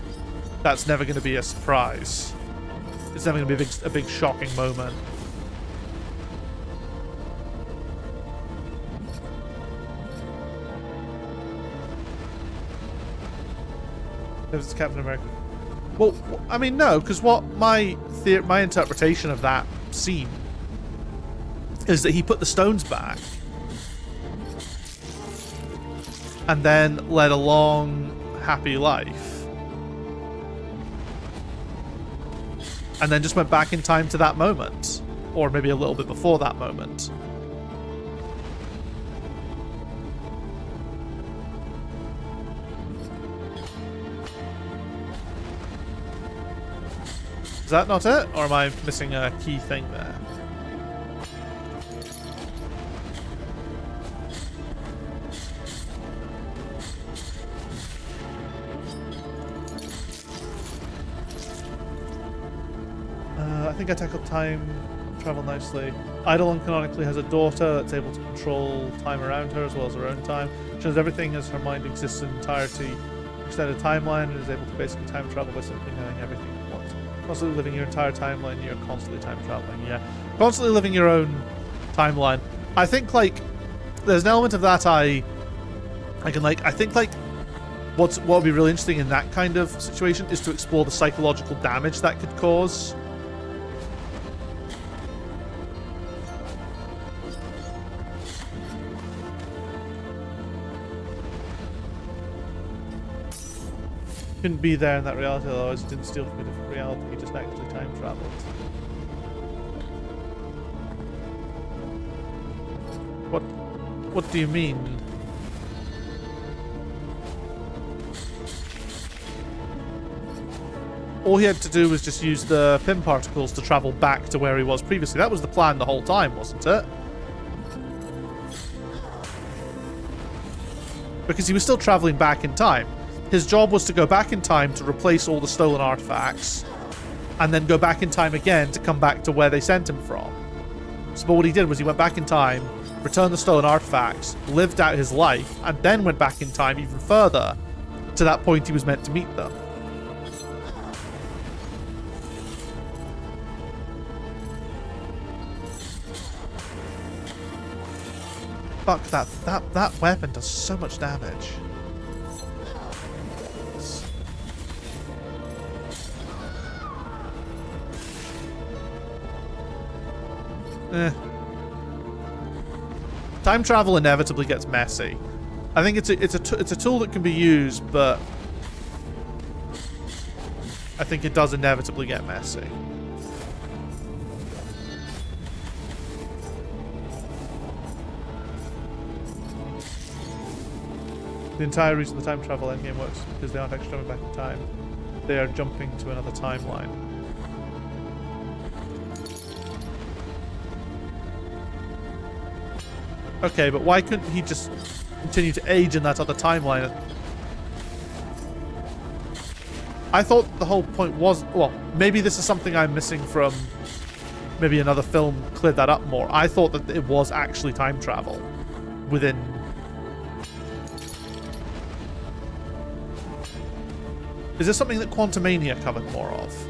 [SPEAKER 1] that's never going to be a surprise. It's never going to be a big shocking moment. It's Captain America. Well, I mean, no, because what my interpretation of that scene is that he put the stones back and then led a long, happy life. And then just went back in time to that moment. Or maybe a little bit before that moment. Is that not it? Or am I missing a key thing there? I think I tackled time travel nicely. Eidolon canonically has a daughter that's able to control time around her as well as her own time. She knows everything as her mind exists in entirety. Extended timeline and is able to basically time travel by simply knowing everything at once. Constantly living your entire timeline, you're constantly time traveling, yeah. Constantly living your own timeline. I think, like, there's an element of that I think, like, what would be really interesting in that kind of situation is to explore the psychological damage that could cause. Couldn't be there in that reality, otherwise it didn't steal from a different reality, he just actually time traveled. What do you mean? All he had to do was just use the Pym particles to travel back to where he was previously. That was the plan the whole time, wasn't it? Because he was still traveling back in time. His job was to go back in time to replace all the stolen artifacts, and then go back in time again to come back to where they sent him from. So, but what he did was he went back in time, returned the stolen artifacts, lived out his life, and then went back in time even further to that point he was meant to meet them. Fuck, that weapon does so much damage. Time travel inevitably gets messy. I think it's a tool that can be used, but I think it does inevitably get messy. The entire reason the time travel endgame works is because they aren't actually jumping back in time. They are jumping to another timeline. Okay, but why couldn't he just continue to age in that other timeline? I thought the whole point was... Well, maybe this is something I'm missing from maybe another film cleared that up more. I thought that it was actually time travel within... Is this something that Quantumania covered more of?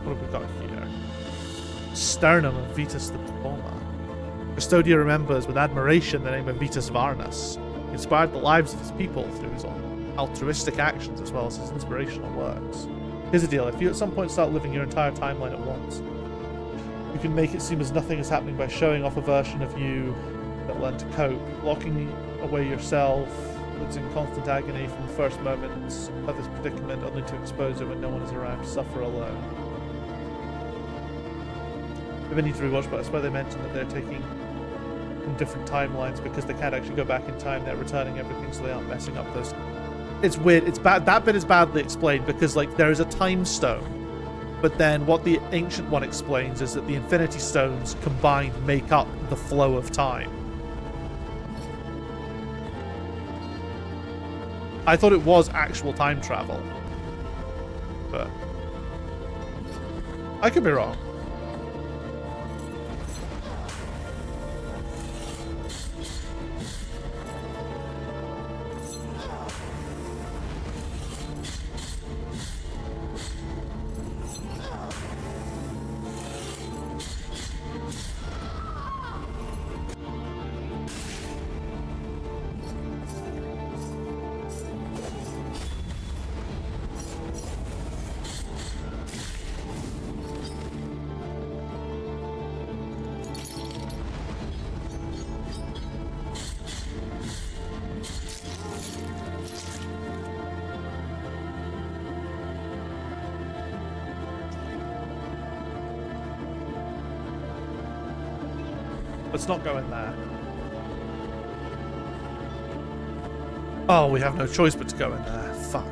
[SPEAKER 1] What have we got here? Sternum of Vitus the Performer. Custodia remembers with admiration the name of Vitus Varnus. He inspired the lives of his people through his altruistic actions as well as his inspirational works. Here's the deal, if you at some point start living your entire timeline at once, you can make it seem as nothing is happening by showing off a version of you that learned to cope, locking away yourself that's in constant agony from the first moments of this predicament only to expose it when no one is around to suffer alone. Maybe I need to rewatch, but I swear they mentioned that they're taking from different timelines because they can't actually go back in time. They're returning everything so they aren't messing up those. It's weird. It's bad. That bit is badly explained because like there is a time stone, but then what the ancient one explains is that the Infinity Stones combined make up the flow of time. I thought it was actual time travel, but I could be wrong. Let's not go in there. Oh, we have no choice but to go in there. Fuck.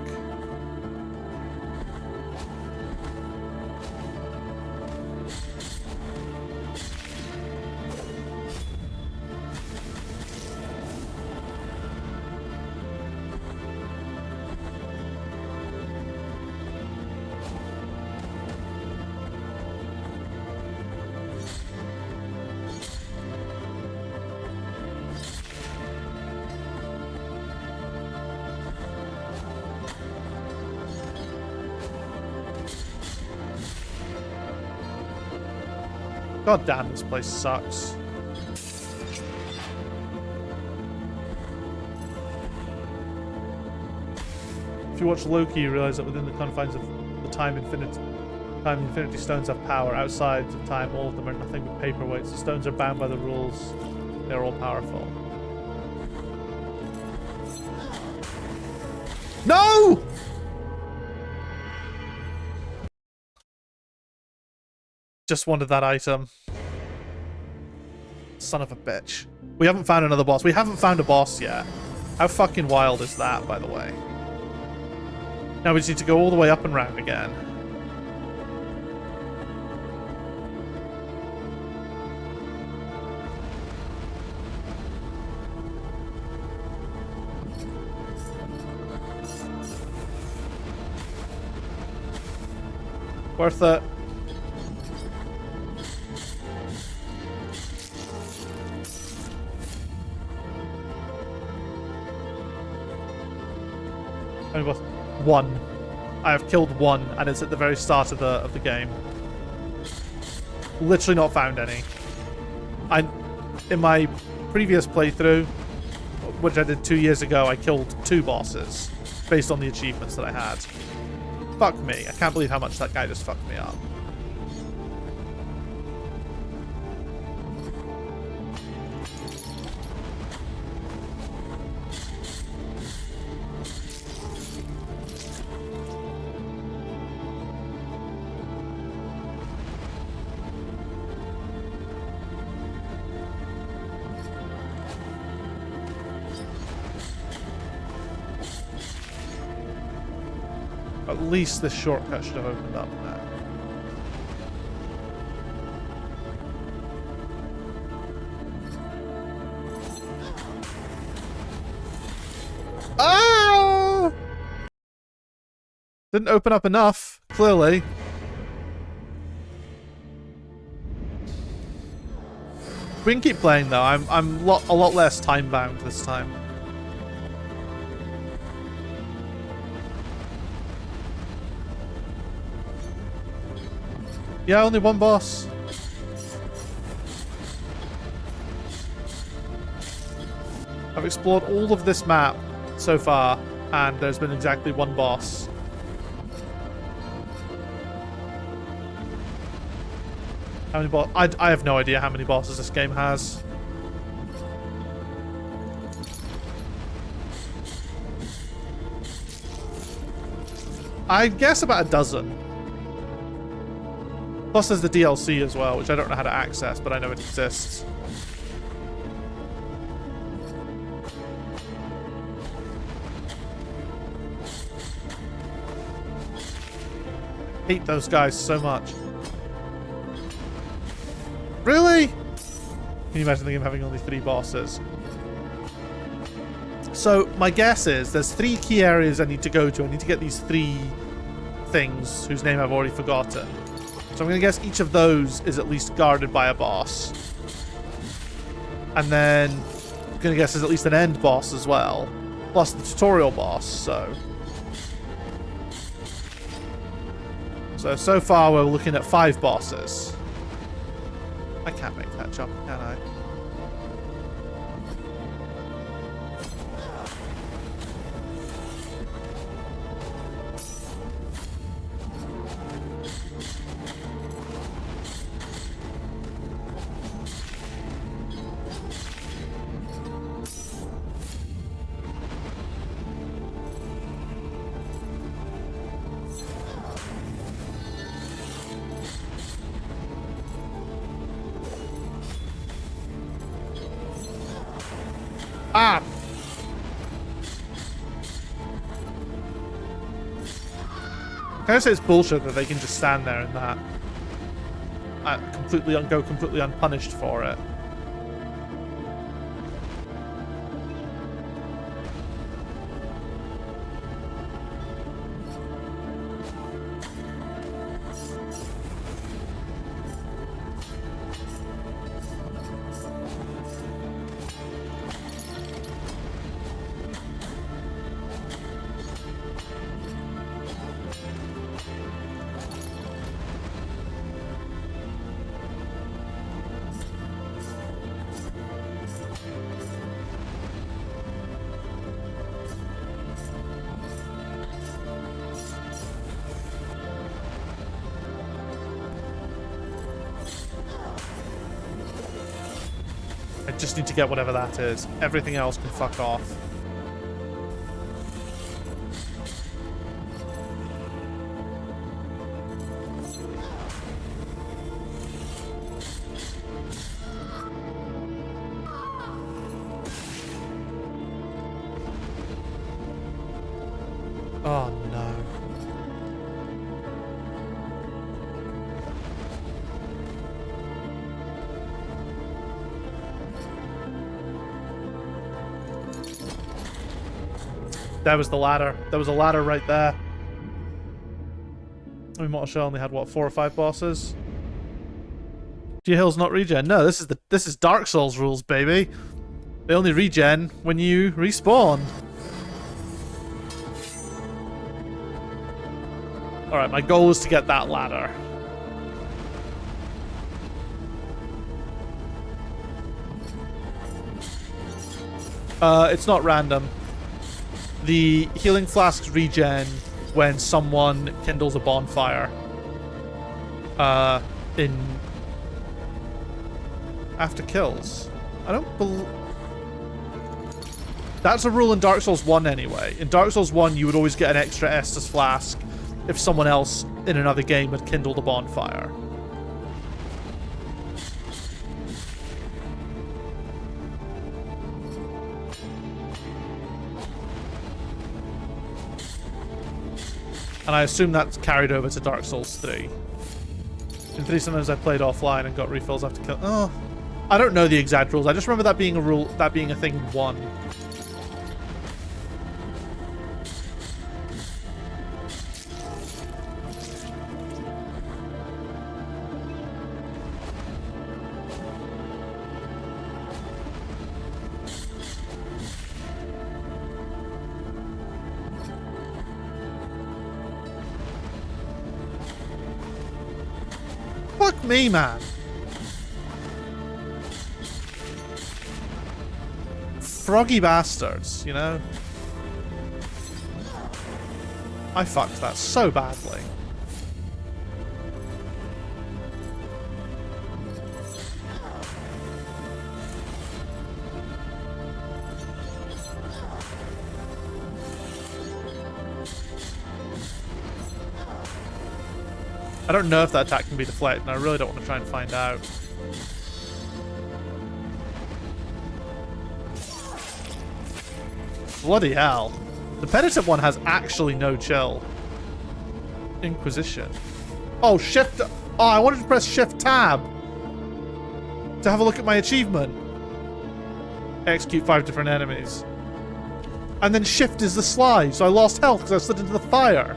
[SPEAKER 1] God damn, this place sucks. If you watch Loki, you realize that within the confines of the time Infinity Stones have power. Outside of time, all of them are nothing but paperweights. The stones are bound by the rules. They're all powerful. No! Just wanted that item. Son of a bitch. We haven't found another boss. We haven't found a boss yet. How fucking wild is that, by the way? Now we just need to go all the way up and round again. Worth it. Only boss. One. I have killed one, and it's at the very start of the game. Literally not found any. In my previous playthrough, which I did 2 years ago, I killed 2 bosses based on the achievements that I had. Fuck me. I can't believe how much that guy just fucked me up. least this shortcut should have opened up now. Ah! Didn't open up enough, clearly. We can keep playing though. I'm a lot less time bound this time. Yeah, only one boss. I've explored all of this map so far, and there's been exactly one boss. How many I have no idea how many bosses this game has. I guess about a dozen. Plus there's the DLC as well, which I don't know how to access, but I know it exists. Hate those guys so much. Really? Can you imagine the game having only 3 bosses? So my guess is there's 3 key areas I need to go to. I need to get these 3 things whose name I've already forgotten. So I'm going to guess each of those is at least guarded by a boss. And then I'm going to guess there's at least an end boss as well. Plus the tutorial boss, so... So far we're looking at 5 bosses. I can't make that jump, can I? Ah! Can I say it's bullshit that they can just stand there and that? Go completely unpunished for it. I just need to get whatever that is. Everything else can fuck off. Oh no. That was the ladder. There was a ladder right there. I mean, Mortal Shell only had what, 4 or 5 bosses? G Hill's not regen. No, this is Dark Souls rules, baby. They only regen when you respawn. All right, my goal is to get that ladder. It's not random. The healing flasks regen when someone kindles a bonfire. After kills. I don't believe... That's a rule in Dark Souls 1 anyway. In Dark Souls 1, you would always get an extra Estus flask if someone else in another game had kindled a bonfire. And I assume that's carried over to Dark Souls 3. In 3, sometimes I played offline and got refills after kill. Oh, I don't know the exact rules. I just remember that being a rule, that being a thing in 1. Fuck me, man. Froggy bastards, you know? I fucked that so badly. I don't know if that attack can be deflected, and I really don't want to try and find out. Bloody hell. The penitent one has actually no chill. Inquisition. Oh, shift. Oh, I wanted to press shift tab to have a look at my achievement. Execute 5 different enemies. And then shift is the slide, so I lost health because I slid into the fire.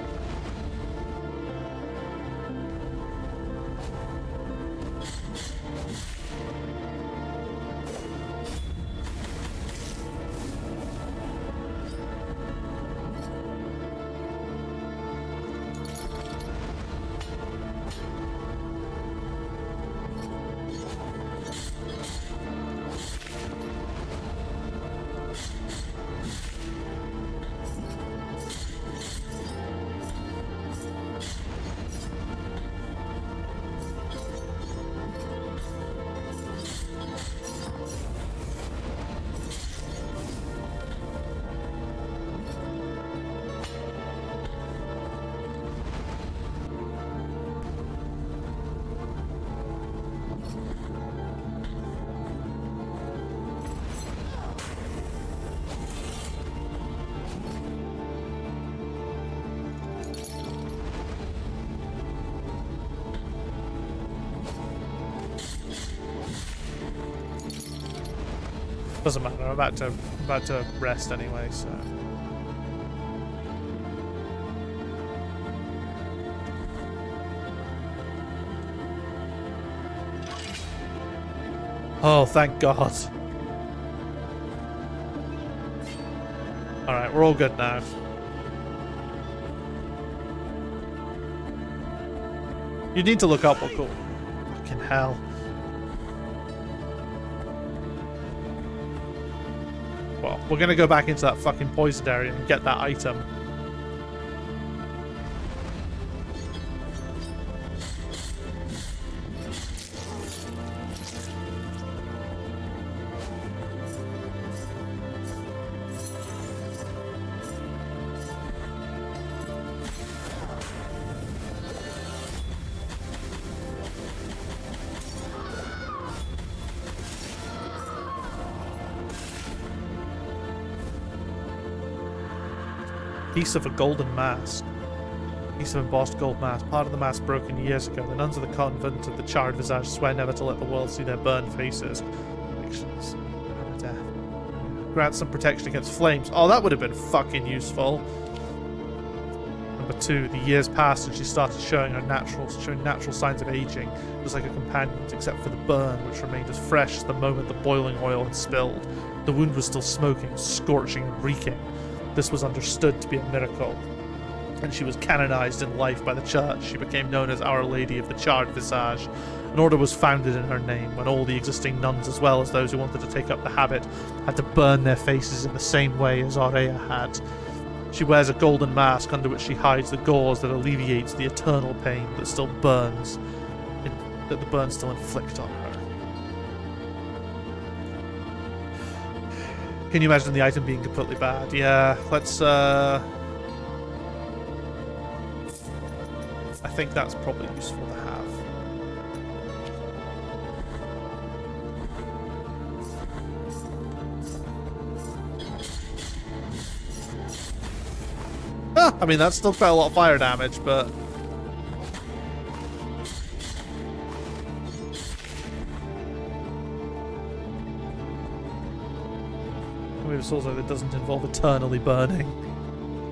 [SPEAKER 1] Doesn't matter. I'm about to rest anyway, so. Oh, thank God. Alright, we're all good now. You need to look up what cool. Fucking hell. Well, we're gonna go back into that fucking poisoned area and get that item. Piece of a golden mask. Piece of embossed gold mask. Part of the mask broken years ago. The nuns of the convent of the charred visage swear never to let the world see their burned faces. Predictions. Death. Grant some protection against flames. Oh, that would have been fucking useful. Number 2. The years passed and she started showing natural signs of aging, just like her companions, except for the burn, which remained as fresh as the moment the boiling oil had spilled. The wound was still smoking, scorching, and reeking. This was understood to be a miracle, and she was canonized in life by the church. She became known as Our Lady of the Charred Visage. An order was founded in her name, when all the existing nuns, as well as those who wanted to take up the habit, had to burn their faces in the same way as Aurea had. She wears a golden mask under which she hides the gauze that alleviates the eternal pain that still burns, that the burns still inflict on her. Can you imagine the item being completely bad? Yeah, let's, I think that's probably useful to have. I mean, that's still quite a lot of fire damage, but... Maybe it's also that doesn't involve eternally burning.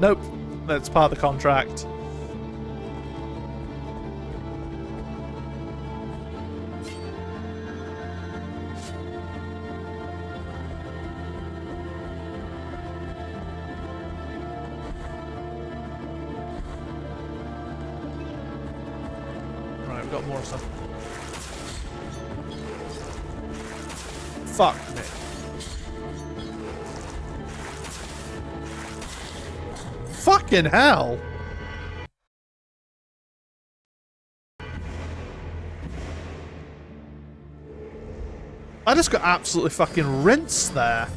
[SPEAKER 1] Nope, that's part of the contract. Right, we've got more stuff. Fuck me. Fucking hell! I just got absolutely fucking rinsed there.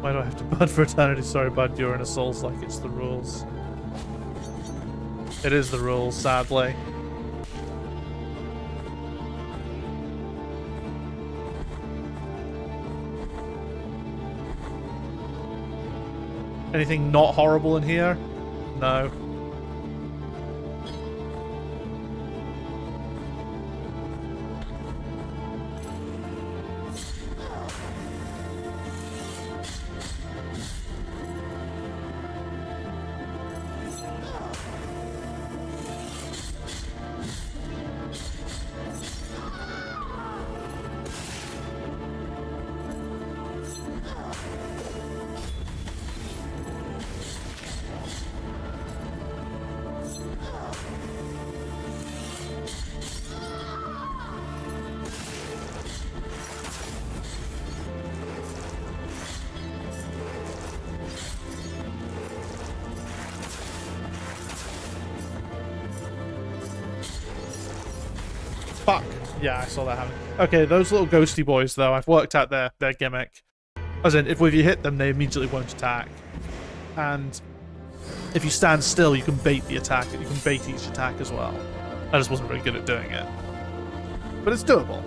[SPEAKER 1] Why do I have to bud for eternity? Sorry, bud, you're in a Souls like it's the rules. It is the rules, sadly. Anything not horrible in here? No. Fuck. Yeah, I saw that happen. Okay, those little ghosty boys, though, I've worked out their gimmick. As in, if you hit them, they immediately won't attack. And if you stand still, you can bait the attack. You can bait each attack as well. I just wasn't very good at doing it. But it's doable.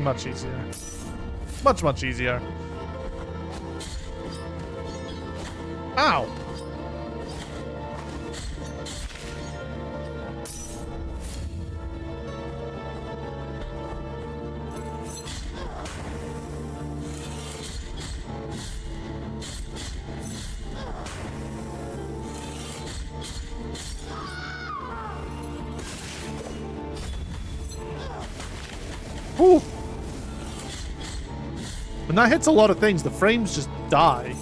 [SPEAKER 1] Much easier. Much easier. Ow! Ooh. When that hits a lot of things, the frames just die.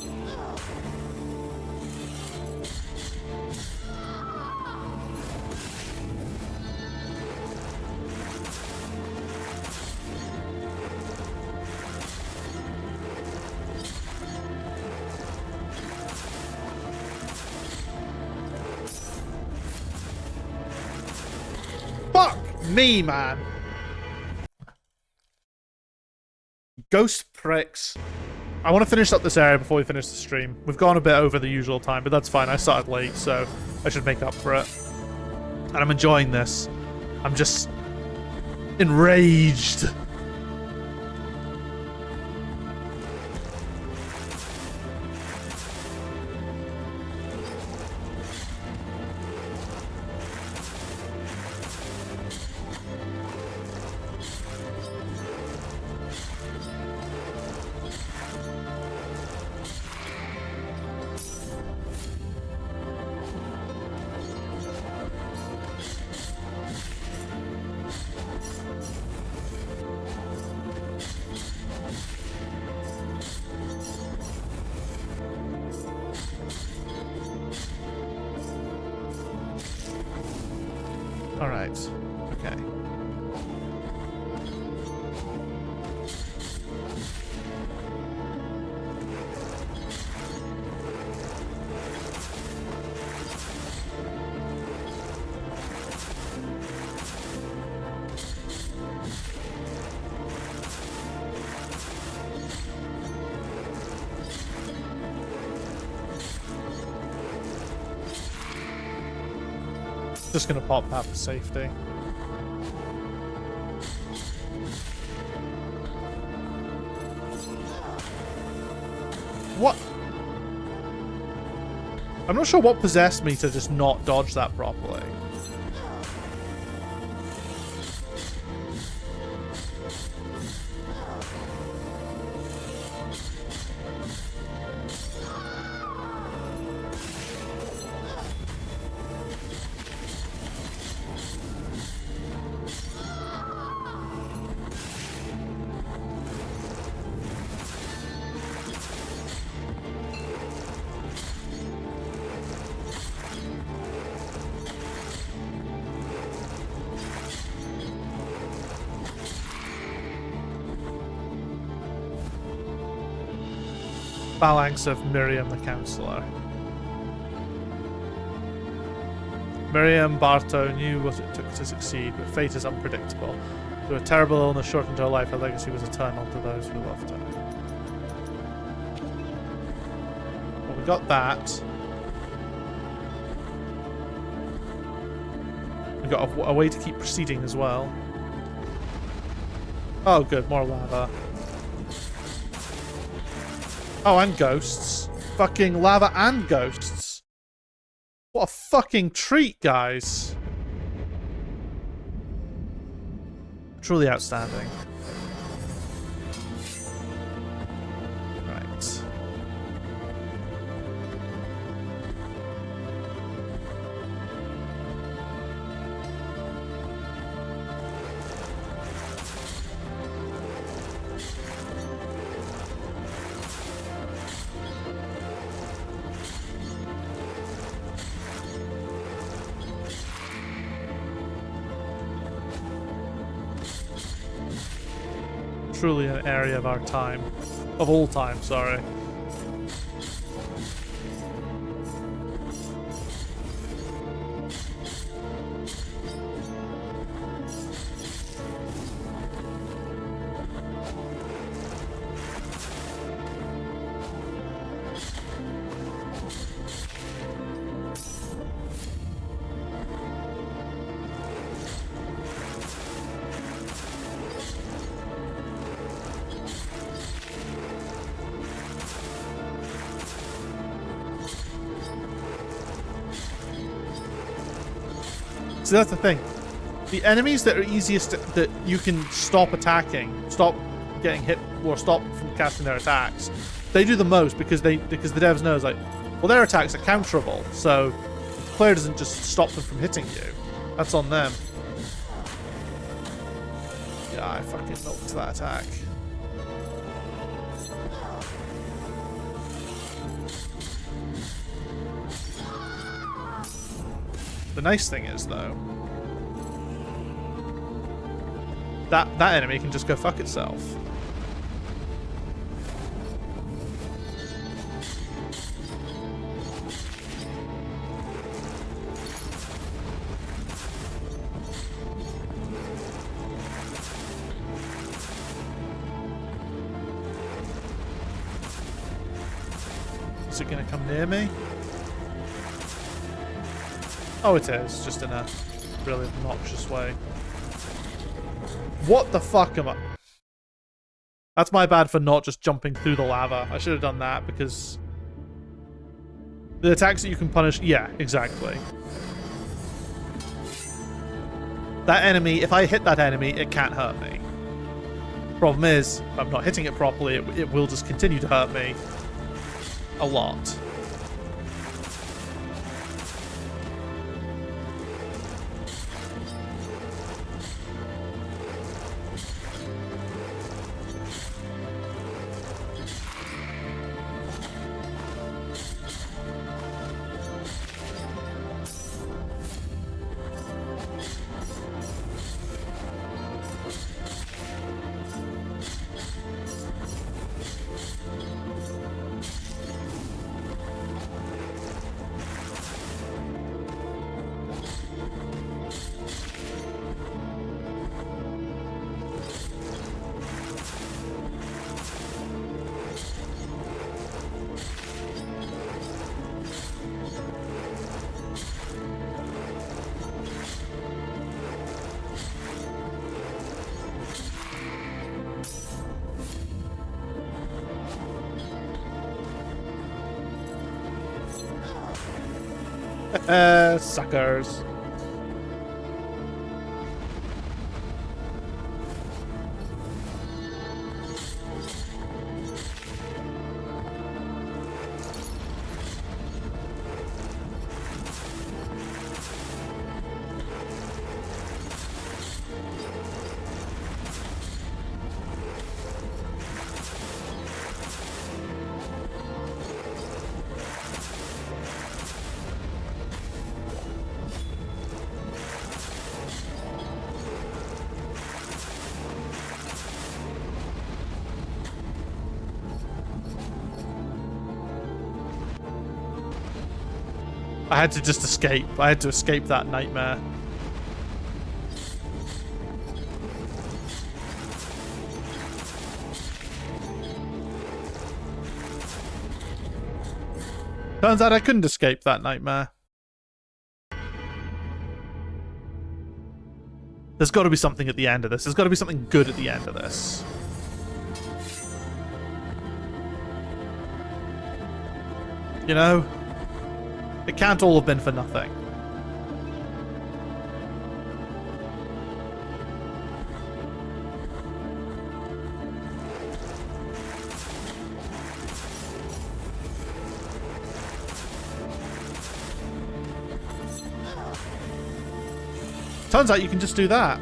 [SPEAKER 1] Fuck me, man. Ghost pricks. I want to finish up this area before we finish the stream. We've gone a bit over the usual time, but that's fine. I started late, so I should make up for it. And I'm enjoying this. I'm just enraged. Alright. Okay. Just gonna pop that for safety. What? I'm not sure what possessed me to just not dodge that properly. Phalanx of Miriam the Counselor. Miriam Bartow knew what it took to succeed, but fate is unpredictable. Through a terrible illness shortened her life, her legacy was eternal to those who loved her. Well, we got that. We got a way to keep proceeding as well. Oh good, more lava. Oh, and ghosts. Fucking lava and ghosts. What a fucking treat, guys. Truly outstanding. Right. Truly an area of our time. Of all time, sorry. So that's the thing. The enemies that are easiest that you can stop attacking, stop getting hit, or stop from casting their attacks, they do the most because the devs know, like, well, their attacks are counterable, so the player doesn't just stop them from hitting you. That's on them. Yeah, I fucking milked that attack. The nice thing is, though, that enemy can just go fuck itself. Is it gonna come near me? Oh, it is, just in a really obnoxious way. What the fuck am I? That's my bad for not just jumping through the lava. I should have done that because the attacks that you can punish. Yeah, exactly. That enemy, if I hit that enemy, it can't hurt me. Problem is, if I'm not hitting it properly, it will just continue to hurt me a lot. Suckers. I had to just escape. I had to escape that nightmare. Turns out I couldn't escape that nightmare. There's got to be something at the end of this. There's got to be something good at the end of this. You know? It can't all have been for nothing. Turns out you can just do that.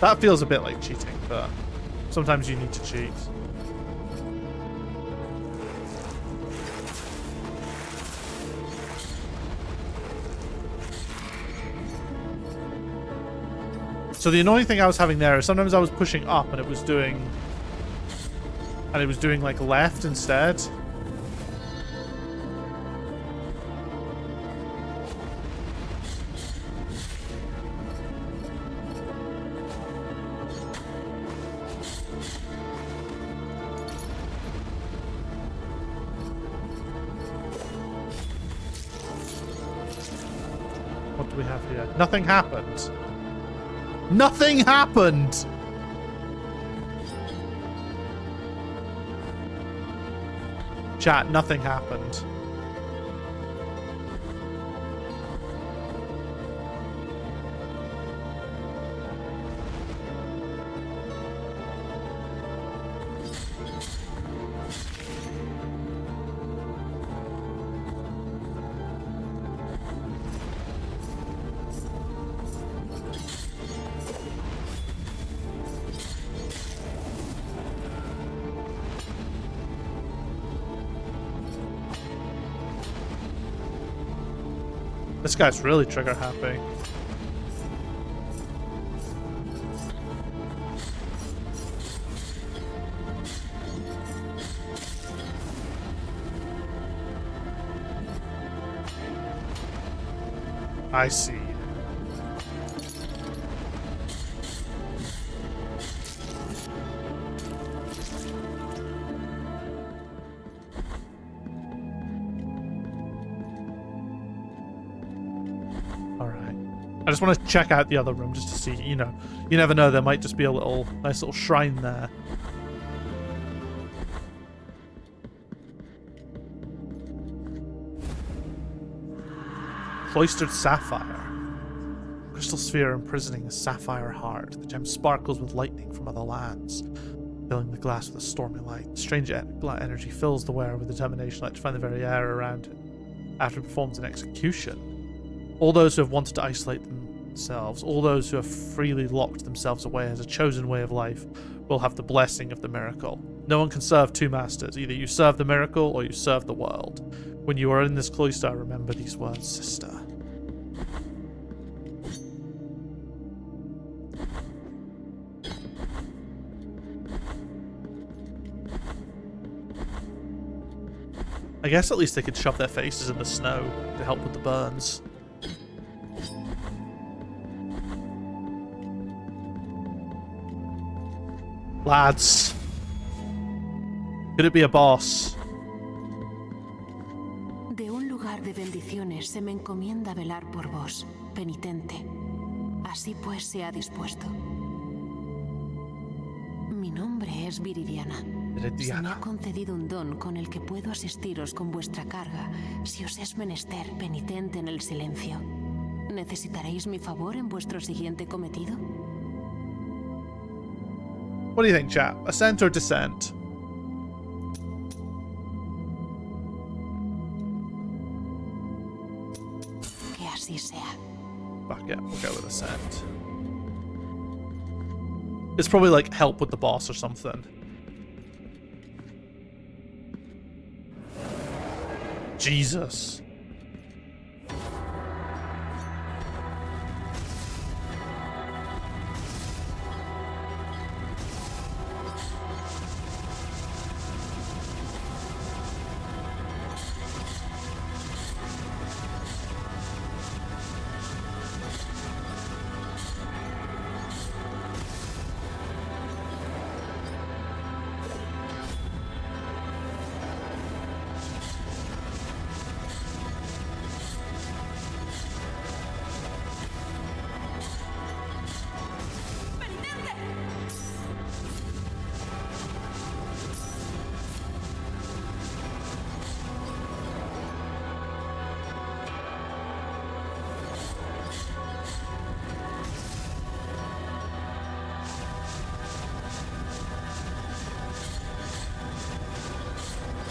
[SPEAKER 1] That feels a bit like cheating, but sometimes you need to cheat. So the annoying thing I was having there is sometimes I was pushing up and it was doing like left instead. do we have here? Nothing happened. Nothing happened! Chat, nothing happened. This guy's really trigger happy. I see. I just want to check out the other room just to see, you know, you never know, there might just be a nice little shrine there. Cloistered sapphire. Crystal sphere imprisoning a sapphire heart. The gem sparkles with lightning from other lands, filling the glass with a stormy light. Strange energy fills the wearer with determination, like to find the very air around it. After it performs an execution, all those who have wanted to isolate themselves, all those who have freely locked themselves away as a chosen way of life, will have the blessing of the miracle. No one can serve two masters. Either you serve the miracle or you serve the world. When you are in this cloister, remember these words, sister. I guess at least they could shove their faces in the snow to help with the burns. Lads. Could it be a boss?
[SPEAKER 11] De un lugar de bendiciones se me encomienda velar por vos, penitente. Así pues sea dispuesto. Mi nombre es Viridiana. Se me ha concedido un don con el que puedo asistiros con vuestra carga, si os es menester, penitente en el silencio. ¿Necesitaréis mi favor en vuestro siguiente cometido?
[SPEAKER 1] What do you think, chat? Ascent or descent?
[SPEAKER 11] Que así sea.
[SPEAKER 1] Fuck it, we'll go with ascent. It's probably like help with the boss or something. Jesus.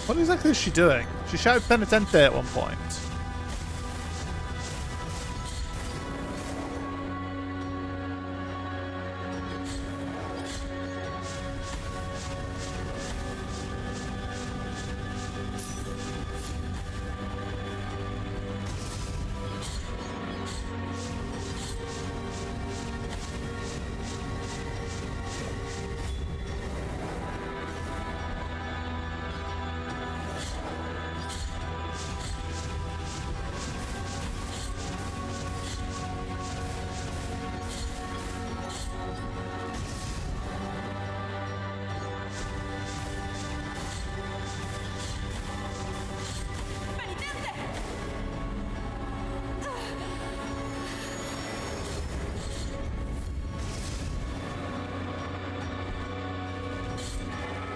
[SPEAKER 1] What exactly is she doing? She shouted penitente at one point.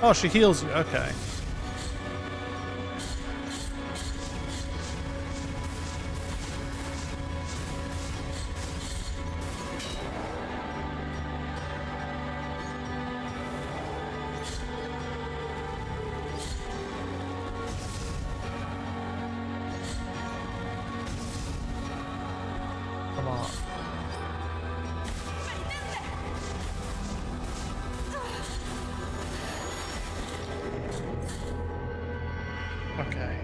[SPEAKER 1] Oh, she heals you. Okay. Come on. Okay.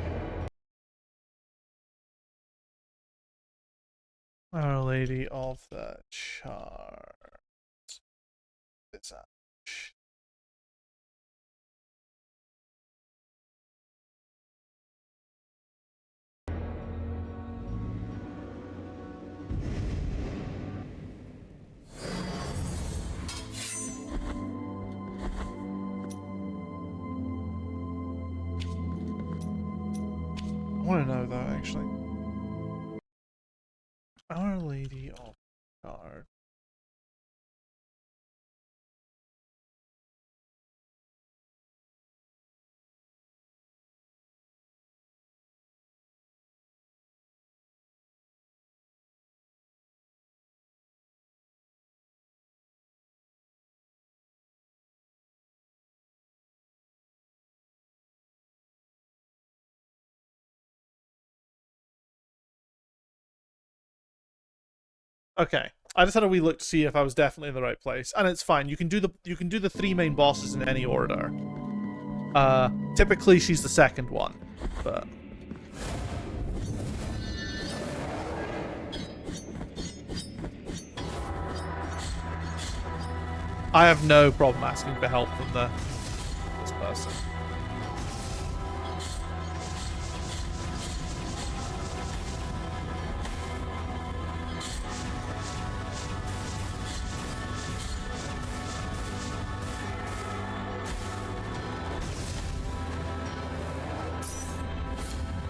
[SPEAKER 1] Our Lady of the Chart. It's that. I want to know though, actually. Our Lady of the Chart. Okay, I just had a wee look to see if I was definitely in the right place, and it's fine. You can do the 3 main bosses in any order. Typically she's the second one, but I have no problem asking for help from this person.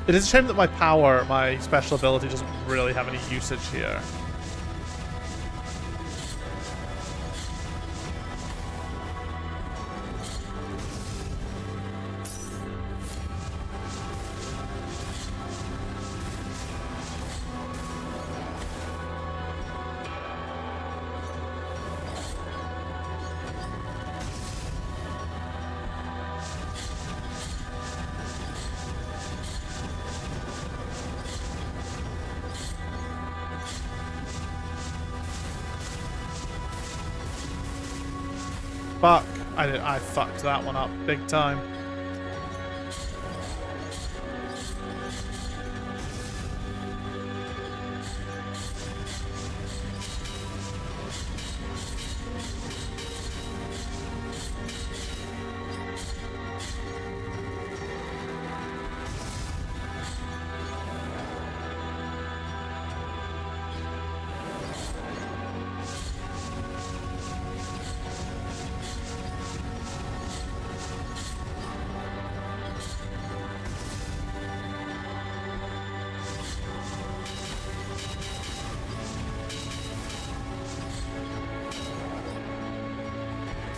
[SPEAKER 1] It is a shame that my special ability doesn't really have any usage here. Fuck. I fucked that one up big time.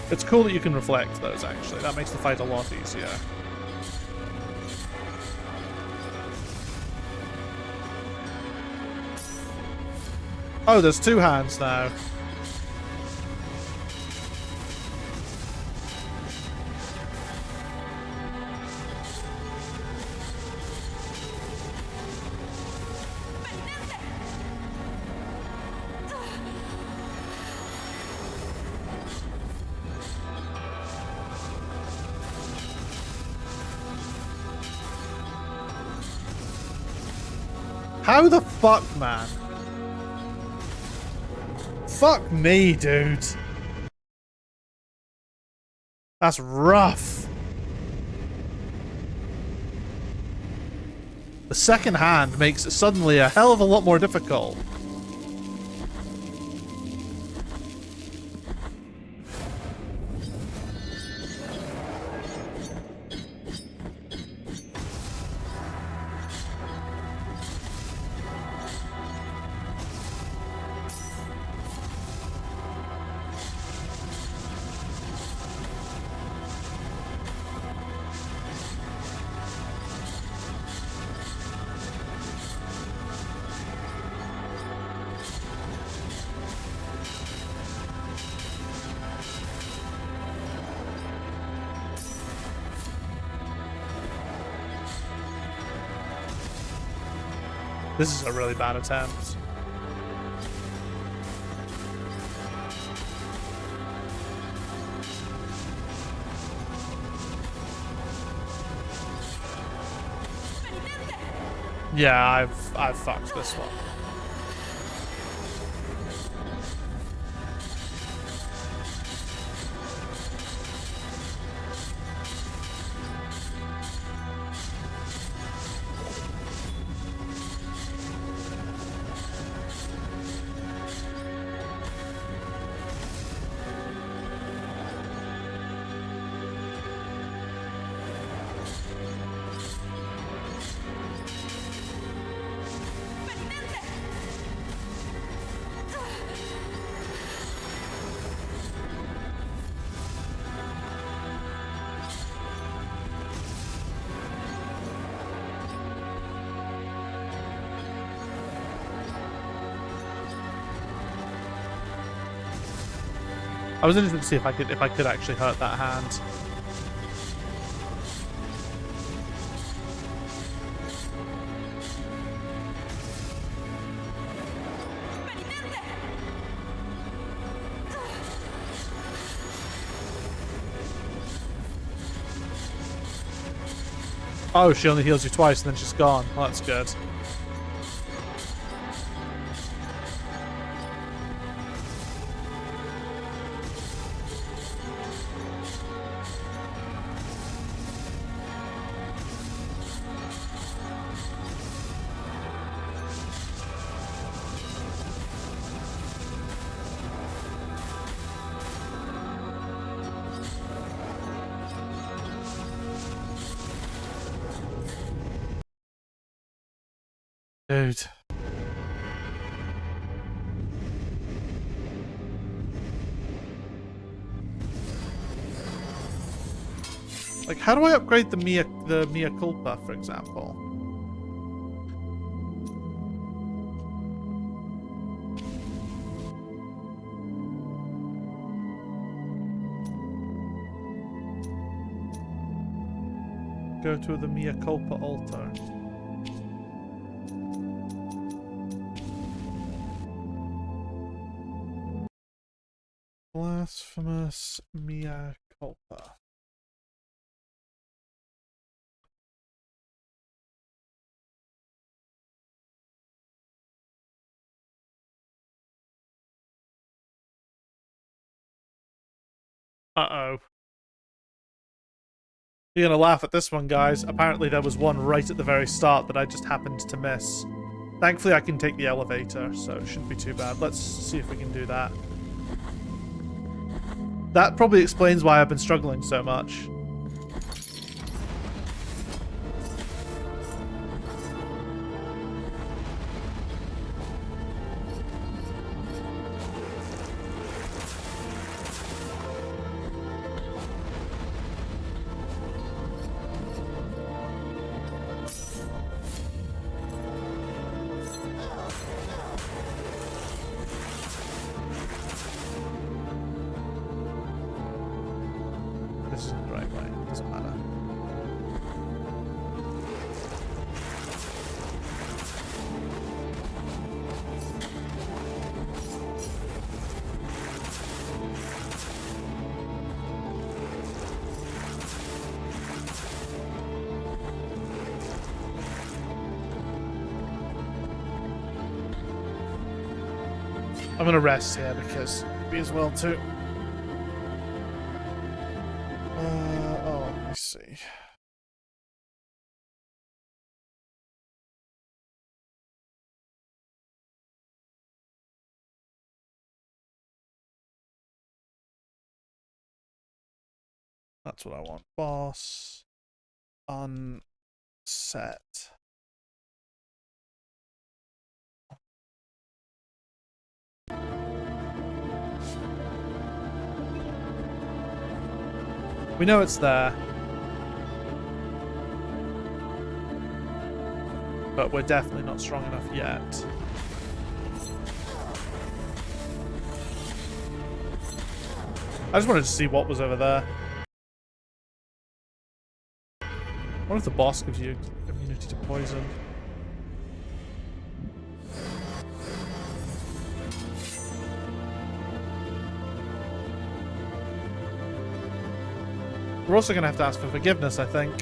[SPEAKER 1] It's cool that you can reflect those, actually. That makes the fight a lot easier. Oh, there's 2 hands now. How the fuck, man? Fuck me, dude. That's rough. The second hand makes it suddenly a hell of a lot more difficult. This is a really bad attempt. Yeah, I've fucked this one. I was interested to see if I could actually hurt that hand. Oh, she only heals you twice and then she's gone. Well, that's good. Dude. Like, how do I upgrade the Mia Culpa, for example? Go to the Mia Culpa altar. Blasphemous Mia Culpa. Uh-oh. You're gonna laugh at this one, guys. Apparently there was one right at the very start that I just happened to miss. Thankfully I can take the elevator, so it shouldn't be too bad. Let's see if we can do that. That probably explains why I've been struggling so much. This isn't the right way. It doesn't matter. I'm gonna rest here because me as well too. Oh, let me see. That's what I want. Boss. Unset. We know it's there. But we're definitely not strong enough yet. I just wanted to see what was over there. What if the boss gives you immunity to poison? We're also going to have to ask for forgiveness, I think.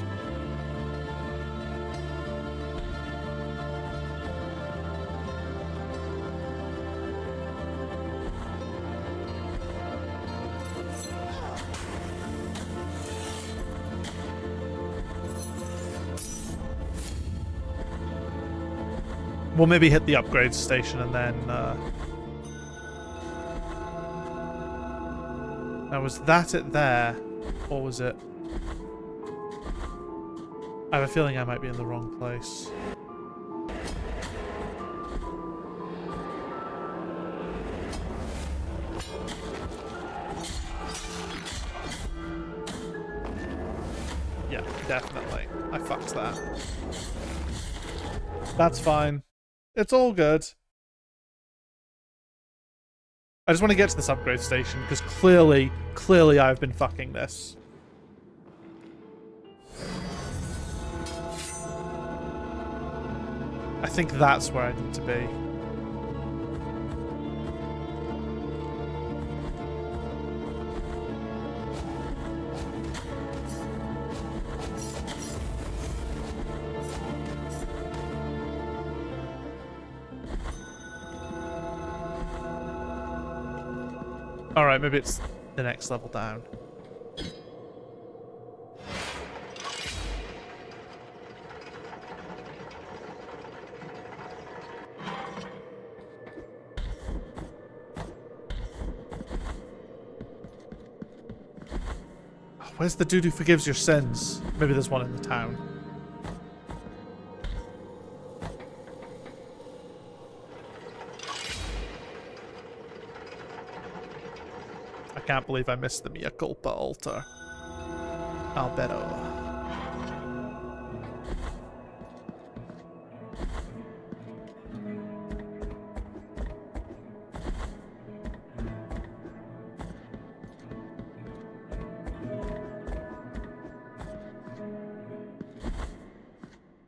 [SPEAKER 1] We'll maybe hit the upgrade station and then... Now, was that it there? Or was it... I have a feeling I might be in the wrong place. Yeah, definitely. I fucked that. That's fine. It's all good. I just want to get to this upgrade station, because clearly I've been fucking this. I think that's where I need to be. Alright, maybe it's the next level down. Where's the dude who forgives your sins? Maybe there's one in the town. I can't believe I missed the Mea Culpa altar. Albedo.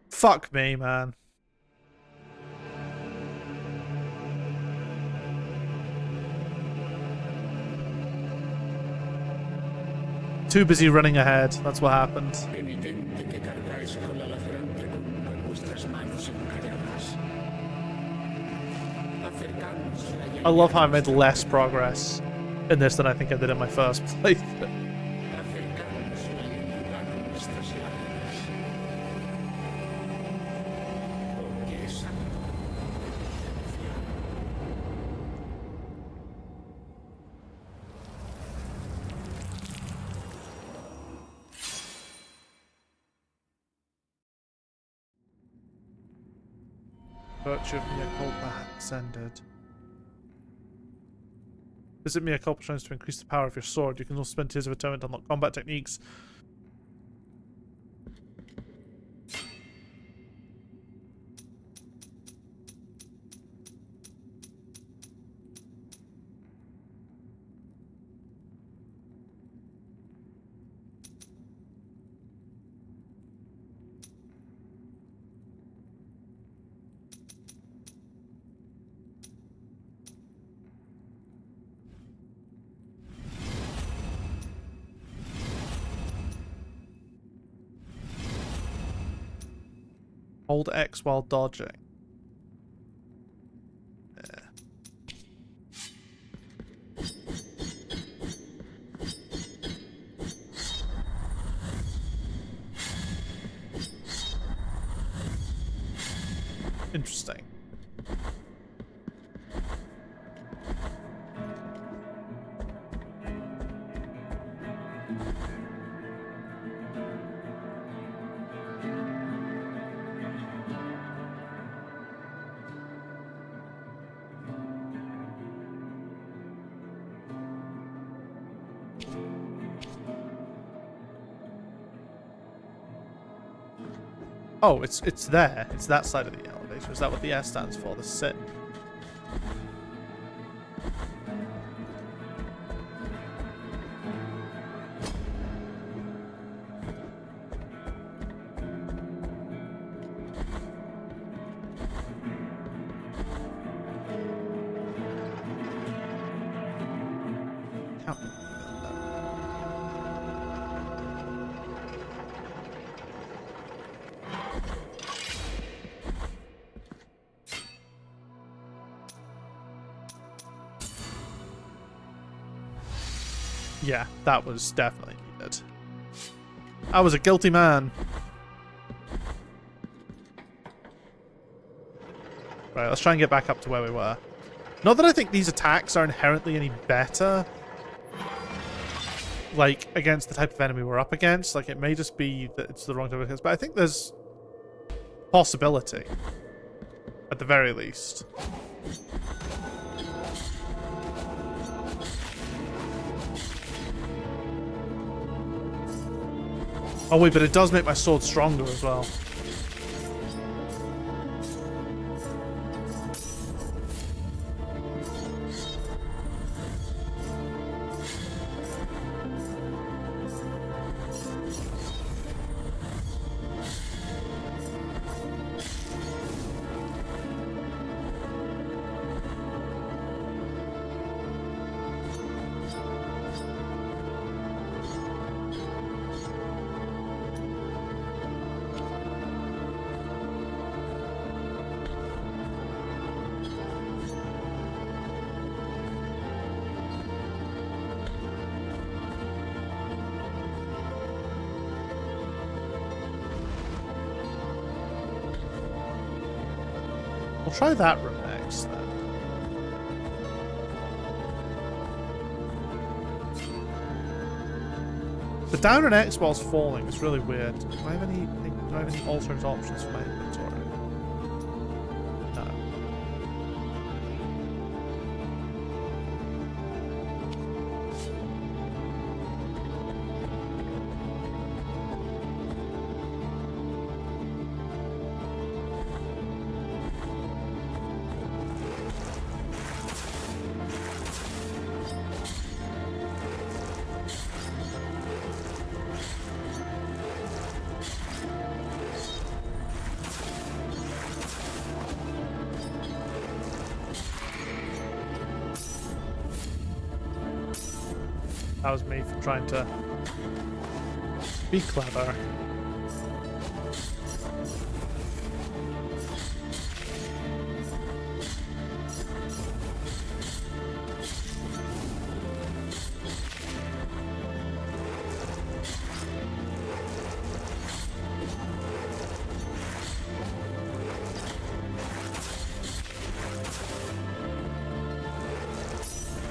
[SPEAKER 1] Fuck me, man. Too busy running ahead. That's what happened. I love how I made less progress in this than I think I did in my first playthrough. Virtue of Mea Culpa ascended. Visit Mea Culpa shrines to increase the power of your sword. You can also spend Tears of Atonement to unlock combat techniques. Hold X while dodging. Yeah. Interesting. Oh, it's there. It's that side of the elevator. Is that what the S stands for? The sin. Yeah, that was definitely needed. I was a guilty man. Right, let's try and get back up to where we were. Not that I think these attacks are inherently any better, like, against the type of enemy we're up against. Like, it may just be that it's the wrong type of attacks, but I think there's possibility, at the very least. Oh wait, but it does make my sword stronger as well. We'll try that room next, then. The down and X whilst falling is really weird. Do I have any alternate options for my inventory? No. That was me for trying to be clever.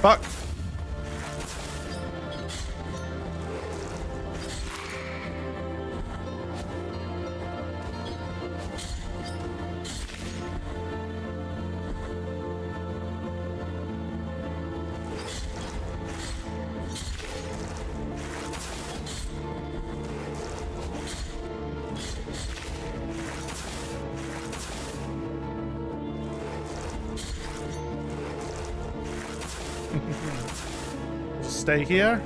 [SPEAKER 1] Fuck. Stay here.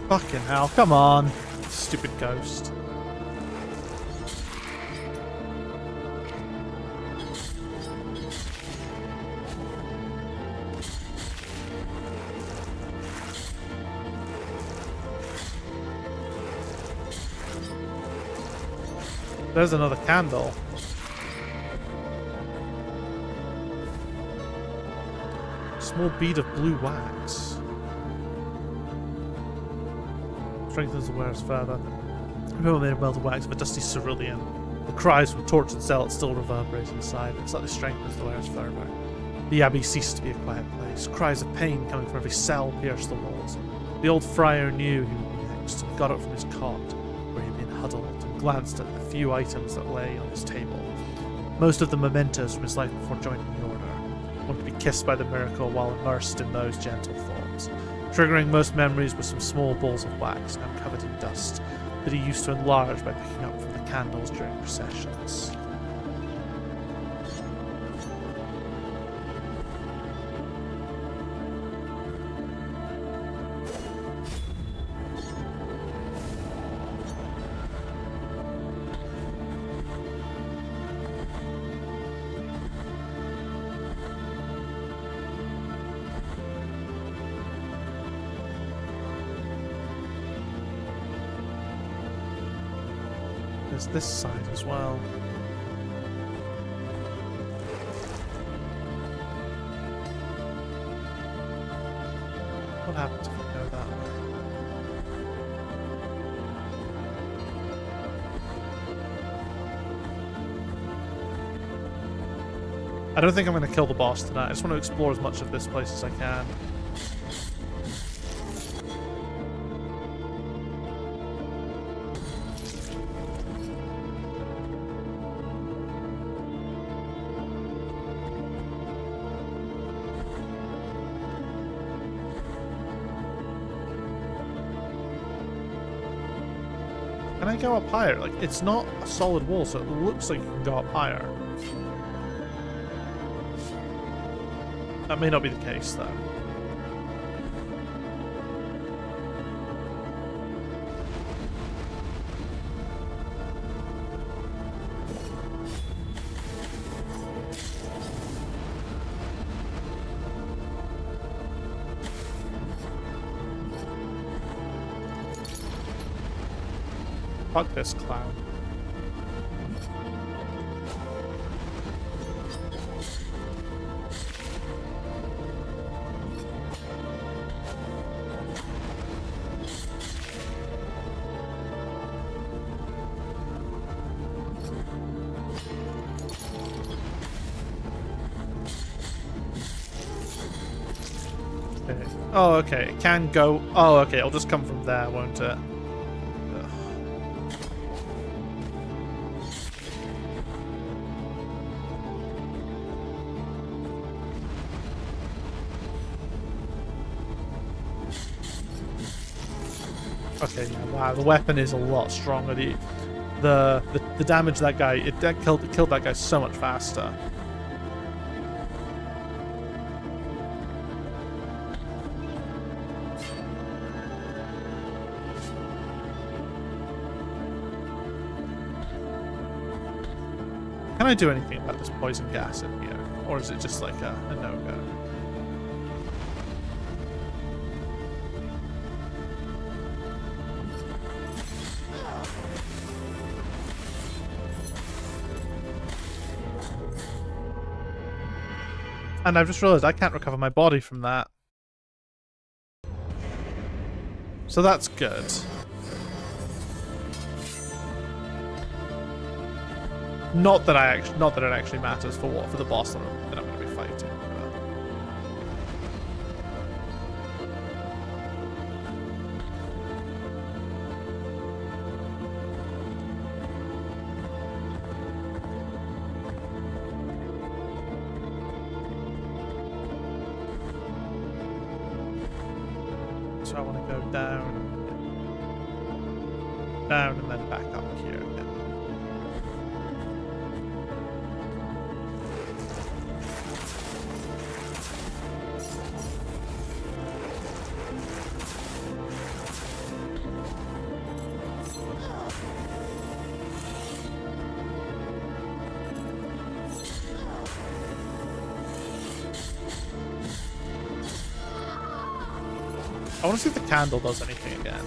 [SPEAKER 1] Fucking hell, come on. Stupid ghost. There's another candle. Small bead of blue wax. Strengthens the wearer's further. Remember made of melted wax of a dusty cerulean. The cries from torch and cell still reverberate inside. It slightly strengthens the wearer's fervor. The abbey ceased to be a quiet place. Cries of pain coming from every cell pierced the walls. The old friar knew he would be next. He got up from his cot, where he had been huddled, and glanced at the few items that lay on his table. Most of the mementos from his life before joining the order. One could be kissed by the miracle while immersed in those gentle thoughts. Triggering most memories were some small balls of wax, now covered in dust, that he used to enlarge by picking up from the candles during processions. There's this side as well. What happens if we go that way? I don't think I'm going to kill the boss tonight. I just want to explore as much of this place as I can. Can I go up higher? Like, it's not a solid wall, so it looks like you can go up higher. That may not be the case, though. Fuck this clown. Okay. Oh, okay. It can go. Oh, okay. It'll just come from there, won't it? Okay, yeah, wow, the weapon is a lot stronger. The damage that guy it killed that guy so much faster. Can I do anything about this poison gas in here, or is it just like a no-go? And I've just realized I can't recover my body from that. So that's good. Not that it actually matters for the boss that I'm going to be fighting. So I want to go down, and then back up here again. I want to see if the candle does anything again.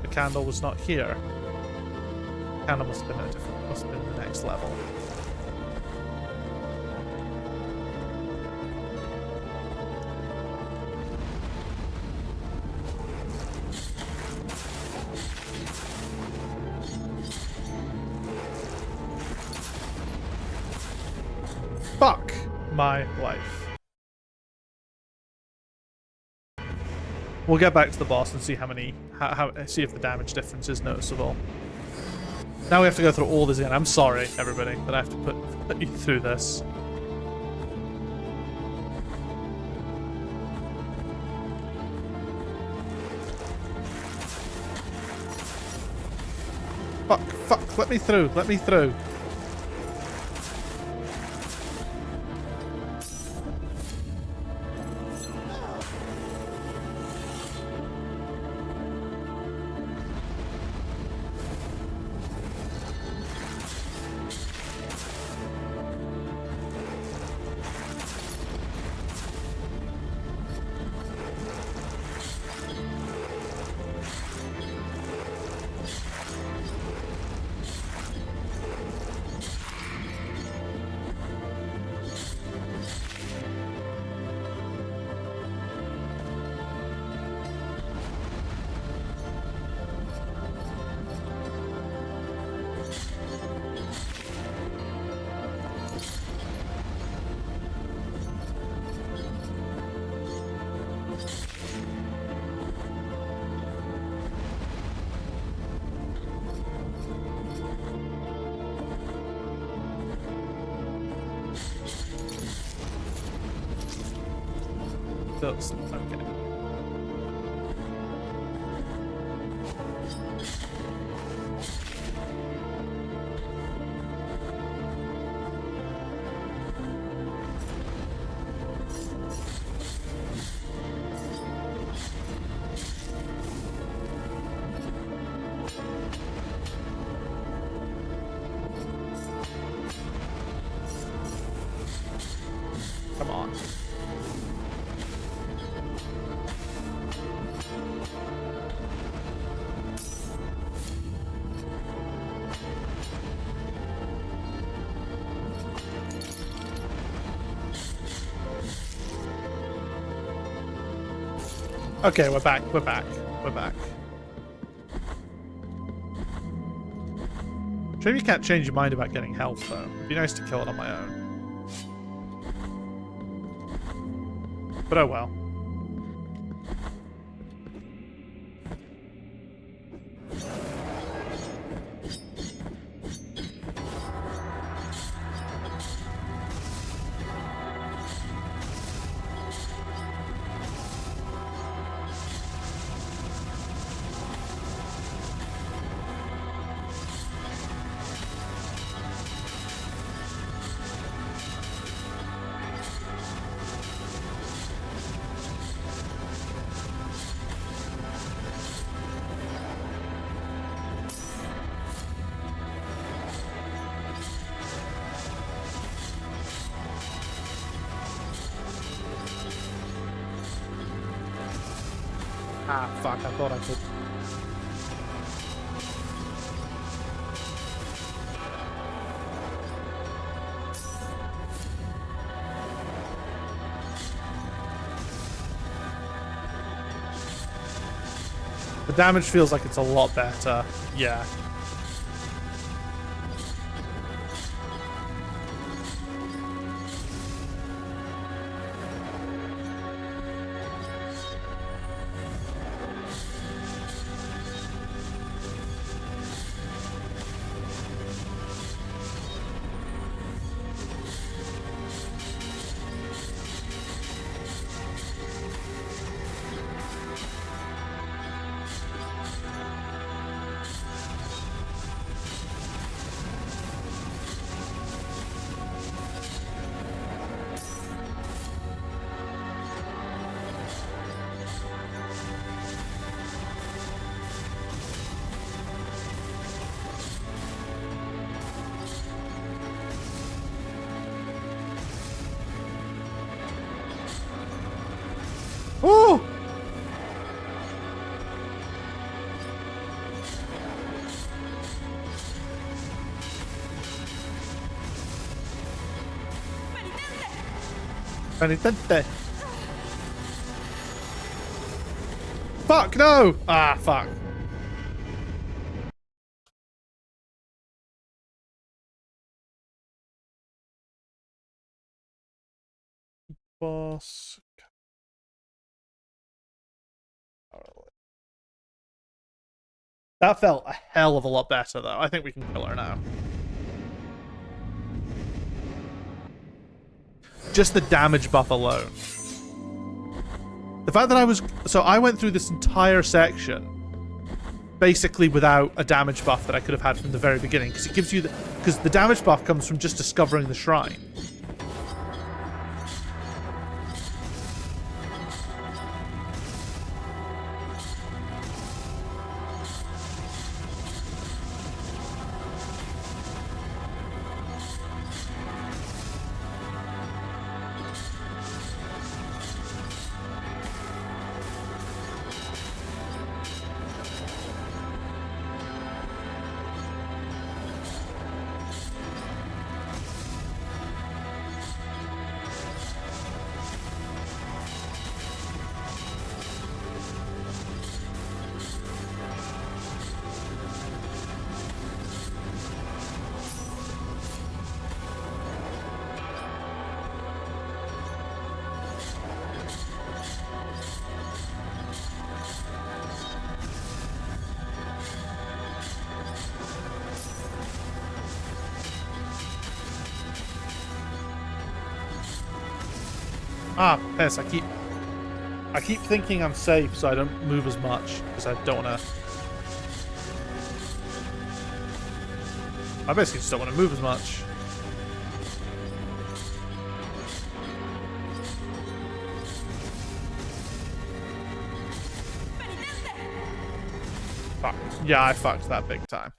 [SPEAKER 1] The candle was not here. The candle must have been must have been the next level. Fuck my life. We'll get back to the boss and see see if the damage difference is noticeable. Now we have to go through all this again. I'm sorry, everybody, that I have to put you through this. Fuck, let me through, let me through. That's okay. Come on. Okay, we're back. We're back. We're back. Shame you can't change your mind about getting health, though. It'd be nice to kill it on my own. But oh well. Ah, fuck, I thought I could. The damage feels like it's a lot better. Yeah. Oh! Penitente. Fuck, no! Ah, fuck. Boss. That felt a hell of a lot better, though. I think we can kill her now. Just the damage buff alone. The fact that I was... So I went through this entire section basically without a damage buff that I could have had from the very beginning, because it gives you the... Because the damage buff comes from just discovering the shrine. Ah, piss, I keep I keep thinking I'm safe, so I don't move as much, because I don't want to... I basically just don't want to move as much. Fuck. Yeah, I fucked that big time.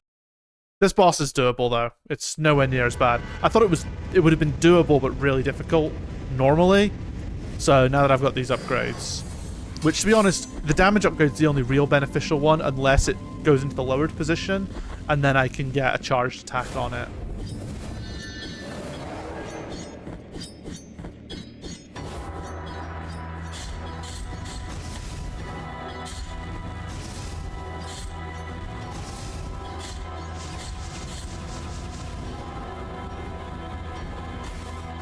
[SPEAKER 1] This boss is doable, though. It's nowhere near as bad. I thought it would have been doable, but really difficult normally. So now that I've got these upgrades, which, to be honest, the damage upgrade is the only real beneficial one, unless it goes into the lowered position, and then I can get a charged attack on it.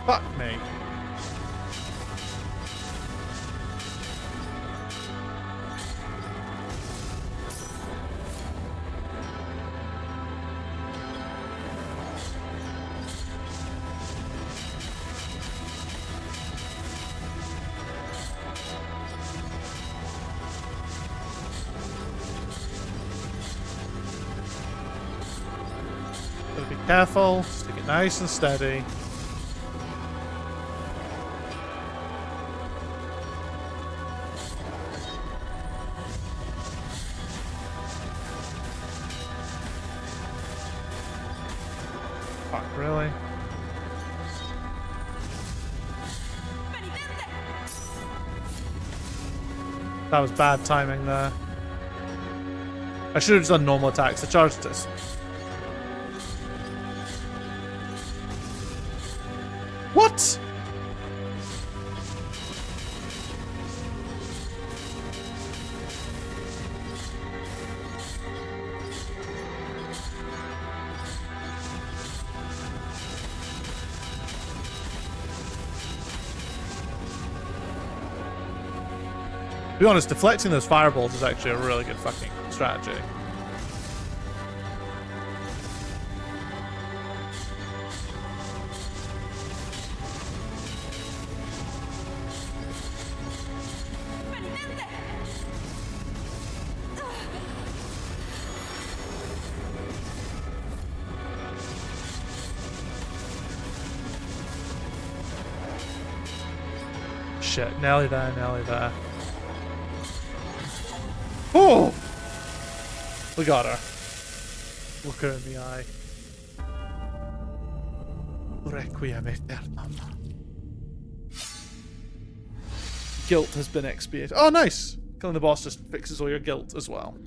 [SPEAKER 1] Fuck me. Gotta be careful, stick it nice and steady. Fuck, really? That was bad timing there. I should have just done normal attacks. I charged this. What? To be honest, deflecting those fireballs is actually a really good fucking strategy. Shit, Nelly there, Nelly there. Oh! We got her. Look her in the eye. Requiem aeternam. Guilt has been expiated. Oh, nice! Killing the boss just fixes all your guilt as well.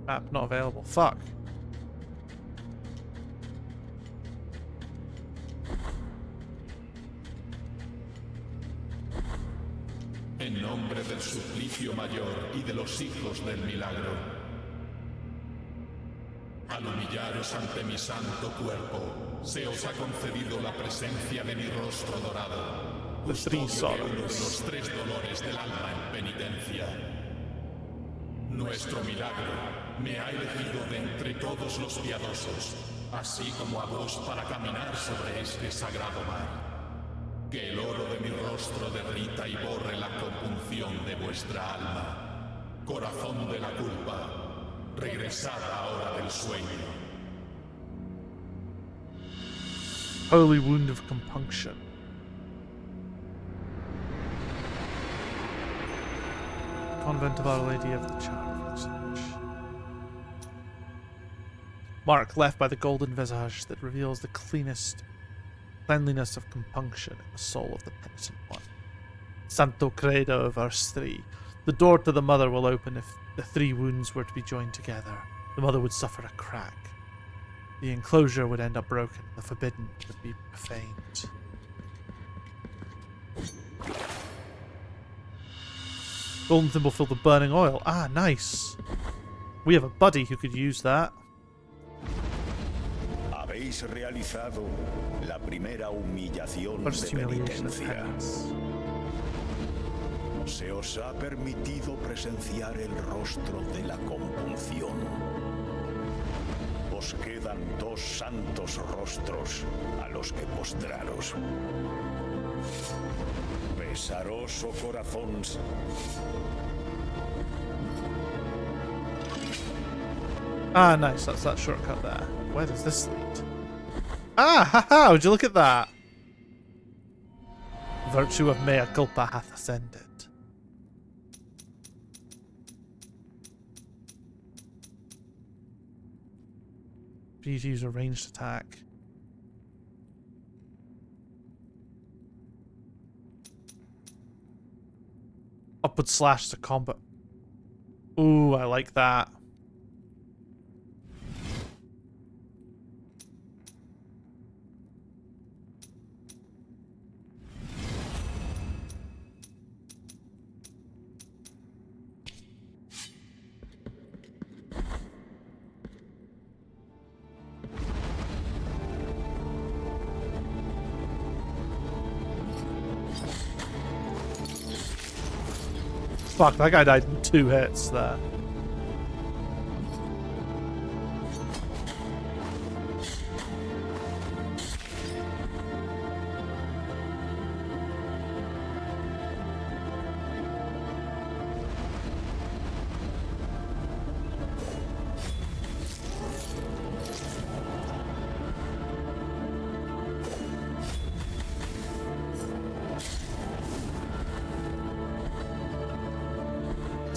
[SPEAKER 1] Map not available. Fuck.
[SPEAKER 12] En nombre del suplicio mayor y de los hijos del milagro, al humillaros ante mi santo cuerpo, se os ha concedido la presencia de mi rostro dorado, custodio de uno de los tres dolores del alma en penitencia. Nuestro milagro me ha elegido de entre todos los piadosos, así como a vos para caminar sobre este sagrado mar. Que el oro de mi rostro derrita y borre la compunción de vuestra alma. Corazón de la culpa, regresad ahora del sueño.
[SPEAKER 1] Holy wound of compunction. Convent of Our Lady of the Charm. Mark left by the golden visage that reveals the cleanliness of compunction in the soul of the penitent one. Santo Credo, verse 3. The door to the mother will open if the three wounds were to be joined together. The mother would suffer a crack. The enclosure would end up broken. The forbidden would be profaned. Golden thimble filled with burning oil. Ah, nice. We have a buddy who could use that.
[SPEAKER 4] Habéis habéis realizado la primera humillación de penitencia. Se os ha permitido presenciar el rostro de la compunción. Os quedan 2 santos rostros a los que postraros. Pesaroso corazones.
[SPEAKER 1] Ah, nice. That's that shortcut there. Where does this lead? Ah, haha! Would you look at that? Virtue of mea culpa hath ascended. Please use a ranged attack. Upward slash to combat. Ooh, I like that. Fuck, that guy died in 2 hits there.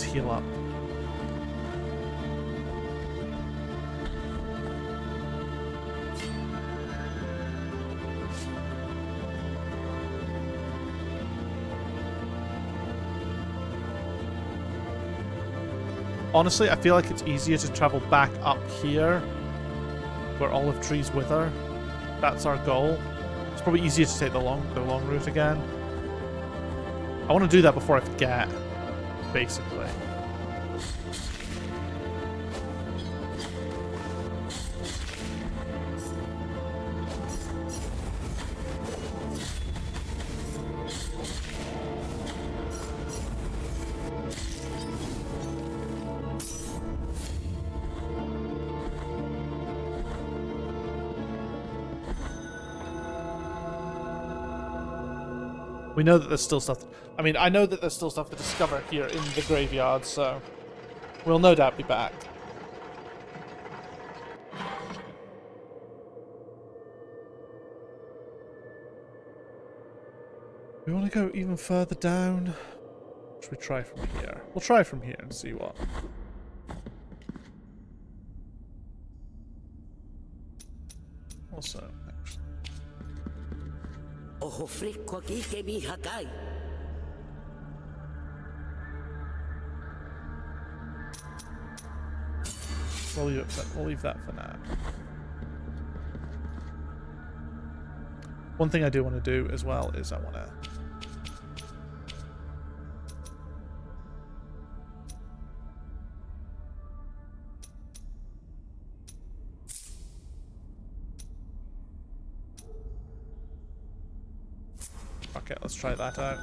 [SPEAKER 1] Heal up. Honestly, I feel like it's easier to travel back up here where olive trees wither. That's our goal. It's probably easier to take the long route again. I want to do that before I forget, basically. We know that there's still stuff. I mean, I know that there's still stuff to discover here in the graveyard, so we'll no doubt be back. We want to go even further down. Should we try from here? We'll try from here and see what. Also, actually.
[SPEAKER 9] Ojo fresco aquí que mi hija cae.
[SPEAKER 1] We'll leave that for now. One thing I do want to do as well is I want to... Okay, let's try that out.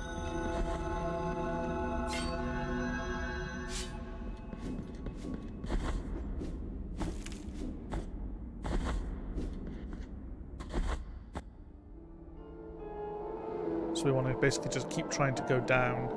[SPEAKER 1] So we want to basically just keep trying to go down.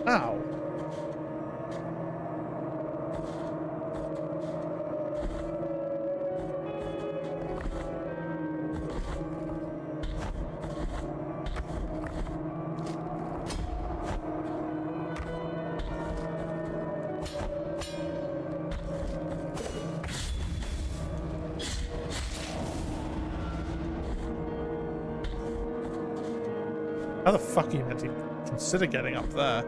[SPEAKER 1] Ow. How the fuck are you meant to consider getting up there?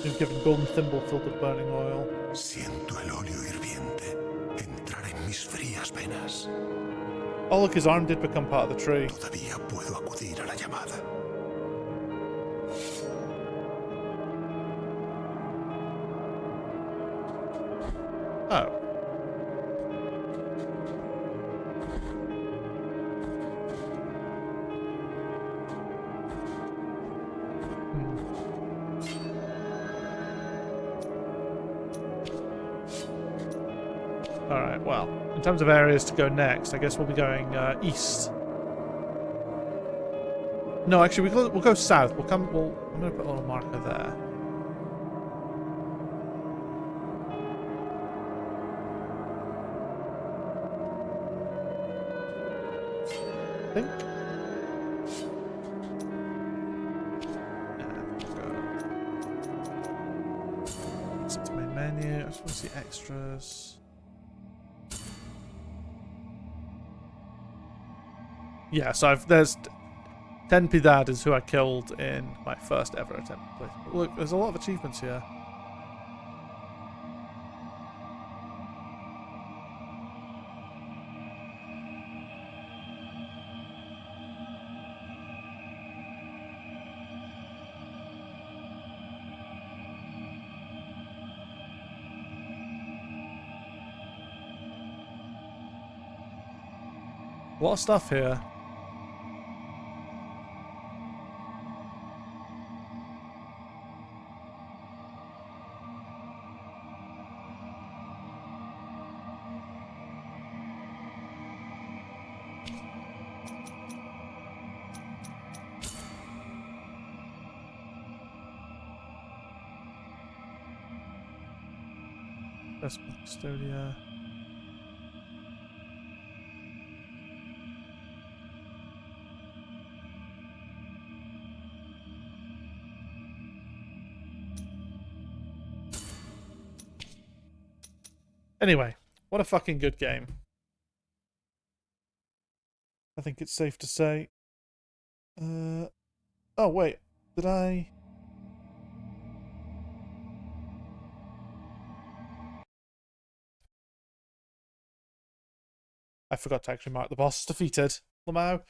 [SPEAKER 1] You've given golden thimble filled with burning oil.
[SPEAKER 8] Siento el óleo hirviente entrar en mis frías venas.
[SPEAKER 1] Oh look, his arm did become part of the tree.
[SPEAKER 8] Todavía puedo acudir a la llamada.
[SPEAKER 1] Oh. Alright, well, in terms of areas to go next, I guess we'll be going east. No, actually, we'll go south. I'm going to put a little marker there. I think. Set to main menu. I just want to see extras. Yeah, so there's 10 Piedad is who I killed in my first ever attempt to play. Look, there's a lot of achievements here. A lot of stuff here. Blasphemous Custodia. Anyway, what a fucking good game. I think it's safe to say. Oh wait, did I? I forgot to actually mark the boss defeated. Lamau.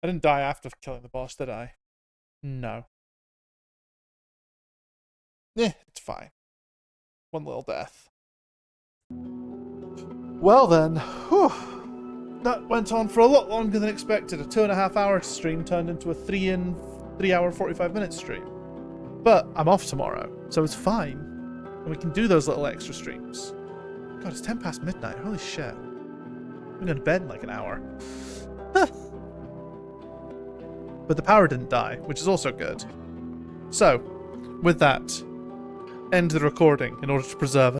[SPEAKER 1] I didn't die after killing the boss, did I? No. Eh, it's fine. One little death. Well then, whew, that went on for a lot longer than expected. A 2.5 hour stream turned into a 3 hour 45 minute stream. But I'm off tomorrow, so it's fine. And we can do those little extra streams. God, it's 10 past midnight. Holy shit. I'm going to bed in like an hour. But the power didn't die, which is also good. So, with that, end the recording in order to preserve it.